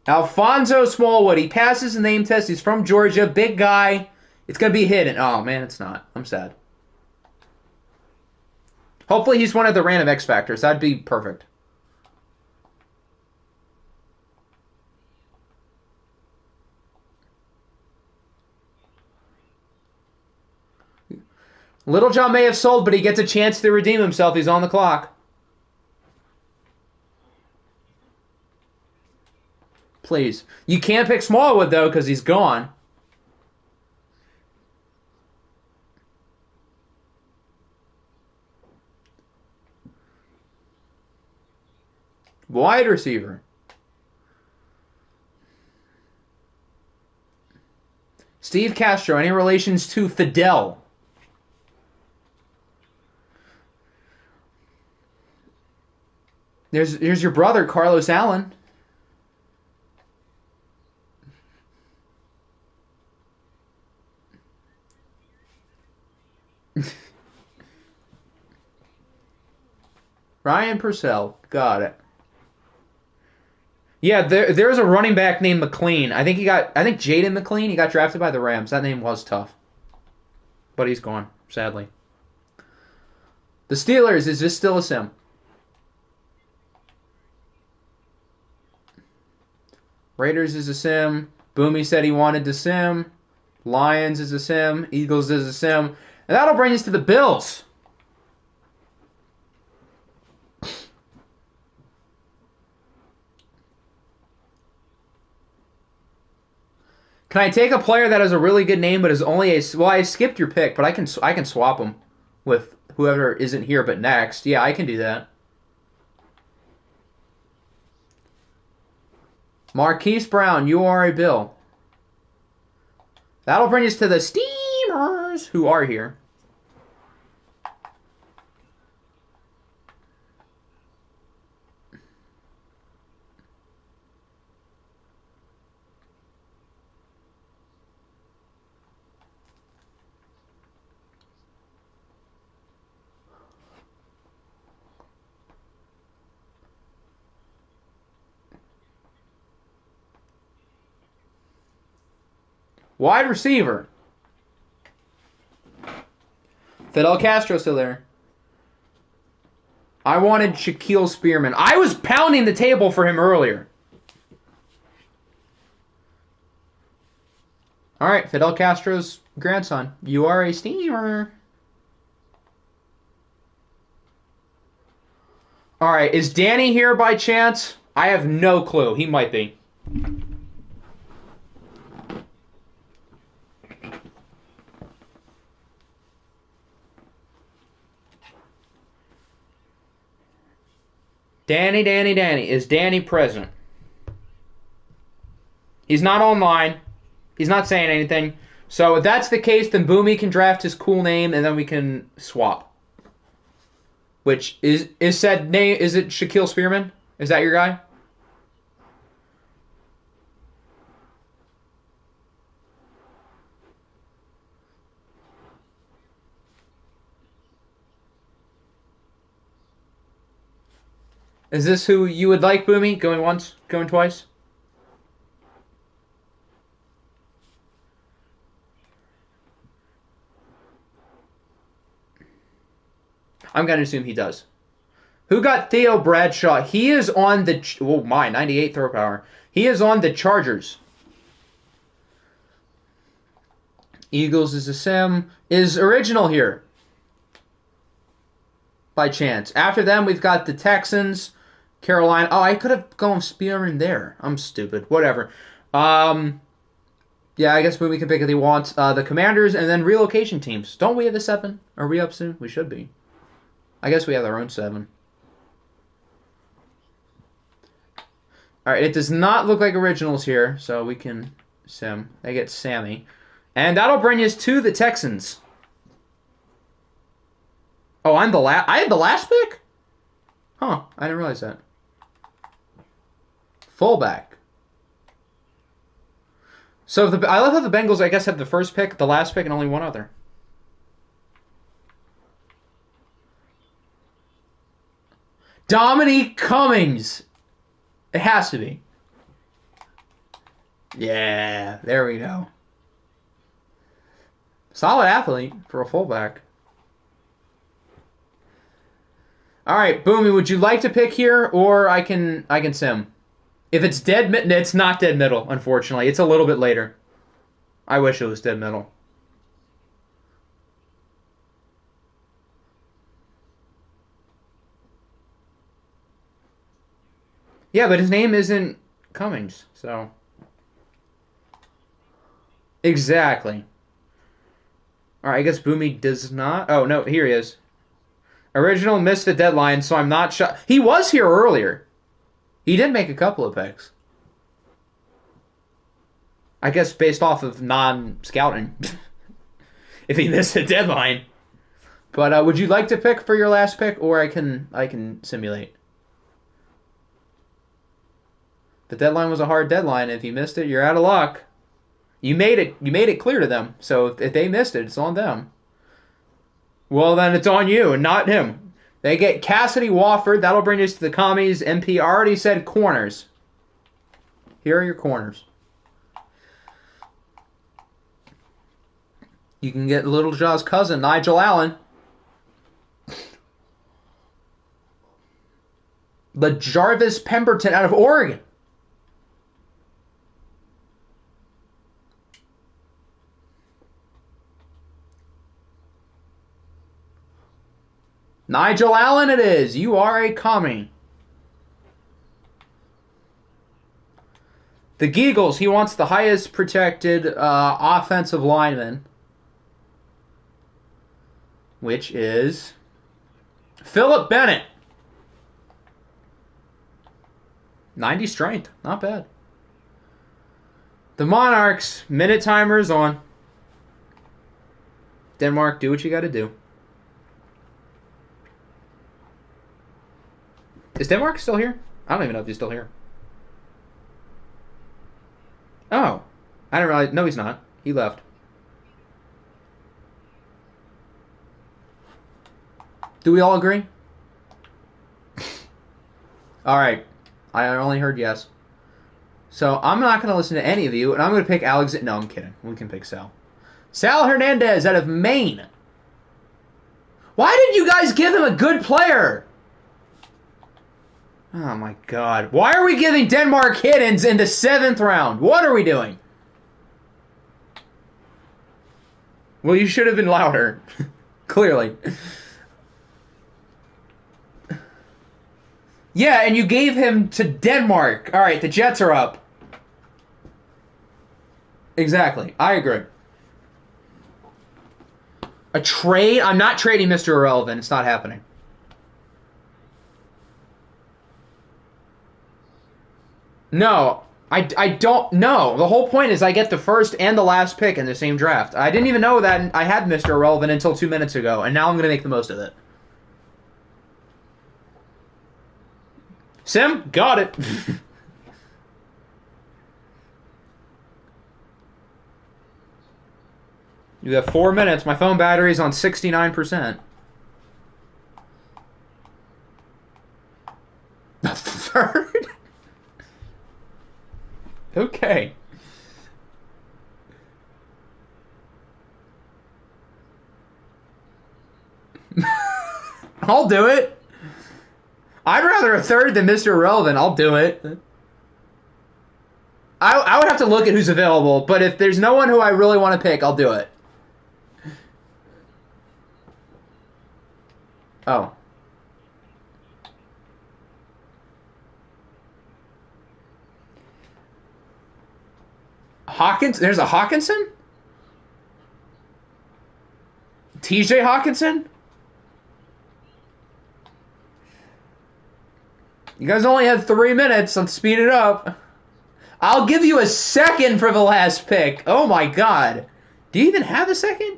Alfonso Smallwood. He passes the name test. He's from Georgia. Big guy. It's going to be hidden. Oh, man, it's not. I'm sad. Hopefully he's one of the random X Factors. That'd be perfect. Little John may have sold, but he gets a chance to redeem himself. He's on the clock. Please. You can't pick Smallwood, though, because he's gone. Wide receiver. Steve Castro. Any relations to Fidel? There's your brother, Carlos Allen. Ryan Purcell. Got it. Yeah, there's a running back named McLean. I think Jaden McLean, he got drafted by the Rams. That name was tough. But he's gone, sadly. The Steelers, is this still a sim? Raiders is a sim. Boomy said he wanted to sim. Lions is a sim. Eagles is a sim. And that'll bring us to the Bills. Can I take a player that has a really good name but is only a... Well, I skipped your pick, but I can swap him with whoever isn't here but next. Yeah, I can do that. Marquise Brown, you are a Bill. That'll bring us to the Steamers, who are here. Wide receiver. Fidel Castro still there. I wanted Shaquille Spearman. I was pounding the table for him earlier. All right, Fidel Castro's grandson. You are a Steamer. All right, is Danny here by chance? I have no clue. He might be. Danny. Is Danny present? He's not online. He's not saying anything. So if that's the case, then Boomy can draft his cool name, and then we can swap. Which is said name? Is it Shaquille Spearman? Is that your guy? Is this who you would like, Boomy? Going once, going twice? I'm going to assume he does. Who got Theo Bradshaw? He is on the... Oh, my, 98 throw power. He is on the Chargers. Eagles is a sim. Is Original here? by chance. After them, we've got the Texans, Carolina. Oh, I could have gone Spearman there. I'm stupid. Whatever. Yeah, I guess we can pick if he wants the Commanders and then relocation teams. Don't we have the 7? Are we up soon? We should be. I guess we have our own 7. All right, it does not look like originals here, so we can sim. They get Sammy. And that'll bring us to the Texans. Oh, I'm the last. I had the last pick? Huh, I didn't realize that. Fullback. So I love how the Bengals, I guess, have the first pick, the last pick, and only one other. Dominique Cummings. It has to be. Yeah, there we go. Solid athlete for a fullback. All right, Boomy, would you like to pick here, or I can sim? If it's dead mid, it's not dead middle, unfortunately. It's a little bit later. I wish it was dead middle. Yeah, but his name isn't Cummings, so. Exactly. All right, I guess Boomy does not. Oh, no, here he is. Original missed the deadline, so I'm not sure. He was here earlier. He did make a couple of picks. I guess based off of non-scouting. If he missed the deadline. But would you like to pick for your last pick, or I can simulate? The deadline was a hard deadline. If you missed it, you're out of luck. You made it clear to them. So if they missed it, it's on them. Well, then it's on you and not him. They get Cassidy Wofford. That'll bring us to the commies. MP already said corners. Here are your corners. You can get Little Jaw's cousin, Nigel Allen. LaJarvis Pemberton out of Oregon. Nigel Allen it is. You are a commie. The Geagles, he wants the highest protected offensive lineman. Which is Philip Bennett. 90 strength. Not bad. The Monarchs, minute timers on. Denmark, do what you got to do. Is Denmark still here? I don't even know if he's still here. Oh. I didn't realize. No, he's not. He left. Do we all agree? All right. I only heard yes. So I'm not going to listen to any of you, and I'm going to pick Alex. No, I'm kidding. We can pick Sal. Sal Hernandez out of Maine. Why did you guys give him a good player? Oh, my God. Why are we giving Denmark Hiddens in the 7th round? What are we doing? Well, you should have been louder. Clearly. Yeah, and you gave him to Denmark. All right, the Jets are up. Exactly. I agree. A trade? I'm not trading Mr. Irrelevant. It's not happening. No, I don't know. The whole point is I get the first and the last pick in the same draft. I didn't even know that I had Mr. Irrelevant until 2 minutes ago, and now I'm going to make the most of it. Sim, got it. You have 4 minutes. My phone battery's on 69%. The third? Okay. I'll do it. I'd rather a third than Mr. Irrelevant. I'll do it. I would have to look at who's available, but if there's no one who I really want to pick, I'll do it. Oh. Hawkins. There's a Hawkinson? TJ Hawkinson? You guys only had 3 minutes. Let's speed it up. I'll give you a second for the last pick. Oh my god. Do you even have a second?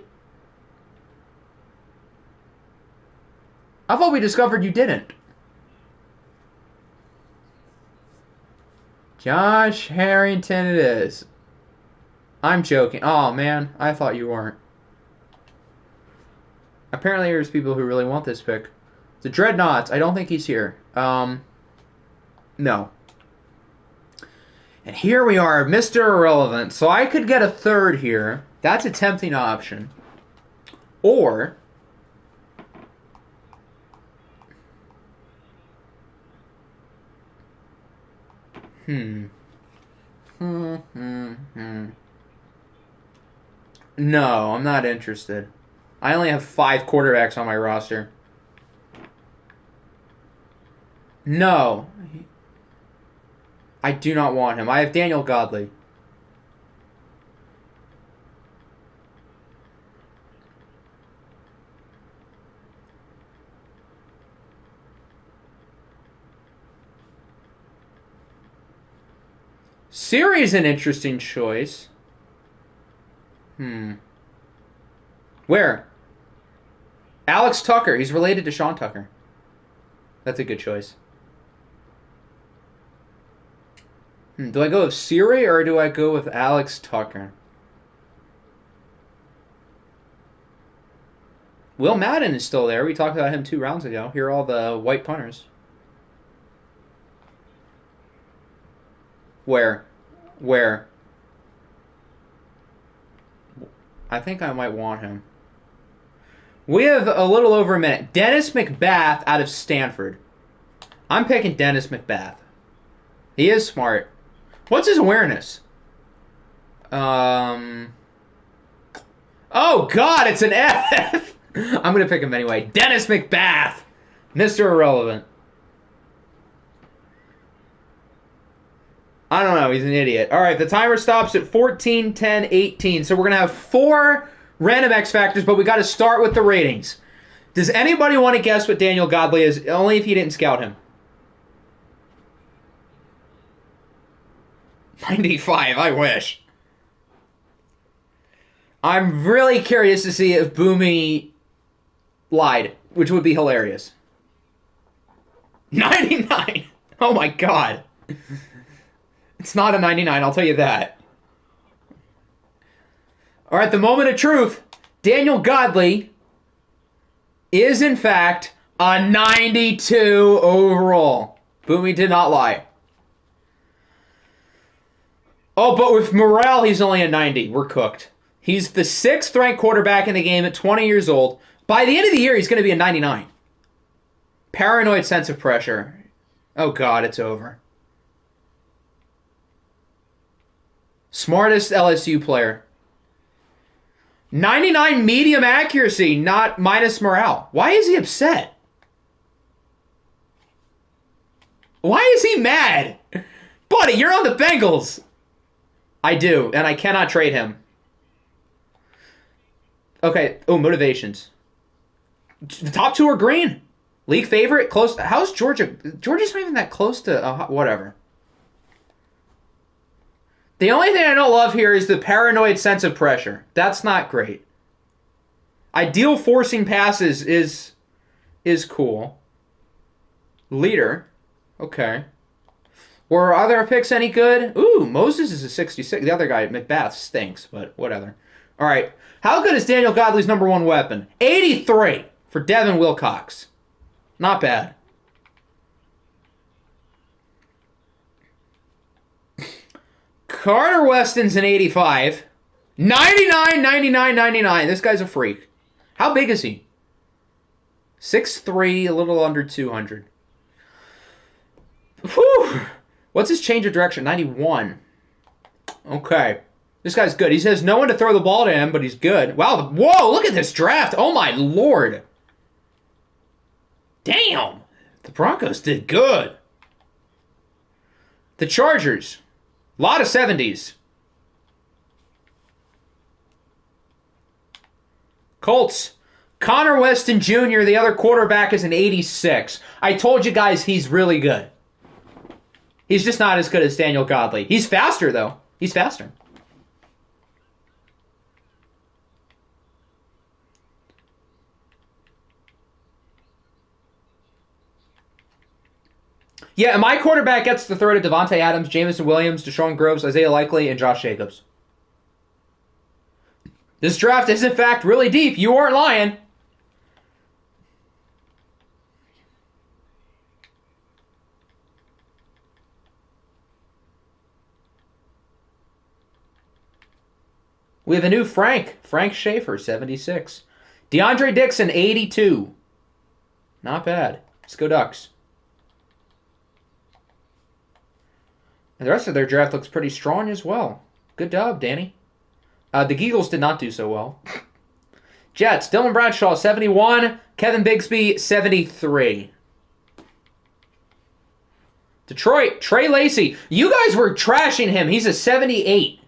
I thought we discovered you didn't. Josh Harrington it is. I'm joking. Oh man, I thought you weren't. Apparently there's people who really want this pick. The Dreadnoughts. I don't think he's here. No. And here we are, Mr. Irrelevant. So I could get a third here. That's a tempting option. Or... No, I'm not interested. I only have 5 quarterbacks on my roster. No. I do not want him. I have Daniel Godley. Siri's an interesting choice. Where? Alex Tucker. He's related to Sean Tucker. That's a good choice. Do I go with Siri or do I go with Alex Tucker? Will Madden is still there. We talked about him 2 rounds ago. Here are all the white punters. Where? I think I might want him. We have a little over a minute. Dennis McBath out of Stanford. I'm picking Dennis McBath. He is smart. What's his awareness? Oh, God, it's an F. I'm going to pick him anyway. Dennis McBath. Mr. Irrelevant. I don't know. He's an idiot. All right, the timer stops at 14, 10, 18. So we're going to have 4 random X Factors, but we got to start with the ratings. Does anybody want to guess what Daniel Godley is? Only if you didn't scout him. 95, I wish. I'm really curious to see if Boomy lied, which would be hilarious. 99! Oh my god. It's not a 99, I'll tell you that. Alright, the moment of truth. Daniel Godley is, in fact, a 92 overall. Boomy did not lie. Oh, but with morale, he's only a 90. We're cooked. He's the 6th ranked quarterback in the game at 20 years old. By the end of the year, he's going to be a 99. Paranoid sense of pressure. Oh, God, it's over. Smartest LSU player. 99 medium accuracy, not minus morale. Why is he upset? Why is he mad? Buddy, you're on the Bengals. I do, and I cannot trade him. Okay. Oh, motivations. The top 2 are green. League favorite. Close. How's Georgia? Georgia's not even that close to whatever. The only thing I don't love here is the paranoid sense of pressure. That's not great. Ideal forcing passes is cool. Leader. Okay. Were other picks any good? Ooh, Moses is a 66. The other guy, McBath, stinks, but whatever. All right. How good is Daniel Godley's number 1 weapon? 83 for Devin Wilcox. Not bad. Carter Weston's an 85. 99, 99, 99. This guy's a freak. How big is he? 6'3", a little under 200. Whew. What's his change of direction? 91. Okay. This guy's good. He says no one to throw the ball to him, but he's good. Wow. Whoa, look at this draft. Oh, my Lord. Damn. The Broncos did good. The Chargers. A lot of 70s. Colts. Connor Weston Jr., the other quarterback, is an 86. I told you guys he's really good. He's just not as good as Daniel Godley. He's faster, though. He's faster. Yeah, and my quarterback gets the throw to Devontae Adams, Jameson Williams, Deshaun Groves, Isaiah Likely, and Josh Jacobs. This draft is, in fact, really deep. You aren't lying. We have a new Frank Schaefer, 76. DeAndre Dixon, 82. Not bad. Let's go Ducks. And the rest of their draft looks pretty strong as well. Good job, Danny. The Eagles did not do so well. Jets, Dylan Bradshaw, 71. Kevin Bigsby, 73. Detroit, Trey Lacey. You guys were trashing him. He's a 78.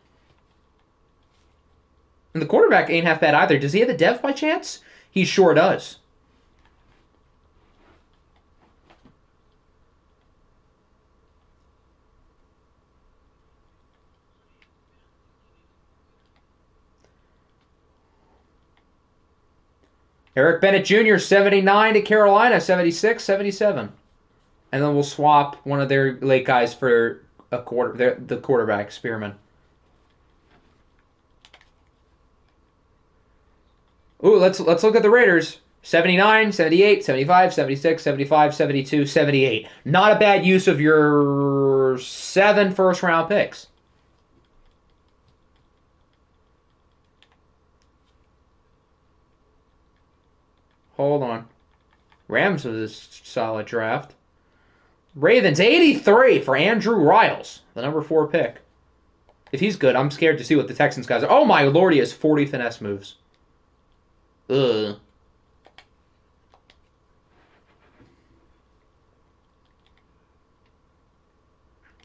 And the quarterback ain't half bad either. Does he have a dev by chance? He sure does. Eric Bennett Jr., 79 to Carolina, 76, 77. And then we'll swap one of their late guys for the quarterback, Spearman. Ooh, let's look at the Raiders. 79, 78, 75, 76, 75, 72, 78. Not a bad use of your 7 first-round picks. Hold on. Rams was a solid draft. Ravens, 83 for Andrew Riles, the number 4 pick. If he's good, I'm scared to see what the Texans guys are. Oh my lord, he has 40 finesse moves. Ugh.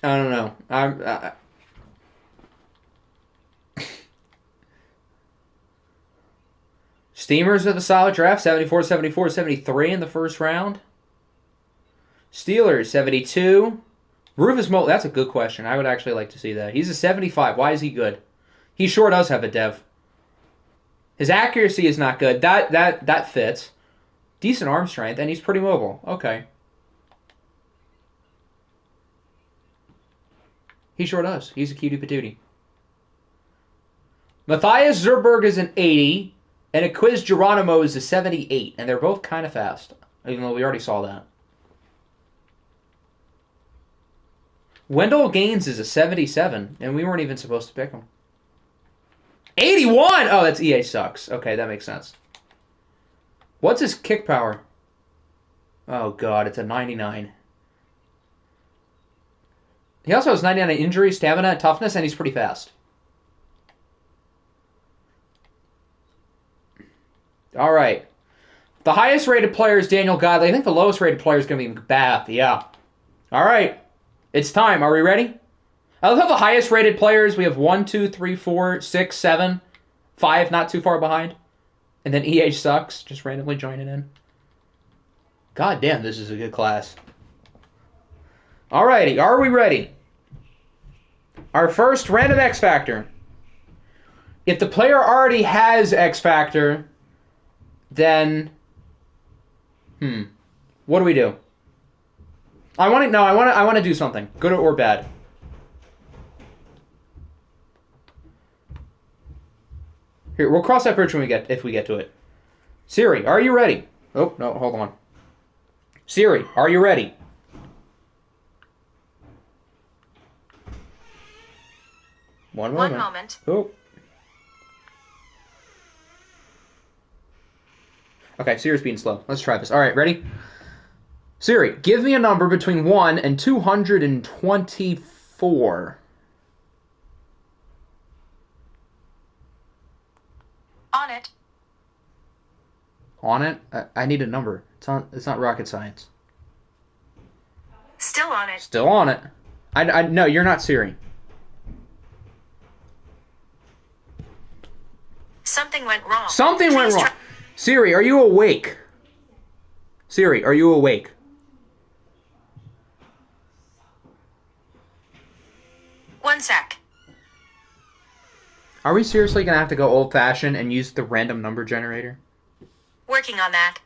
I don't know. Steamers have a solid draft, 74, 74, 73 in the first round. Steelers, 72. Rufus Mo, that's a good question. I would actually like to see that. He's a 75. Why is he good? He sure does have a dev. His accuracy is not good. That fits. Decent arm strength, and he's pretty mobile. Okay. He sure does. He's a cutie patootie. Matthias Zerberg is an 80, and Aquiz Geronimo is a 78, and they're both kind of fast, even though we already saw that. Wendell Gaines is a 77, and we weren't even supposed to pick him. 81! Oh, that's EA sucks. Okay, that makes sense. What's his kick power? Oh, God, it's a 99. He also has 99 injury, stamina, and toughness, and he's pretty fast. All right. The highest rated player is Daniel Godley. I think the lowest rated player is going to be McBath. Yeah. All right. It's time. Are we ready? I love how the highest rated players, we have 1, 2, 3, 4, 6, 7, 5, not too far behind. And then EA sucks, just randomly joining in. God damn, this is a good class. Alrighty, are we ready? Our first random X Factor. If the player already has X Factor, then... What do we do? I want to do something. Good or bad. Here, we'll cross that bridge when if we get to it. Siri, are you ready? Oh, no, hold on. Siri, are you ready? One moment. Oh. Okay, Siri's being slow. Let's try this. All right, ready? Siri, give me a number between 1 and 224. On it. On it? I need a number. It's not rocket science. Still on it. Still on it. No, you're not Siri. Something went wrong. Something went wrong. Siri, are you awake? Siri, are you awake? One sec. Are we seriously going to have to go old-fashioned and use the random number generator? Working on that.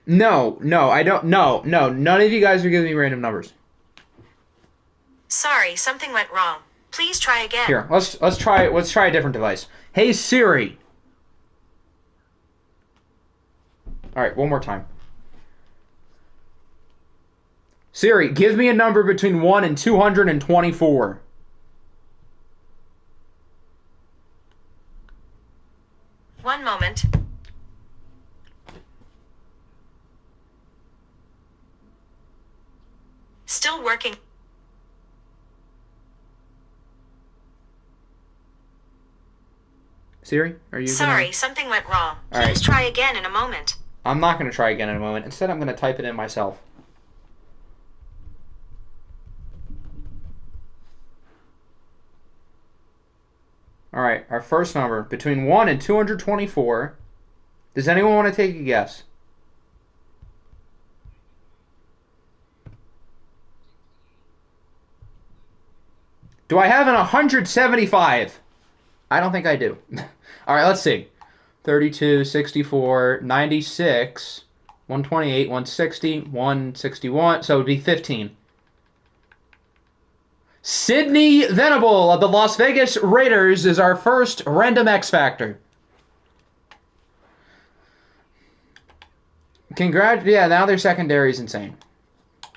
No, I don't. No, none of you guys are giving me random numbers. Sorry, something went wrong. Please try again. Here, let's try a different device. Hey Siri. All right, one more time. Siri, give me a number between 1 and 224. One moment. Still working. Siri, are you Sorry, gonna... something went wrong. All Please right. try again in a moment. I'm not going to try again in a moment. Instead, I'm going to type it in myself. All right, our first number, between 1 and 224. Does anyone want to take a guess? Do I have an 175? I don't think I do. All right, let's see. 32, 64, 96, 128, 160, 161. So it would be 15. Sydney Venable of the Las Vegas Raiders is our first random X Factor. Congrats. Yeah, now their secondary is insane.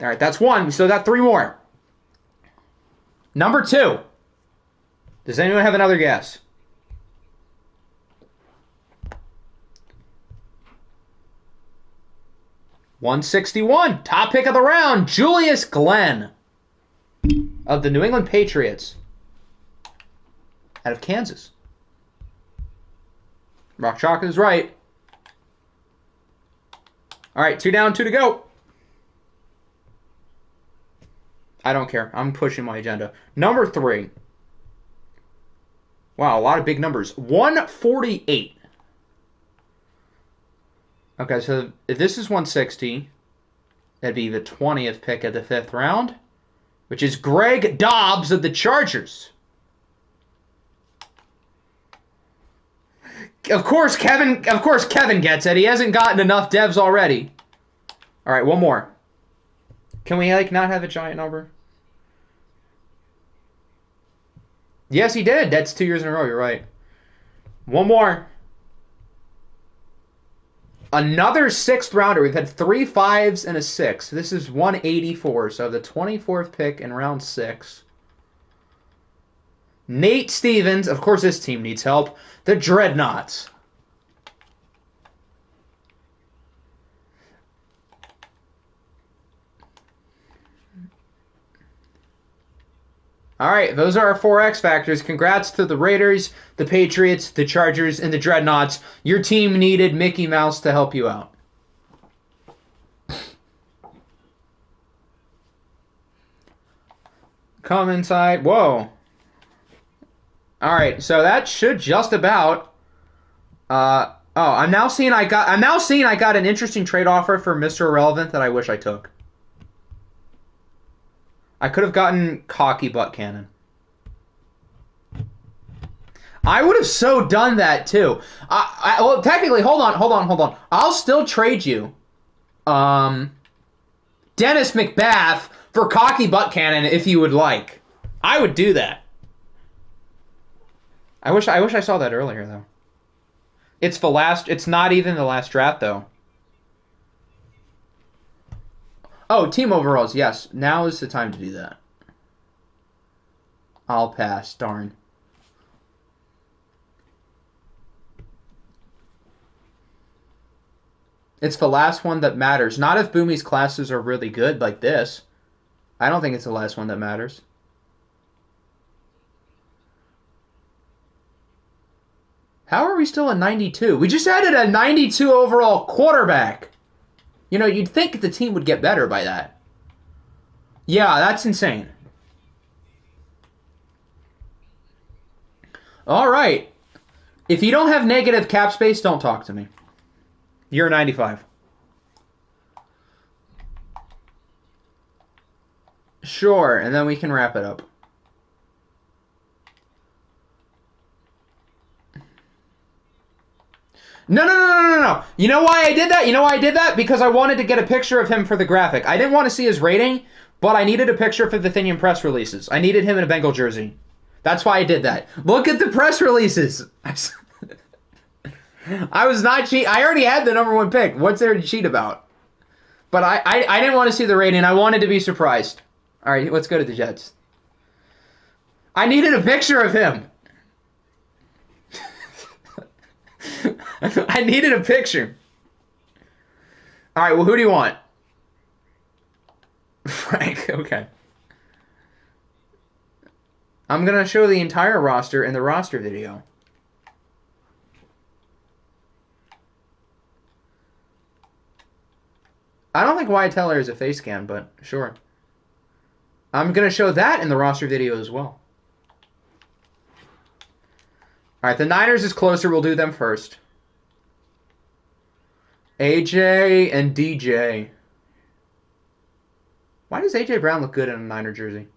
All right, that's one. We still got three more. Number 2. Does anyone have another guess? $161. Top pick of the round, Julius Glenn of the New England Patriots out of Kansas. Rock Chalk is right. All right, 2 down, 2 to go. I don't care. I'm pushing my agenda. Number 3. Wow, a lot of big numbers. 148. Okay, so if this is 160, that'd be the 20th pick of the 5th round, which is Greg Dobbs of the Chargers. Of course, Kevin gets it. He hasn't gotten enough devs already. All right, one more. Can we not have a giant number? Yes, he did. That's 2 years in a row. You're right. One more. Another 6th rounder. We've had 3 5s and a 6. This is 184. So the 24th pick in round 6. Nate Stevens. Of course, this team needs help. The Dreadnoughts. All right, those are our 4 X Factors. Congrats to the Raiders, the Patriots, the Chargers, and the Dreadnoughts. Your team needed Mickey Mouse to help you out. Come inside. Whoa. All right, so that should just about. I'm now seeing I got an interesting trade offer for Mr. Irrelevant that I wish I took. I could have gotten Cocky Butt Cannon. I would have so done that too. Well, technically, hold on. I'll still trade you, Dennis McBath for Cocky Butt Cannon if you would like. I would do that. I wish I saw that earlier though. It's the last. It's not even the last draft though. Oh, team overalls, yes. Now is the time to do that. I'll pass, darn. It's the last one that matters. Not if Boomy's classes are really good like this. I don't think it's the last one that matters. How are we still at 92? We just added a 92 overall quarterback. You know, you'd think the team would get better by that. Yeah, that's insane. All right. If you don't have negative cap space, don't talk to me. You're a 95. Sure, and then we can wrap it up. No. You know why I did that? You know why I did that? Because I wanted to get a picture of him for the graphic. I didn't want to see his rating, but I needed a picture for the Athenian press releases. I needed him in a Bengal jersey. That's why I did that. Look at the press releases. I was not cheat. I already had the number one pick. What's there to cheat about? But I didn't want to see the rating. I wanted to be surprised. All right, let's go to the Jets. I needed a picture of him. I needed a picture. All right, well, who do you want? Frank, okay. I'm going to show the entire roster in the roster video. I don't think Wyatt Teller is a face scan, but sure. I'm going to show that in the roster video as well. All right, the Niners is closer. We'll do them first. AJ and DJ. Why does AJ Brown look good in a Niner jersey?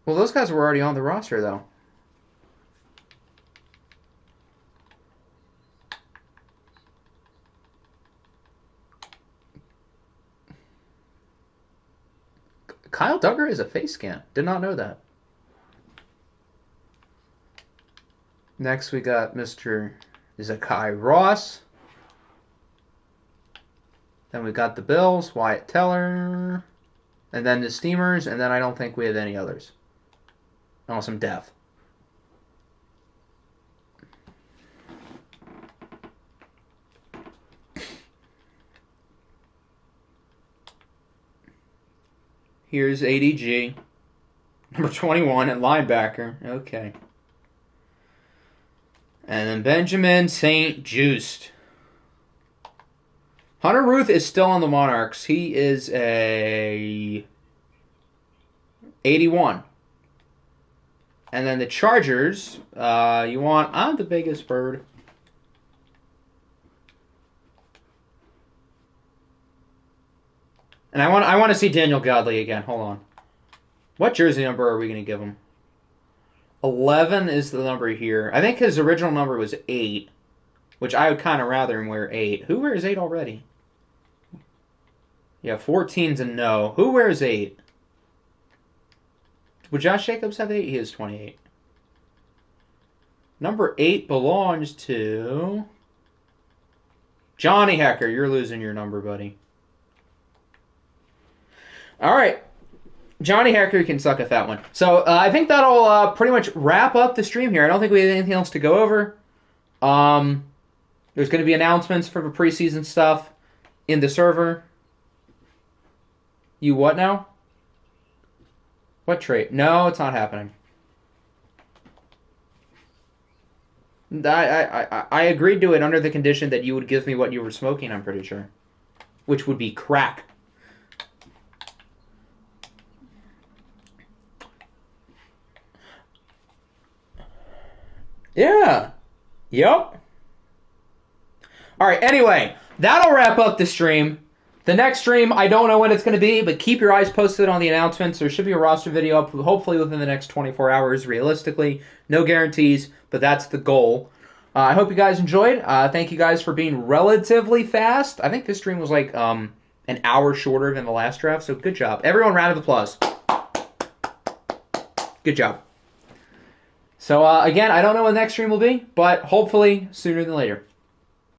Well, those guys were already on the roster, though. Kyle Duggar is a face scan. Did not know that. Next, we got Mr. Zakai Ross. Then we got the Bills, Wyatt Teller. And then the Steamers, and then I don't think we have any others. Oh, some depth. Here's ADG. Number 21 at linebacker. Okay. And then Benjamin St. Just. Hunter Ruth is still on the Monarchs. He is a 81. And then the Chargers, you want, I'm the biggest bird. And I want to see Daniel Godley again. Hold on. What jersey number are we going to give him? 11 is the number here. I think his original number was 8, which I would kind of rather him wear 8. Who wears 8 already? Yeah, 14's a no. Who wears 8? Would Josh Jacobs have 8? He is 28. Number 8 belongs to Johnny Hecker. You're losing your number, buddy. All right. Johnny Hecker can suck at that one. So I think that'll pretty much wrap up the stream here. I don't think we have anything else to go over. There's going to be announcements for the preseason stuff in the server. You what now? What trade? No, it's not happening. I agreed to it under the condition that you would give me what you were smoking, I'm pretty sure. Which would be crack. Yeah. Yep. Alright, anyway, that'll wrap up the stream. The next stream, I don't know when it's going to be, but keep your eyes posted on the announcements. There should be a roster video up, hopefully within the next 24 hours, realistically. No guarantees, but that's the goal. I hope you guys enjoyed. Thank you guys for being relatively fast. I think this stream was like an hour shorter than the last draft, so good job. Everyone, round of applause. Good job. So, again, I don't know when the next stream will be, but hopefully sooner than later.